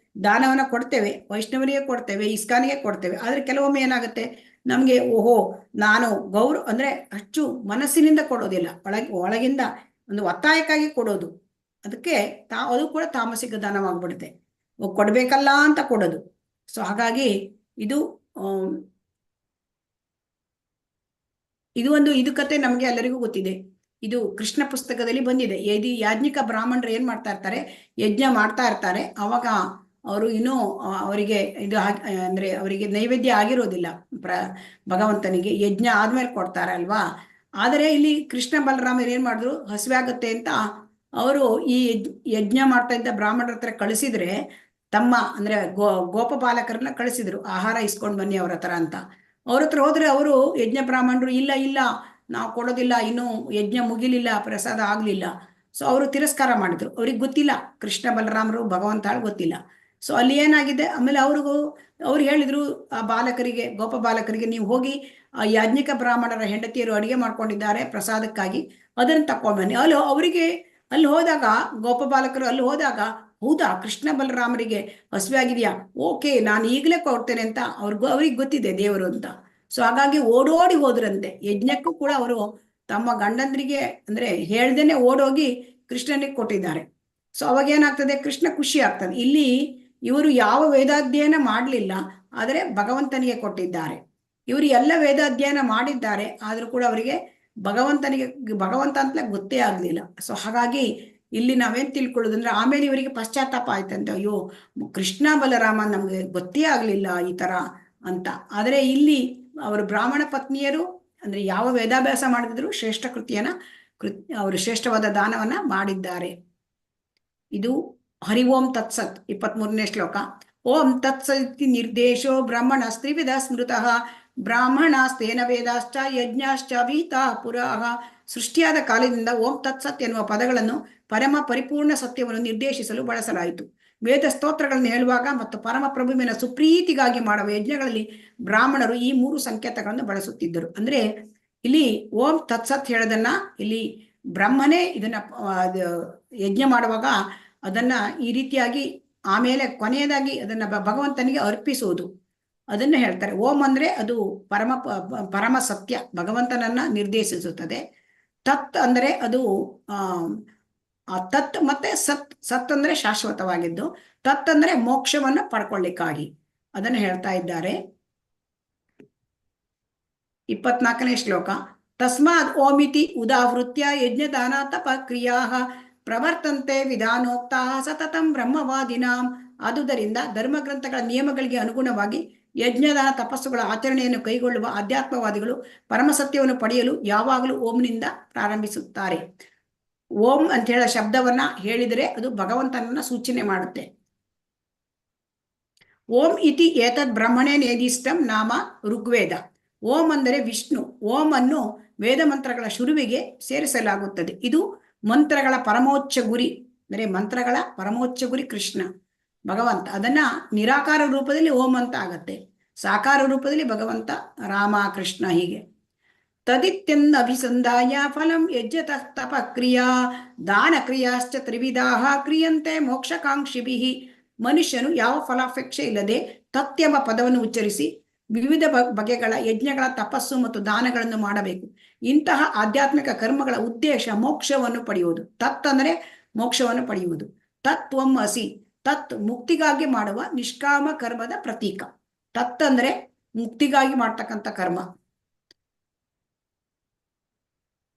ದಾನವನ್ನ ಕೊಡ್ತೇವೆ, ವೈಷ್ಣವರಿಗೆ ಕೊಡ್ತೇವೆ, ಇಸ್ಕಾನಿಗೆ ಕೊಡ್ತೇವೆ. ಆದ್ರೆ ಕೆಲವೊಮ್ಮೆ ಏನಾಗುತ್ತೆ ನಮ್ಗೆ ಓಹೋ ನಾನು ಅಂದ್ರೆ ಅಷ್ಟು ಮನಸ್ಸಿನಿಂದ ಕೊಡೋದಿಲ್ಲ, ಒಳಗಿಂದ ಒಂದು ಒತ್ತಾಯಕ್ಕಾಗಿ ಕೊಡೋದು. ಅದಕ್ಕೆ ಅದು ಕೂಡ ತಾಮಸಿಕ ದಾನವಾಗ್ಬಿಡುತ್ತೆ, ಕೊಡ್ಬೇಕಲ್ಲ ಅಂತ ಕೊಡೋದು. ಸೊ ಹಾಗಾಗಿ ಇದು ಒಂದು ಕತೆ ನಮ್ಗೆ ಎಲ್ಲರಿಗೂ ಗೊತ್ತಿದೆ. ಇದು ಕೃಷ್ಣ ಪುಸ್ತಕದಲ್ಲಿ ಬಂದಿದೆ. ಯಾಜ್ಞಿಕ ಬ್ರಾಹ್ಮಣರು ಏನ್ ಮಾಡ್ತಾ ಇರ್ತಾರೆ, ಯಜ್ಞ ಮಾಡ್ತಾ ಇರ್ತಾರೆ. ಅವಾಗ ಅವರು ಇನ್ನೂ ಅವರಿಗೆ ಅಂದ್ರೆ ಅವರಿಗೆ ನೈವೇದ್ಯ ಆಗಿರೋದಿಲ್ಲ ಭಗವಂತನಿಗೆ, ಯಜ್ಞ ಆದ್ಮೇಲೆ ಕೊಡ್ತಾರೆ ಅಲ್ವಾ. ಆದರೆ ಇಲ್ಲಿ ಕೃಷ್ಣ ಬಲರಾಮರು ಏನ್ ಮಾಡಿದ್ರು, ಹಸಿವೆ ಆಗತ್ತೆ ಅಂತ ಅವರು ಈ ಯಜ್ಞ ಮಾಡ್ತಾ ಇದ್ದ ಬ್ರಾಹ್ಮಣರ ಹತ್ರ ಕಳಿಸಿದ್ರೆ, ತಮ್ಮ ಅಂದ್ರೆ ಗೋಪಪಾಲಕರನ್ನ ಕಳಿಸಿದ್ರು, ಆಹಾರ ಇಸ್ಕೊಂಡ್ ಬನ್ನಿ ಅವ್ರ ಹತ್ರ ಅಂತ. ಅವ್ರ ಹತ್ರ ಹೋದ್ರೆ ಅವರು ಯಜ್ಞ ಬ್ರಾಹ್ಮಣರು ಇಲ್ಲ ನಾವು ಕೊಡೋದಿಲ್ಲ, ಇನ್ನೂ ಯಜ್ಞ ಮುಗಿಲಿಲ್ಲ, ಪ್ರಸಾದ ಆಗ್ಲಿಲ್ಲ. ಸೊ ಅವರು ತಿರಸ್ಕಾರ ಮಾಡಿದ್ರು. ಅವ್ರಿಗೆ ಗೊತ್ತಿಲ್ಲ ಕೃಷ್ಣ ಬಲರಾಮರು ಭಗವಂತ ಗೊತ್ತಿಲ್ಲ. ಸೊ ಅಲ್ಲಿ ಏನಾಗಿದೆ, ಆಮೇಲೆ ಅವ್ರು ಹೇಳಿದ್ರು ಆ ಬಾಲಕರಿಗೆ, ಗೋಪ ಬಾಲಕರಿಗೆ, ನೀವು ಹೋಗಿ ಆ ಯಾಜ್ಞಿಕ ಬ್ರಾಹ್ಮಣರ ಹೆಂಡತಿಯರು ಅಡಿಗೆ ಮಾಡ್ಕೊಂಡಿದ್ದಾರೆ ಪ್ರಸಾದಕ್ಕಾಗಿ, ಅದನ್ನು ತಕೊಂಡ್ಬನ್ನಿ. ಅಲ್ಲಿ ಹೋದಾಗ ಗೋಪಬಾಲಕರು ಅಲ್ಲಿ ಹೋದಾಗ, ಹೌದಾ ಕೃಷ್ಣ ಬಲರಾಮರಿಗೆ ಹಸಿವಾಗಿದೆಯಾ, ಓಕೆ ನಾನು ಈಗಲೇ ಕೊಡ್ತೇನೆ ಅಂತ ಅವ್ರಿಗೆ ಗೊತ್ತಿದೆ ದೇವರು ಅಂತ. ಸೊ ಹಾಗಾಗಿ ಓಡೋಡಿ ಹೋದ್ರಂತೆ. ಯಜ್ಞಕ್ಕೂ ಕೂಡ ಅವರು ತಮ್ಮ ಗಂಡಂದ್ರಿಗೆ ಅಂದ್ರೆ ಹೇಳ್ದೇನೆ ಓಡೋಗಿ ಕೃಷ್ಣನಿಗೆ ಕೊಟ್ಟಿದ್ದಾರೆ. ಸೊ ಅವಾಗ ಏನಾಗ್ತದೆ, ಕೃಷ್ಣ ಖುಷಿ ಆಗ್ತದೆ. ಇಲ್ಲಿ ಇವರು ಯಾವ ವೇದಾಧ್ಯಯನ ಮಾಡಲಿಲ್ಲ, ಆದರೆ ಭಗವಂತನಿಗೆ ಕೊಟ್ಟಿದ್ದಾರೆ. ಇವರು ಎಲ್ಲ ವೇದಾಧ್ಯಯನ ಮಾಡಿದ್ದಾರೆ, ಆದ್ರೂ ಕೂಡ ಅವರಿಗೆ ಭಗವಂತ ಅಂತಲೇ ಗೊತ್ತೇ ಆಗ್ಲಿಲ್ಲ. ಸೊ ಹಾಗಾಗಿ ಇಲ್ಲಿ ನಾವೇನ್ ತಿಳ್ಕೊಳ್ಳೋದಂದ್ರೆ, ಆಮೇಲೆ ಇವರಿಗೆ ಪಶ್ಚಾತ್ತಾಪ ಆಯ್ತಂತೆ, ಅಯ್ಯೋ ಕೃಷ್ಣ ಬಲರಾಮ ನಮ್ಗೆ ಗೊತ್ತೇ ಆಗ್ಲಿಲ್ಲ ಈ ತರ ಅಂತ. ಆದರೆ ಇಲ್ಲಿ ಅವರು ಬ್ರಾಹ್ಮಣ ಪತ್ನಿಯರು ಅಂದ್ರೆ ಯಾವ ವೇದಾಭ್ಯಾಸ ಮಾಡಿದ್ರು ಶ್ರೇಷ್ಠ ಅವರು ಶ್ರೇಷ್ಠವಾದ ದಾನವನ್ನ ಮಾಡಿದ್ದಾರೆ. ಇದು ಹರಿ ಓಂ ತತ್ಸತ್ 23ನೇ ಶ್ಲೋಕ. ಓಂ ತತ್ಸತಿ ನಿರ್ದೇಶೋ ಬ್ರಾಹ್ಮಣ ಸ್ತ್ರೀವಿಧ ಸ್ಮೃತಃ ಬ್ರಾಹ್ಮಣಾಸ್ತೇನ ವೇದಾಶ್ಚ ಯಜ್ಞಾಶ್ಚ ವಿಹಿತಾ ಪುರಃ. ಸೃಷ್ಟಿಯಾದ ಕಾಲದಿಂದ ಓಂ ತತ್ಸತ್ ಎನ್ನುವ ಪದಗಳನ್ನು ಪರಮ ಪರಿಪೂರ್ಣ ಸತ್ಯವನ್ನು ನಿರ್ದೇಶಿಸಲು ಬಳಸಲಾಯಿತು. ವೇದ ಸ್ತೋತ್ರಗಳನ್ನು ಹೇಳುವಾಗ ಮತ್ತು ಪರಮ ಪ್ರಭುವಿನ ಸುಪ್ರೀತಿಗಾಗಿ ಮಾಡುವ ಯಜ್ಞಗಳಲ್ಲಿ ಬ್ರಾಹ್ಮಣರು ಈ 3 ಸಂಕೇತಗಳನ್ನು ಬಳಸುತ್ತಿದ್ದರು. ಅಂದ್ರೆ ಇಲ್ಲಿ ಓಂ ತತ್ಸತ್ ಹೇಳೋದನ್ನ ಇಲ್ಲಿ ಬ್ರಹ್ಮನೇ ಇದನ್ನ ಯಜ್ಞ ಮಾಡುವಾಗ ಅದನ್ನ ಈ ರೀತಿಯಾಗಿ ಆಮೇಲೆ ಕೊನೆಯದಾಗಿ ಅದನ್ನ ಭಗವಂತನಿಗೆ ಅರ್ಪಿಸುವುದು, ಅದನ್ನ ಹೇಳ್ತಾರೆ. ಓಂ ಅಂದ್ರೆ ಅದು ಪರಮ ಸತ್ಯ, ಭಗವಂತನನ್ನ ನಿರ್ದೇಶಿಸುತ್ತದೆ. ತತ್ ಅಂದ್ರೆ ಅದು ತತ್ ಮತ್ತೆ ಸತ್ ಅಂದ್ರೆ ಶಾಶ್ವತವಾಗಿದ್ದು, ತತ್ ಅಂದ್ರೆ ಮೋಕ್ಷವನ್ನ ಪಡ್ಕೊಳ್ಳಿಕ್ಕಾಗಿ ಅದನ್ನು ಹೇಳ್ತಾ ಇದ್ದಾರೆ. 24ನೇ ಶ್ಲೋಕ. ತಸ್ಮಾದ್ ಓಮಿತಿ ಉದಾವೃತ್ಯ ಯಜ್ಞದಾನ ತಪ ಕ್ರಿಯಾ ಪ್ರವರ್ತಂತೆ ವಿಧಾನೋಕ್ತಾ ಸತತಂ ಬ್ರಹ್ಮವಾದಿನಾಂ. ಆದುದರಿಂದ ಧರ್ಮಗ್ರಂಥಗಳ ನಿಯಮಗಳಿಗೆ ಅನುಗುಣವಾಗಿ ಯಜ್ಞದಾನ ತಪಸ್ಸುಗಳ ಆಚರಣೆಯನ್ನು ಕೈಗೊಳ್ಳುವ ಆಧ್ಯಾತ್ಮವಾದಿಗಳು ಪರಮಸತ್ಯವನ್ನು ಪಡೆಯಲು ಯಾವಾಗಲೂ ಓಂನಿಂದ ಪ್ರಾರಂಭಿಸುತ್ತಾರೆ. ಓಂ ಅಂತ ಹೇಳೋ ಶಬ್ದವನ್ನ ಹೇಳಿದರೆ ಅದು ಭಗವಂತನನ್ನ ಸೂಚನೆ ಮಾಡುತ್ತೆ. ಓಂ ಇತಿ ಏತದ್ ಬ್ರಹ್ಮಣೇ ನೇದಿಷ್ಟಂ ನಾಮ ಋಗ್ವೇದ. ಓಂ ಅಂದರೆ ವಿಷ್ಣು. ಓಂ ಅನ್ನು ವೇದ ಮಂತ್ರಗಳ ಶುರುವಿಗೆ ಸೇರಿಸಲಾಗುತ್ತದೆ. ಇದು ಮಂತ್ರಗಳ ಪರಮೋಚ್ಚ ಗುರಿ, ಅಂದರೆ ಮಂತ್ರಗಳ ಪರಮೋಚ್ಚ ಗುರಿ ಕೃಷ್ಣ ಭಗವಂತ. ಅದನ್ನ ನಿರಾಕಾರ ರೂಪದಲ್ಲಿ ಓಂ ಅಂತ ಆಗತ್ತೆ, ಸಾಕಾರ ರೂಪದಲ್ಲಿ ಭಗವಂತ ರಾಮ ಕೃಷ್ಣ ಹೀಗೆ. ತದಿತ್ಯನ್ ಅಭಿಸಂಧಾಯ ಫಲಂ ಯಜ್ಞ ತಪ ಕ್ರಿಯಾ ದಾನ ಕ್ರಿಯಾಶ್ಚ ತ್ರಿವಿಧಾಃ ಕ್ರಿಯಂತೆ ಮೋಕ್ಷಕಾಂಕ್ಷಿಭಿಃ. ಮನುಷ್ಯನು ಯಾವ ಫಲಾಪೇಕ್ಷೆ ಇಲ್ಲದೆ ತತ್ಯವ ಪದವನ್ನು ಉಚ್ಚರಿಸಿ ವಿವಿಧ ಬಗೆಗಳ ಯಜ್ಞಗಳ ತಪಸ್ಸು ಮತ್ತು ದಾನಗಳನ್ನು ಮಾಡಬೇಕು. ಇಂತಹ ಆಧ್ಯಾತ್ಮಿಕ ಕರ್ಮಗಳ ಉದ್ದೇಶ ಮೋಕ್ಷವನ್ನು ಪಡೆಯುವುದು. ತತ್ ಅಂದರೆ ಮೋಕ್ಷವನ್ನು ಪಡೆಯುವುದು. ತತ್ವಂ ಅಸಿ, ತತ್ ಮುಕ್ತಿಗಾಗಿ ಮಾಡುವ ನಿಷ್ಕಾಮ ಕರ್ಮದ ಪ್ರತೀಕ. ತತ್ ಅಂದ್ರೆ ಮುಕ್ತಿಗಾಗಿ ಮಾಡ್ತಕ್ಕಂಥ ಕರ್ಮ.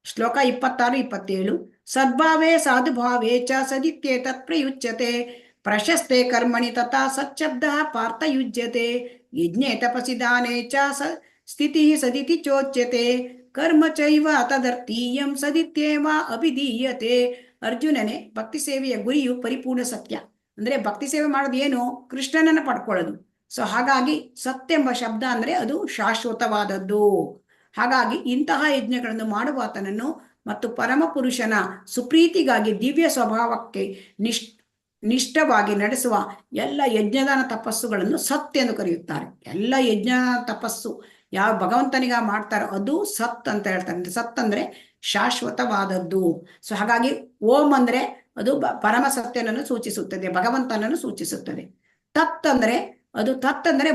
ಶ್ಲೋಕ 26-27. ಸದ್ಭಾವೇ ಸಾಧುಭಾವೇ ಚ ಸದಿತ್ಯೇತತ್ ಪ್ರಯುಜ್ಯತೆ ಪ್ರಶಸ್ತೆ ಕರ್ಮಣಿ ತಥಾ ಸಚ್ಶಬ್ದ ಪಾರ್ಥಯುಜ್ಯತೆ ಯಜ್ಞೆ ತಪಸಿ ದಾನೆ ಚ ಸ್ಥಿತಿ ಸದಿತಿ ಚೋಚ್ಯತೆ ಕರ್ಮ ಚೈವ ತದರ್ಥೀಯಂ ಸದಿತ್ಯೇವ ಅಭಿಧೀಯತೆ. ಅರ್ಜುನನೇ, ಭಕ್ತಿ ಸೇವೆಯ ಗುರಿಯು ಪರಿಪೂರ್ಣ ಸತ್ಯ. ಅಂದ್ರೆ ಭಕ್ತಿ ಸೇವೆ ಮಾಡೋದು ಏನು? ಕೃಷ್ಣನನ್ನ ಪಡ್ಕೊಳ್ಳೋದು. ಸೊ ಹಾಗಾಗಿ ಸತ್ಯ ಎಂಬ ಶಬ್ದ ಅಂದ್ರೆ ಅದು ಶಾಶ್ವತವಾದದ್ದು. ಹಾಗಾಗಿ ಇಂತಹ ಯಜ್ಞಗಳನ್ನು ಮಾಡುವ ಆತನನ್ನು ಮತ್ತು ಪರಮ ಪುರುಷನ ಸುಪ್ರೀತಿಗಾಗಿ ದಿವ್ಯ ಸ್ವಭಾವಕ್ಕೆ ನಿಷ್ಠವಾಗಿ ನಡೆಸುವ ಎಲ್ಲ ಯಜ್ಞದಾನ ತಪಸ್ಸುಗಳನ್ನು ಸತ್ ಎಂದು ಕರೆಯುತ್ತಾರೆ. ಎಲ್ಲ ಯಜ್ಞ ತಪಸ್ಸು ಯಾವ ಭಗವಂತನಿಗ ಮಾಡ್ತಾರೋ ಅದು ಸತ್ ಅಂತ ಹೇಳ್ತಾರೆ. ಸತ್ ಅಂದ್ರೆ ಶಾಶ್ವತವಾದದ್ದು. ಸೊ ಹಾಗಾಗಿ ಓಂ ಅಂದ್ರೆ ಅದು ಪರಮ ಸತ್ಯನನ್ನು ಸೂಚಿಸುತ್ತದೆ, ಭಗವಂತನನ್ನು ಸೂಚಿಸುತ್ತದೆ. ತತ್ ಅಂದ್ರೆ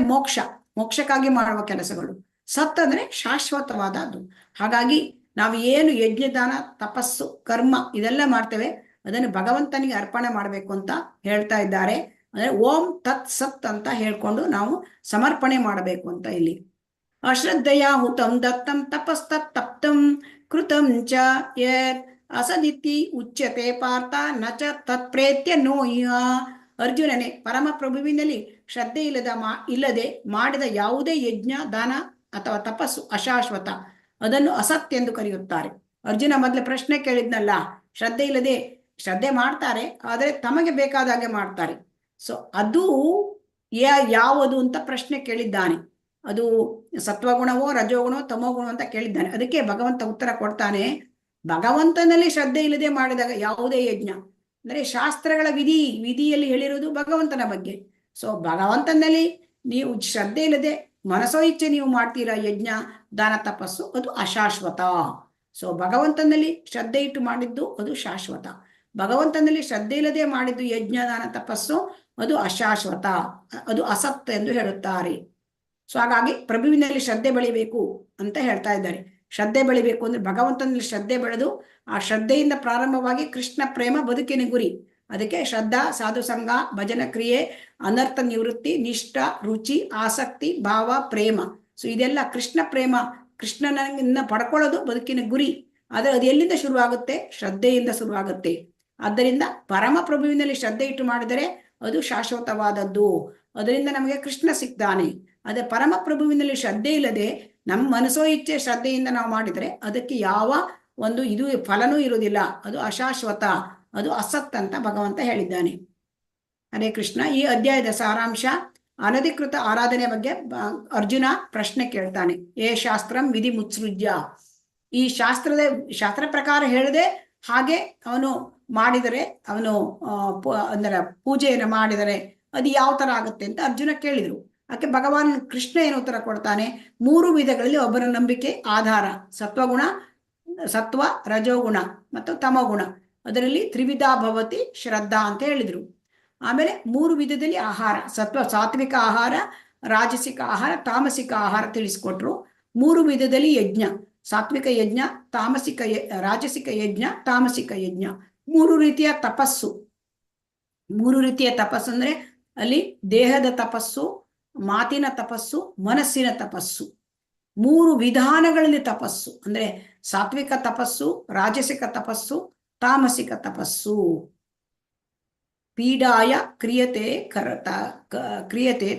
ಮೋಕ್ಷಕ್ಕಾಗಿ ಮಾಡುವ ಕೆಲಸಗಳು. ಸತ್ ಅಂದ್ರೆ ಶಾಶ್ವತವಾದದ್ದು. ಹಾಗಾಗಿ ನಾವು ಏನು ಯಜ್ಞದಾನ ತಪಸ್ಸು ಕರ್ಮ ಇದೆಲ್ಲ ಮಾಡ್ತೇವೆ, ಅದನ್ನು ಭಗವಂತನಿಗೆ ಅರ್ಪಣೆ ಮಾಡಬೇಕು ಅಂತ ಹೇಳ್ತಾ ಇದ್ದಾರೆ. ಅಂದ್ರೆ ಓಂ ತತ್ ಸತ್ ಅಂತ ಹೇಳ್ಕೊಂಡು ನಾವು ಸಮರ್ಪಣೆ ಮಾಡಬೇಕು ಅಂತ ಇಲ್ಲಿ. ಅಶ್ರದ್ಧೆಯ ಹುತಂ ದತ್ತಂ ತಪಸ್ತತ್ ತಪ್ತಂ ಕೃತಂ ಚ ಯತ್ ಅಸದಿತಿ ಉಚ್ಯತೆ ಪಾರ್ಥ ನ ಚ ತತ್ ಪ್ರೇತ್ಯ ನೋ ಇಹ. ಅರ್ಜುನನೇ, ಪರಮ ಪ್ರಭುವಿನಲ್ಲಿ ಶ್ರದ್ಧೆ ಇಲ್ಲದೆ ಮಾಡಿದ ಯಾವುದೇ ಯಜ್ಞ ದಾನ ಅಥವಾ ತಪಸ್ಸು ಅಶಾಶ್ವತ, ಅದನ್ನು ಅಸತ್ಯ ಎಂದು ಕರೆಯುತ್ತಾರೆ. ಅರ್ಜುನ ಮೊದಲು ಪ್ರಶ್ನೆ ಕೇಳಿದ್ನಲ್ಲ, ಶ್ರದ್ಧೆ ಮಾಡ್ತಾರೆ, ಆದರೆ ತಮಗೆ ಬೇಕಾದ ಹಾಗೆ ಮಾಡ್ತಾರೆ. ಸೊ ಅದು ಯಾವುದು ಅಂತ ಪ್ರಶ್ನೆ ಕೇಳಿದ್ದಾನೆ. ಅದು ಸತ್ವಗುಣವೋ ರಜೋಗುಣವೋ ತಮೋಗುಣವೋ ಅಂತ ಕೇಳಿದ್ದಾನೆ. ಅದಕ್ಕೆ ಭಗವಂತ ಉತ್ತರ ಕೊಡ್ತಾನೆ, ಭಗವಂತನಲ್ಲಿ ಶ್ರದ್ಧೆ ಇಲ್ಲದೆ ಮಾಡಿದಾಗ ಯಾವುದೇ ಯಜ್ಞ ಅಂದ್ರೆ ಶಾಸ್ತ್ರಗಳ ವಿಧಿಯಲ್ಲಿ ಹೇಳಿರುವುದು ಭಗವಂತನ ಬಗ್ಗೆ. ಸೊ ಭಗವಂತನಲ್ಲಿ ನೀವು ಶ್ರದ್ಧೆ ಇಲ್ಲದೆ ಮನಸೋ ಇಚ್ಛೆ ನೀವು ಮಾಡ್ತೀರಾ ಯಜ್ಞ ದಾನ ತಪಸ್ಸು, ಅದು ಅಶಾಶ್ವತ. ಸೊ ಭಗವಂತನಲ್ಲಿ ಶ್ರದ್ಧೆ ಇಟ್ಟು ಮಾಡಿದ್ದು ಅದು ಶಾಶ್ವತ. ಭಗವಂತನಲ್ಲಿ ಶ್ರದ್ಧೆ ಇಲ್ಲದೆ ಮಾಡಿದ್ದು ಯಜ್ಞ ದಾನ ತಪಸ್ಸು ಅದು ಅಶಾಶ್ವತ, ಅದು ಅಸತ್ ಎಂದು ಹೇಳುತ್ತಾರೆ. ಸೊ ಹಾಗಾಗಿ ಪ್ರಭುವಿನಲ್ಲಿ ಶ್ರದ್ಧೆ ಬೆಳಿಬೇಕು ಅಂತ ಹೇಳ್ತಾ ಇದ್ದಾರೆ. ಶ್ರದ್ಧೆ ಬೆಳಿಬೇಕು ಅಂದ್ರೆ ಭಗವಂತನಲ್ಲಿ ಶ್ರದ್ಧೆ ಬೆಳೆದು ಆ ಶ್ರದ್ಧೆಯಿಂದ ಪ್ರಾರಂಭವಾಗಿ ಕೃಷ್ಣ ಪ್ರೇಮ ಬದುಕಿನ ಗುರಿ. ಅದಕ್ಕೆ ಶ್ರದ್ಧಾ, ಸಾಧು ಸಂಘ, ಭಜನ ಕ್ರಿಯೆ, ಅನರ್ಥ ನಿವೃತ್ತಿ, ನಿಷ್ಠ, ರುಚಿ, ಆಸಕ್ತಿ, ಭಾವ, ಪ್ರೇಮ. ಸೊ ಇದೆಲ್ಲ ಕೃಷ್ಣ ಪ್ರೇಮ, ಕೃಷ್ಣನ ಪಡ್ಕೊಳ್ಳೋದು ಬದುಕಿನ ಗುರಿ. ಆದರೆ ಅದು ಎಲ್ಲಿಂದ ಶುರುವಾಗುತ್ತೆ? ಶ್ರದ್ಧೆಯಿಂದ ಶುರುವಾಗುತ್ತೆ. ಆದ್ದರಿಂದ ಪರಮ ಪ್ರಭುವಿನಲ್ಲಿ ಶ್ರದ್ಧೆ ಇಟ್ಟು ಮಾಡಿದರೆ ಅದು ಶಾಶ್ವತವಾದದ್ದು. ಅದರಿಂದ ನಮಗೆ ಕೃಷ್ಣ ಸಿಗ್ತಾನೆ. ಅದೇ ಪರಮ ಪ್ರಭುವಿನಲ್ಲಿ ಶ್ರದ್ಧೆ ಇಲ್ಲದೆ ನಮ್ಮ ಮನಸೋ ಇಚ್ಛೆ ಶ್ರದ್ಧೆಯಿಂದ ನಾವು ಮಾಡಿದರೆ ಅದಕ್ಕೆ ಯಾವ ಒಂದು ಇದು ಫಲನೂ ಇರುವುದಿಲ್ಲ. ಅದು ಅಶಾಶ್ವತ, ಅದು ಅಸತ್ ಅಂತ ಭಗವಂತ ಹೇಳಿದ್ದಾನೆ. ಹರೇ ಕೃಷ್ಣ. ಈ ಅಧ್ಯಾಯದ ಸಾರಾಂಶ, ಅನಧಿಕೃತ ಆರಾಧನೆ ಬಗ್ಗೆ ಅರ್ಜುನ ಪ್ರಶ್ನೆ ಕೇಳ್ತಾನೆ. ಏ ಶಾಸ್ತ್ರಂ ವಿಧಿ ಮುತ್ಸೃಜ್ಯ. ಈ ಶಾಸ್ತ್ರ ಪ್ರಕಾರ ಹೇಳಿದೆ ಹಾಗೆ ಅವನು ಮಾಡಿದರೆ, ಅವನು ಅಂದರೆ ಪೂಜೆಯನ್ನು ಮಾಡಿದರೆ ಅದು ಯಾವ ತರ ಆಗುತ್ತೆ ಅಂತ ಅರ್ಜುನ ಕೇಳಿದ್ರು. ಅದಕ್ಕೆ ಭಗವಾನ್ ಕೃಷ್ಣ ಏನು ಉತ್ತರ ಕೊಡ್ತಾನೆ? 3 ವಿಧಗಳಲ್ಲಿ ಒಬ್ಬರ ನಂಬಿಕೆ ಆಧಾರ. ಸತ್ವ, ರಜೋಗುಣ ಮತ್ತು ತಮಗುಣ. ಅದರಲ್ಲಿ ತ್ರಿವಿಧ ಭವತಿ ಶ್ರದ್ಧಾ ಅಂತ ಹೇಳಿದ್ರು. ಆಮೇಲೆ 3 ವಿಧದಲ್ಲಿ ಆಹಾರ, ಸಾತ್ವಿಕ ಆಹಾರ, ರಾಜಸಿಕ ಆಹಾರ, ತಾಮಸಿಕ ಆಹಾರ ತಿಳಿಸ್ಕೊಟ್ರು. 3 ವಿಧದಲ್ಲಿ ಯಜ್ಞ, ಸಾತ್ವಿಕ ಯಜ್ಞ, ರಾಜಸಿಕ ಯಜ್ಞ, ತಾಮಸಿಕ ಯಜ್ಞ. 3 ರೀತಿಯ ತಪಸ್ಸು. 3 ರೀತಿಯ ತಪಸ್ಸು ಅಂದ್ರೆ ಅಲ್ಲಿ ದೇಹದ ತಪಸ್ಸು, ಮಾತಿನ ತಪಸ್ಸು, ಮನಸ್ಸಿನ ತಪಸ್ಸು. 3 ವಿಧಾನಗಳಲ್ಲಿ ತಪಸ್ಸು ಅಂದ್ರೆ ಸಾತ್ವಿಕ ತಪಸ್ಸು, ರಾಜಸಿಕ ತಪಸ್ಸು, ತಾಮಸಿಕ ತಪಸ್ಸು. ಪೀಡಾಯ ಕ್ರಿಯತೆ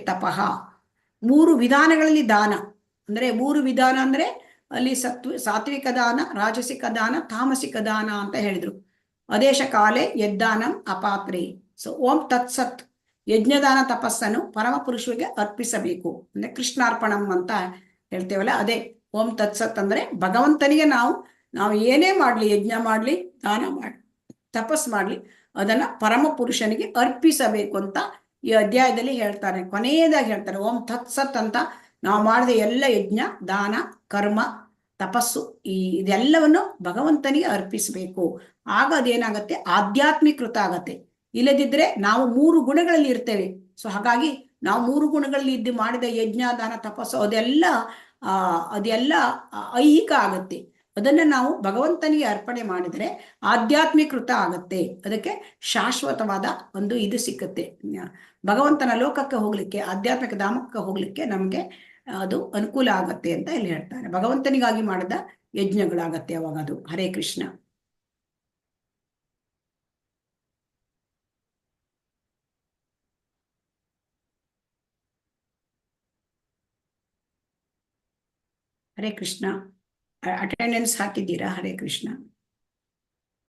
ತಪಃ. 3 ವಿಧಾನಗಳಲ್ಲಿ ದಾನ ಅಂದ್ರೆ 3 ವಿಧಾನ ಅಂದ್ರೆ ಅಲ್ಲಿ ಸಾತ್ವಿಕ ದಾನ, ರಾಜಸಿಕ ದಾನ, ತಾಮಸಿಕ ದಾನ ಅಂತ ಹೇಳಿದ್ರು. ಅದೇಶ ಕಾಲೇ ಯದ್ದಾನಂ ಅಪಾತ್ರೆ. ಸೊ ಓಂ ತತ್ಸತ್. ಯಜ್ಞದಾನ ತಪಸ್ಸನ್ನು ಪರಮ ಪುರುಷರಿಗೆ ಅರ್ಪಿಸಬೇಕು ಅಂದ್ರೆ ಕೃಷ್ಣಾರ್ಪಣಂ ಅಂತ ಹೇಳ್ತೇವಲ್ಲ, ಅದೇ ಓಂ ತತ್ಸತ್ ಅಂದ್ರೆ ಭಗವಂತನಿಗೆ ನಾವು ಏನೇ ಮಾಡ್ಲಿ, ಯಜ್ಞ ಮಾಡ್ಲಿ, ದಾನ ಮಾಡ್ಲಿ, ತಪಸ್ ಮಾಡ್ಲಿ, ಅದನ್ನ ಪರಮ ಪುರುಷನಿಗೆ ಅರ್ಪಿಸಬೇಕು ಅಂತ ಈ ಅಧ್ಯಾಯದಲ್ಲಿ ಹೇಳ್ತಾರೆ. ಕೊನೆಯದಾಗಿ ಹೇಳ್ತಾರೆ ಓಂ ತತ್ಸತ್ ಅಂತ. ನಾವು ಮಾಡಿದ ಎಲ್ಲ ಯಜ್ಞ, ದಾನ, ಕರ್ಮ, ತಪಸ್ಸು ಇದೆಲ್ಲವನ್ನು ಭಗವಂತನಿಗೆ ಅರ್ಪಿಸಬೇಕು. ಆಗ ಅದೇನಾಗತ್ತೆ? ಆಧ್ಯಾತ್ಮಿಕೃತ ಆಗತ್ತೆ. ಇಲ್ಲದಿದ್ರೆ ನಾವು 3 ಗುಣಗಳಲ್ಲಿ ಇರ್ತೇವೆ. ಸೊ ಹಾಗಾಗಿ ನಾವು 3 ಗುಣಗಳಲ್ಲಿ ಇದ್ದು ಮಾಡಿದ ಯಜ್ಞ, ದಾನ, ತಪಸ್ಸು ಅದೆಲ್ಲ ಐಹಿಕ ಆಗತ್ತೆ. ಅದನ್ನ ನಾವು ಭಗವಂತನಿಗೆ ಅರ್ಪಣೆ ಮಾಡಿದರೆ ಆಧ್ಯಾತ್ಮಿಕೃತ ಆಗತ್ತೆ. ಅದಕ್ಕೆ ಶಾಶ್ವತವಾದ ಒಂದು ಇದು ಸಿಕ್ಕತ್ತೆ. ಭಗವಂತನ ಲೋಕಕ್ಕೆ ಹೋಗ್ಲಿಕ್ಕೆ, ಆಧ್ಯಾತ್ಮಿಕ ಧಾಮಕ್ಕೆ ಹೋಗ್ಲಿಕ್ಕೆ ನಮಗೆ ಅದು ಅನುಕೂಲ ಆಗತ್ತೆ ಅಂತ ಇಲ್ಲಿ ಹೇಳ್ತಾರೆ. ಭಗವಂತನಿಗಾಗಿ ಮಾಡಿದ ಯಜ್ಞಗಳಾಗತ್ತೆ ಅವಾಗ ಅದು. ಹರೇ ಕೃಷ್ಣ. ಹರೇ ಕೃಷ್ಣ. ಅಟೆಂಡೆನ್ಸ್ ಹಾಕಿದ್ದೀರಾ? ಹರೇ ಕೃಷ್ಣ.